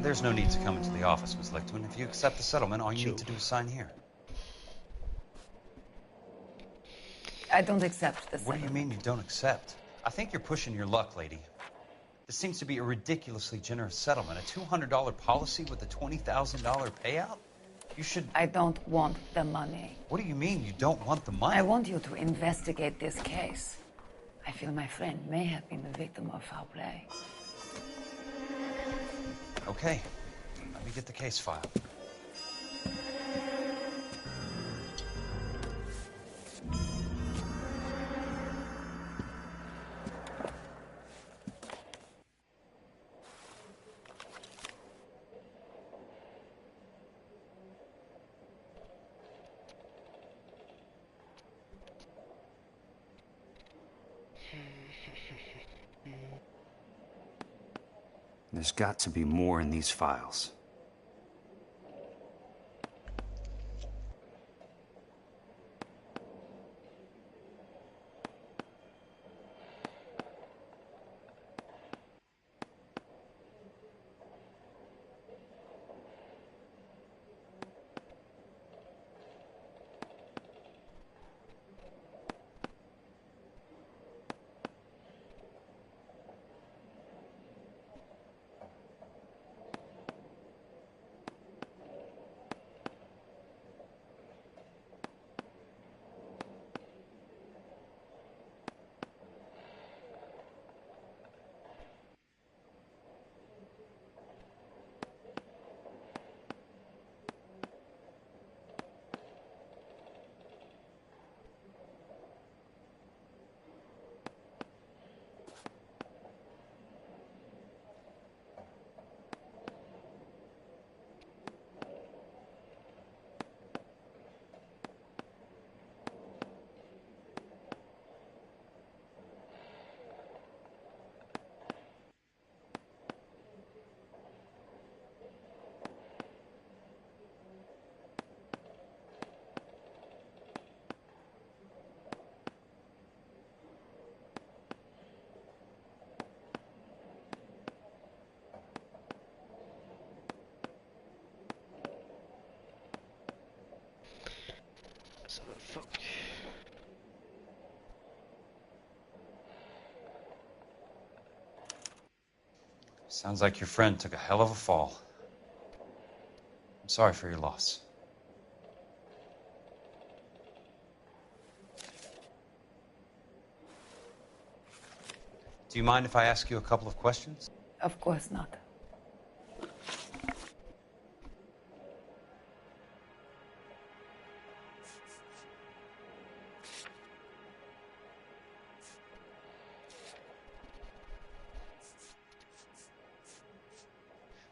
There's no need to come into the office, Ms. Lichtman. If you accept the settlement, all you need to do is sign here. I don't accept this. What do you mean you don't accept? I think you're pushing your luck, lady. This seems to be a ridiculously generous settlement. A $200 policy with a $20,000 payout? You should... I don't want the money. What do you mean you don't want the money? I want you to investigate this case. I feel my friend may have been the victim of foul play. Okay. Let me get the case file. There's got to be more in these files. Fuck. Sounds like your friend took a hell of a fall. I'm sorry for your loss. Do you mind if I ask you a couple of questions? Of course not.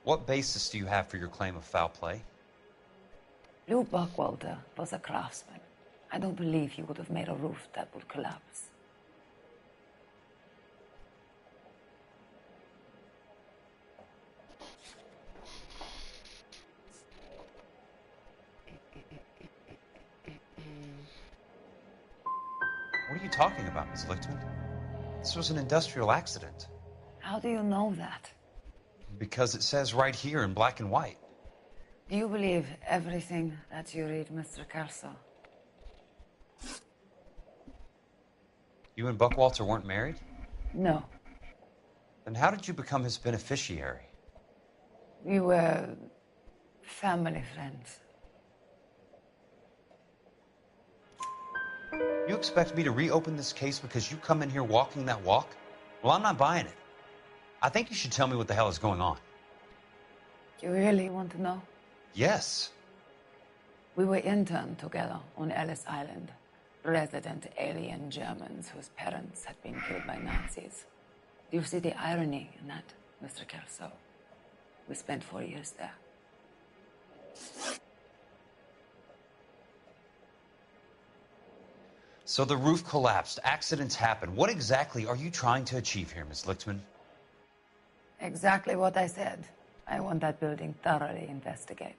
What basis do you have for your claim of foul play? Lou Buckwalter was a craftsman. I don't believe he would have made a roof that would collapse. What are you talking about, Ms. Lichtman? This was an industrial accident. How do you know that? Because it says right here in black and white. Do you believe everything that you read, Mr. Kelso? You and Buckwalter weren't married? No. Then how did you become his beneficiary? We were family friends. You expect me to reopen this case because you come in here walking that walk? Well, I'm not buying it. I think you should tell me what the hell is going on. You really want to know? Yes. We were interned together on Ellis Island. Resident alien Germans whose parents had been killed by Nazis. Do you see the irony in that? Mr. Kelso. We spent 4 years there. So the roof collapsed. Accidents happen. What exactly are you trying to achieve here, Miss Lichtman? Exactly what I said. I want that building thoroughly investigated.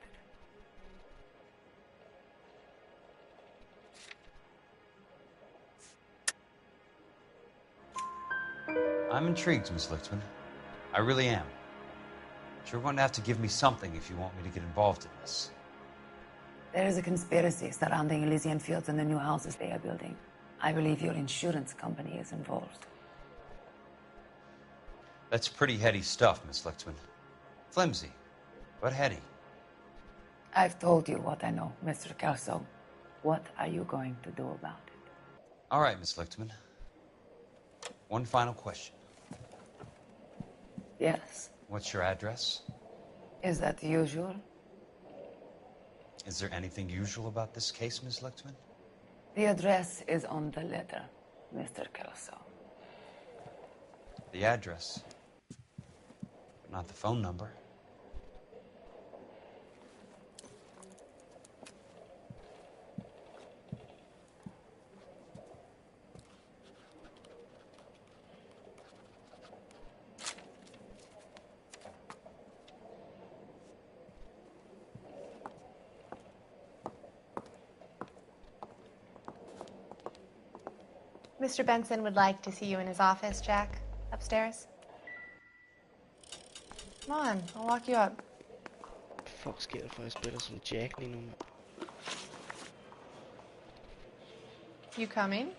I'm intrigued, Miss Lichtman. I really am. But you're going to have to give me something if you want me to get involved in this. There is a conspiracy surrounding Elysian Fields and the new houses they are building. I believe your insurance company is involved. That's pretty heady stuff, Miss Lichtman. Flimsy, but heady. I've told you what I know, Mr. Kelso. What are you going to do about it? All right, Miss Lichtman. One final question. Yes. What's your address? Is that usual? Is there anything usual about this case, Miss Lichtman? The address is on the letter, Mr. Kelso. The address, but not the phone number. Mr. Benson would like to see you in his office, Jack. Upstairs. Come on, I'll walk you up. Fuck sker der for, jeg spiller som Jack lige nu, mand. You coming?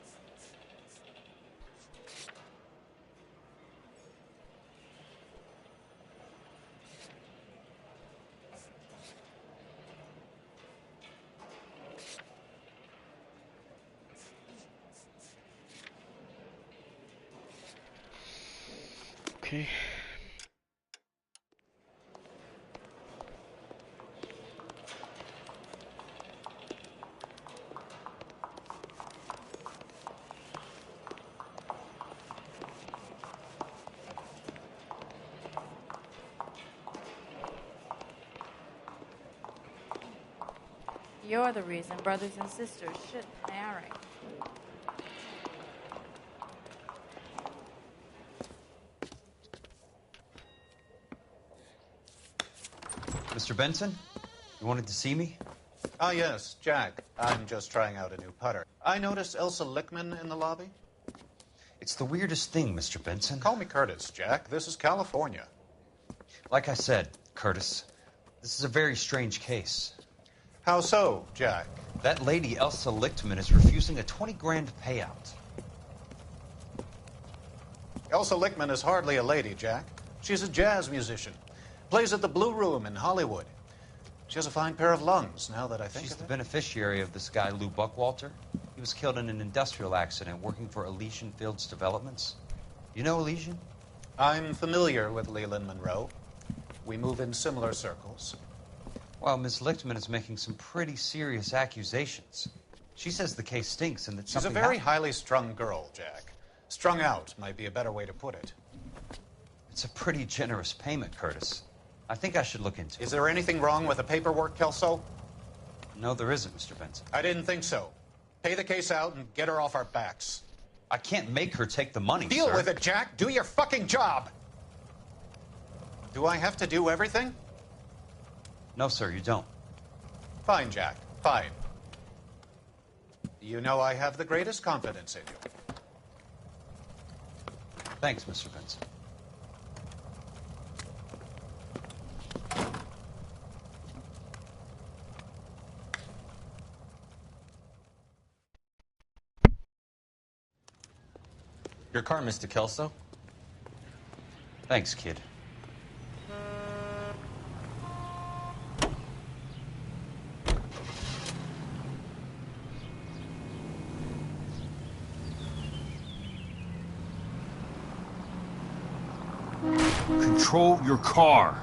Okay. You're the reason brothers and sisters shouldn't marry. Mr. Benson, you wanted to see me? Ah, yes, Jack. I'm just trying out a new putter. I noticed Elsa Lichtman in the lobby. It's the weirdest thing, Mr. Benson. Call me Curtis, Jack. This is California. Like I said, Curtis, this is a very strange case. How so, Jack? That lady, Elsa Lichtman, is refusing a 20 grand payout. Elsa Lichtman is hardly a lady, Jack. She's a jazz musician. Plays at the Blue Room in Hollywood. She has a fine pair of lungs, now that I think She's of the it. beneficiary of this guy, Lou Buckwalter. He was killed in an industrial accident working for Elysian Fields Developments. You know Elysian? I'm familiar with Leland Monroe. We move in similar circles. Well, Miss Lichtman is making some pretty serious accusations. She says the case stinks and that She's a something very happened. highly strung girl, Jack. Strung out might be a better way to put it. It's a pretty generous payment, Curtis. I think I should look into it. Is there anything wrong with the paperwork, Kelso? No, there isn't, Mr. Benson. I didn't think so. Pay the case out and get her off our backs. I can't make her take the money, Deal sir. with it, Jack. Do your fucking job. Do I have to do everything? No, sir, you don't. Fine, Jack. Fine. You know I have the greatest confidence in you. Thanks, Mr. Benson. Your car, Mr. Kelso. Thanks, kid. Control your car.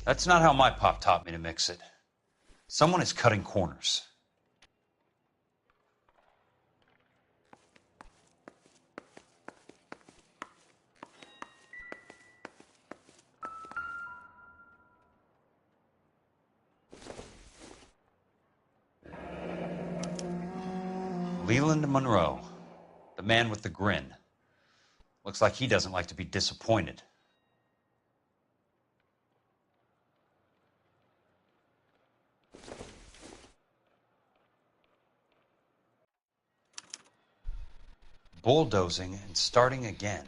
That's not how my pop taught me to mix it. Someone is cutting corners. Leland Monroe, the man with the grin. Looks like he doesn't like to be disappointed. Bulldozing and starting again.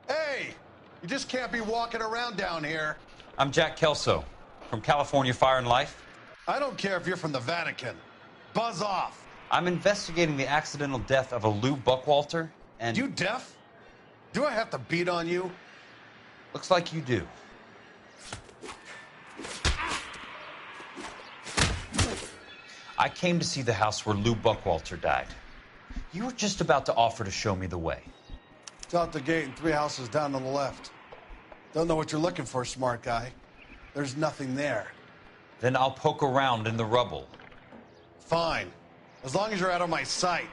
Hey, you just can't be walking around down here. I'm Jack Kelso, from California Fire and Life. I don't care if you're from the Vatican. Buzz off. I'm investigating the accidental death of a Lou Buckwalter, and... You deaf? Do I have to beat on you? Looks like you do. I came to see the house where Lou Buckwalter died. You were just about to offer to show me the way. It's out the gate and 3 houses down on the left. Don't know what you're looking for, smart guy. There's nothing there. Then I'll poke around in the rubble. Fine. As long as you're out of my sight.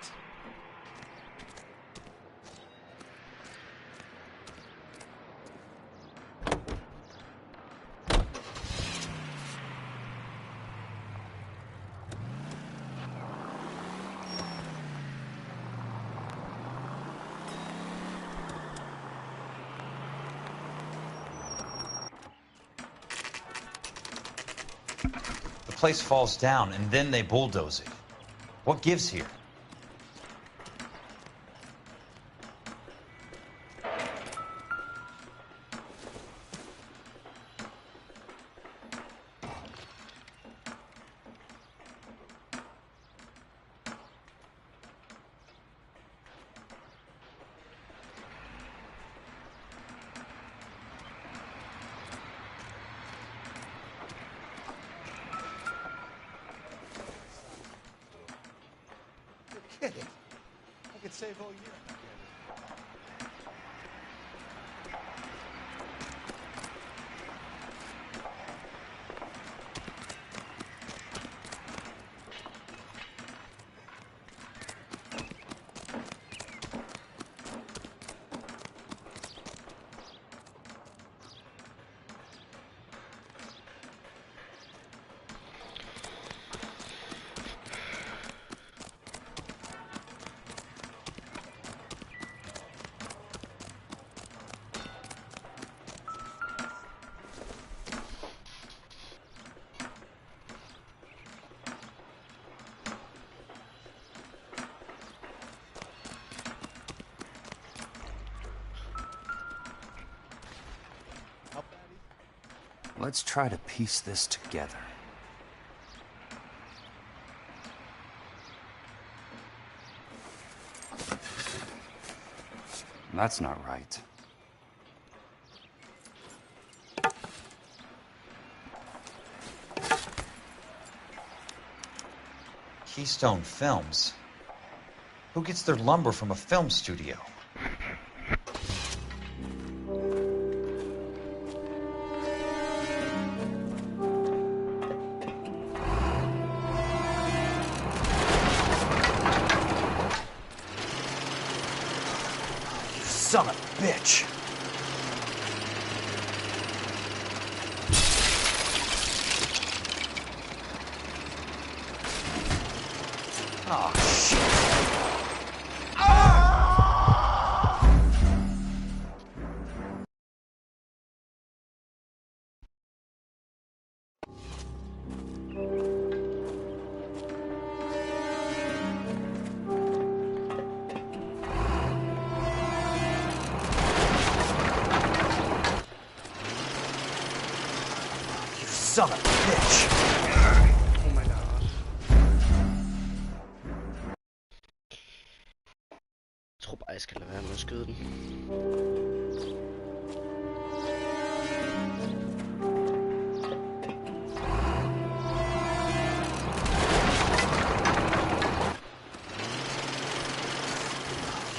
The place falls down, and then they bulldoze it. What gives here? You're kidding. I could save all year. Let's try to piece this together. That's not right. Keystone Films? Who gets their lumber from a film studio? Son of a bitch. Oh, shit. son of a bitch! Oh my god. Jeg tror bare, jeg skal lade være med at skyde den.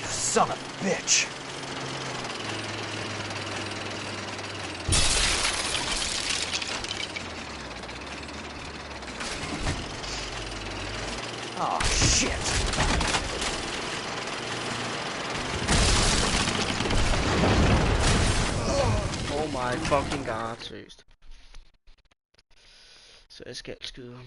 You son of a bitch! Oh, shit! Oh my fucking god, seriøst. Så jeg skal skyde ham.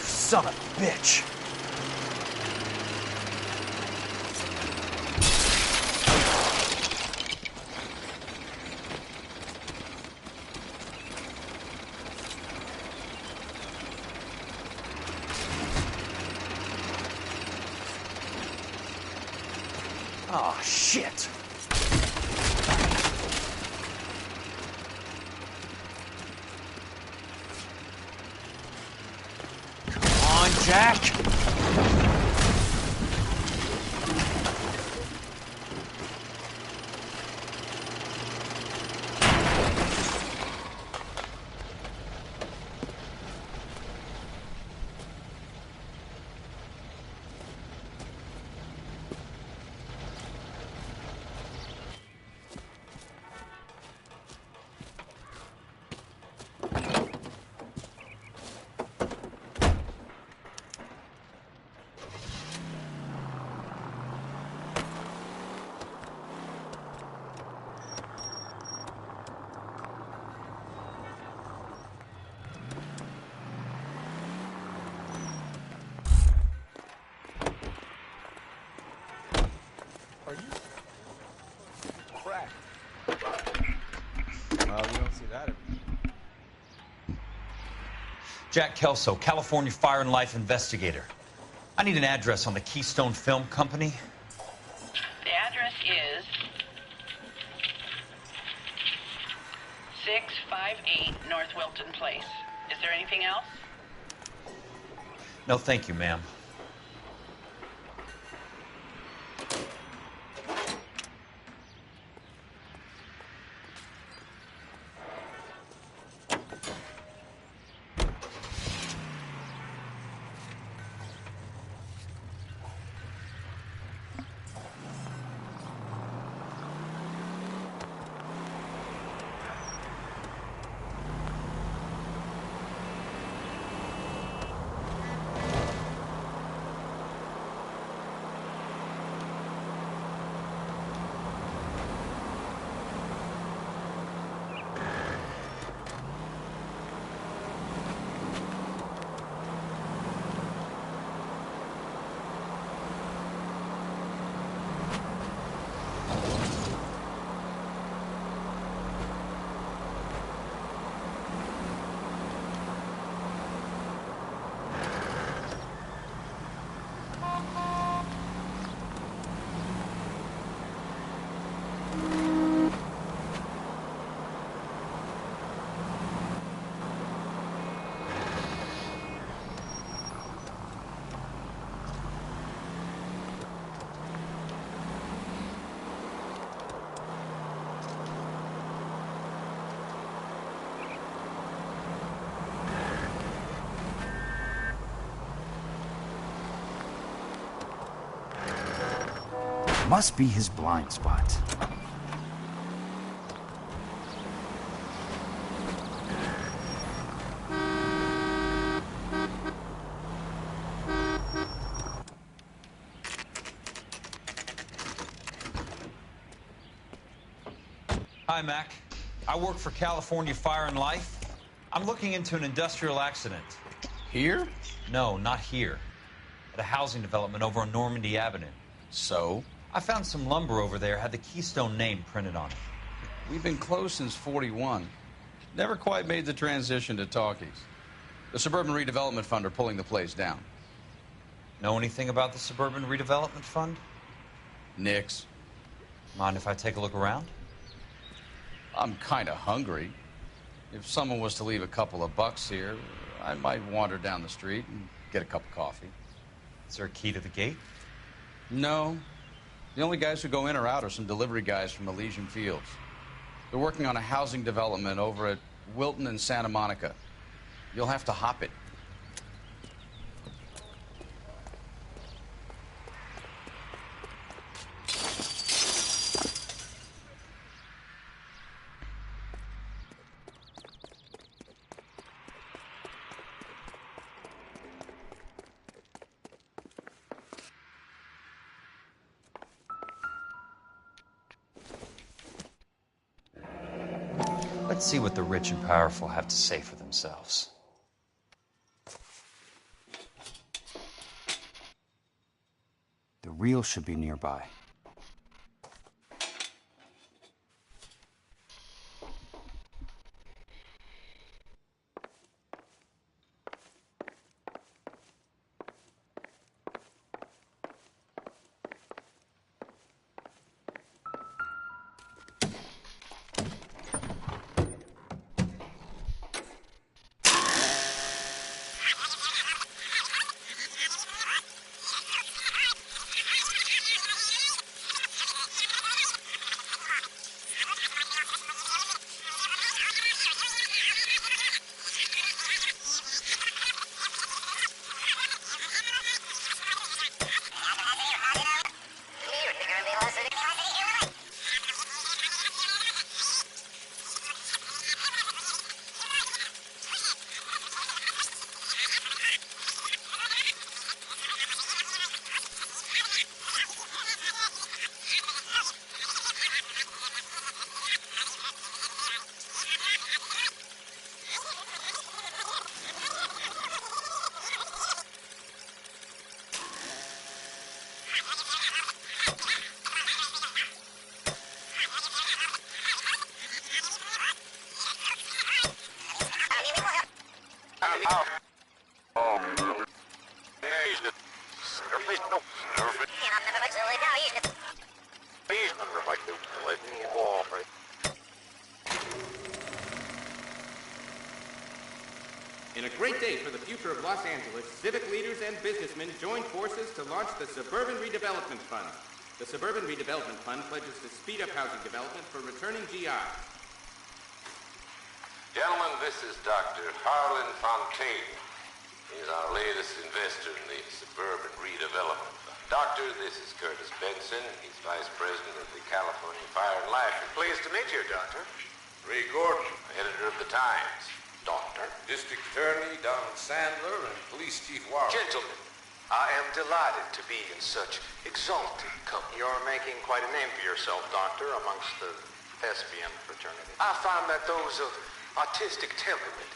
Son of a bitch! Oh, shit! Come on, Jack! Are you crack? Well, we don't see that every day. Jack Kelso, California Fire and Life investigator. I need an address on the Keystone Film Company. The address is 658 North Wilton Place. Is there anything else? No, thank you, ma'am. Must be his blind spot. Hi, Mac. I work for California Fire and Life. I'm looking into an industrial accident. Here? No, not here. At a housing development over on Normandy Avenue. So? I found some lumber over there, had the Keystone name printed on it. We've been closed since 41. Never quite made the transition to talkies. The Suburban Redevelopment Fund are pulling the place down. Know anything about the Suburban Redevelopment Fund? Nix. Mind if I take a look around? I'm kind of hungry. If someone was to leave a couple of bucks here, I might wander down the street and get a cup of coffee. Is there a key to the gate? No. The only guys who go in or out are some delivery guys from Elysian Fields. They're working on a housing development over at Wilton and Santa Monica. You'll have to hop it. Let's see what the rich and powerful have to say for themselves. The reel should be nearby. In a great day for the future of Los Angeles, civic leaders and businessmen joined forces to launch the Suburban Redevelopment Fund. The Suburban Redevelopment Fund pledges to speed up housing development for returning GIs. Gentlemen, this is Dr. Harlan Fontaine. He's our latest investor in the Suburban Redevelopment Fund. Doctor, this is Curtis Benson. He's Vice President of the California Fire and Life. Pleased to meet you, Doctor. Ray Gordon, editor of the Times. Doctor. District Attorney Donald Sandler and Police Chief Warren. Gentlemen, I am delighted to be in such exalted company. You're making quite a name for yourself, Doctor, amongst the thespian fraternity. I find that those of artistic temperament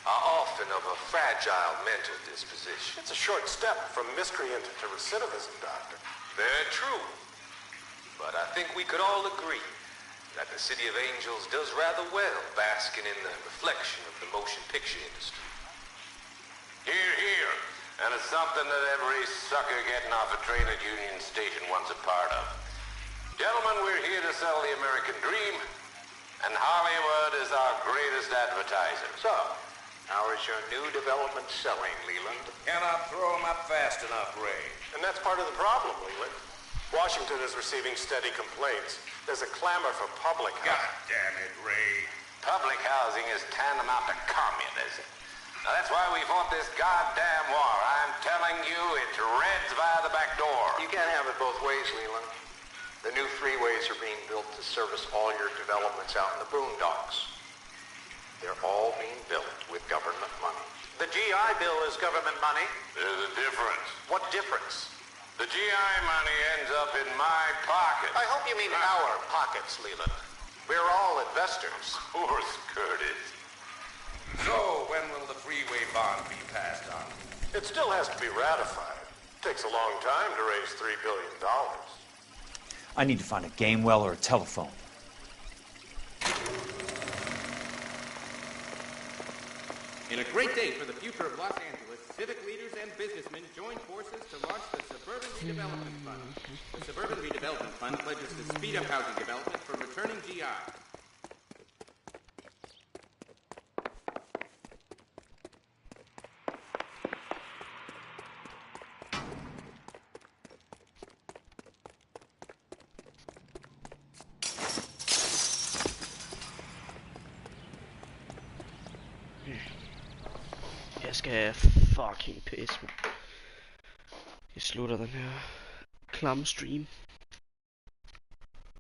are often of a fragile mental disposition. It's a short step from miscreant to recidivism, Doctor. Very true. But I think we could all agree that the City of Angels does rather well basking in the reflection of the motion picture industry. Hear, hear. And it's something that every sucker getting off a train at Union Station wants a part of. Gentlemen, we're here to sell the American dream, and Hollywood is our greatest advertiser. So, how is your new development selling, Leland? Cannot throw them up fast enough, Ray. And that's part of the problem, Leland. Washington is receiving steady complaints. There's a clamor for public housing. God damn it, Ray. Public housing is tantamount to communism. Now, that's why we fought this goddamn war. I'm telling you, it's Reds via the back door. You can't have it both ways, Leland. The new freeways are being built to service all your developments out in the boondocks. They're all being built with government money. The GI Bill is government money. There's a difference. What difference? The GI money ends up in my pocket. I hope you mean our pockets, Leland. We're all investors. Of course, Curtis. So, when will the freeway bond be passed on? It still has to be ratified. It takes a long time to raise $3 billion. I need to find a game well or a telephone. In a great day for the future of Los Angeles, civic leaders and businessmen join forces to launch the Suburban Redevelopment Fund. The Suburban Redevelopment Fund pledges to speed up housing development for returning GI. Jeg skal fucking pisse. Jeg slutter den her klamme stream.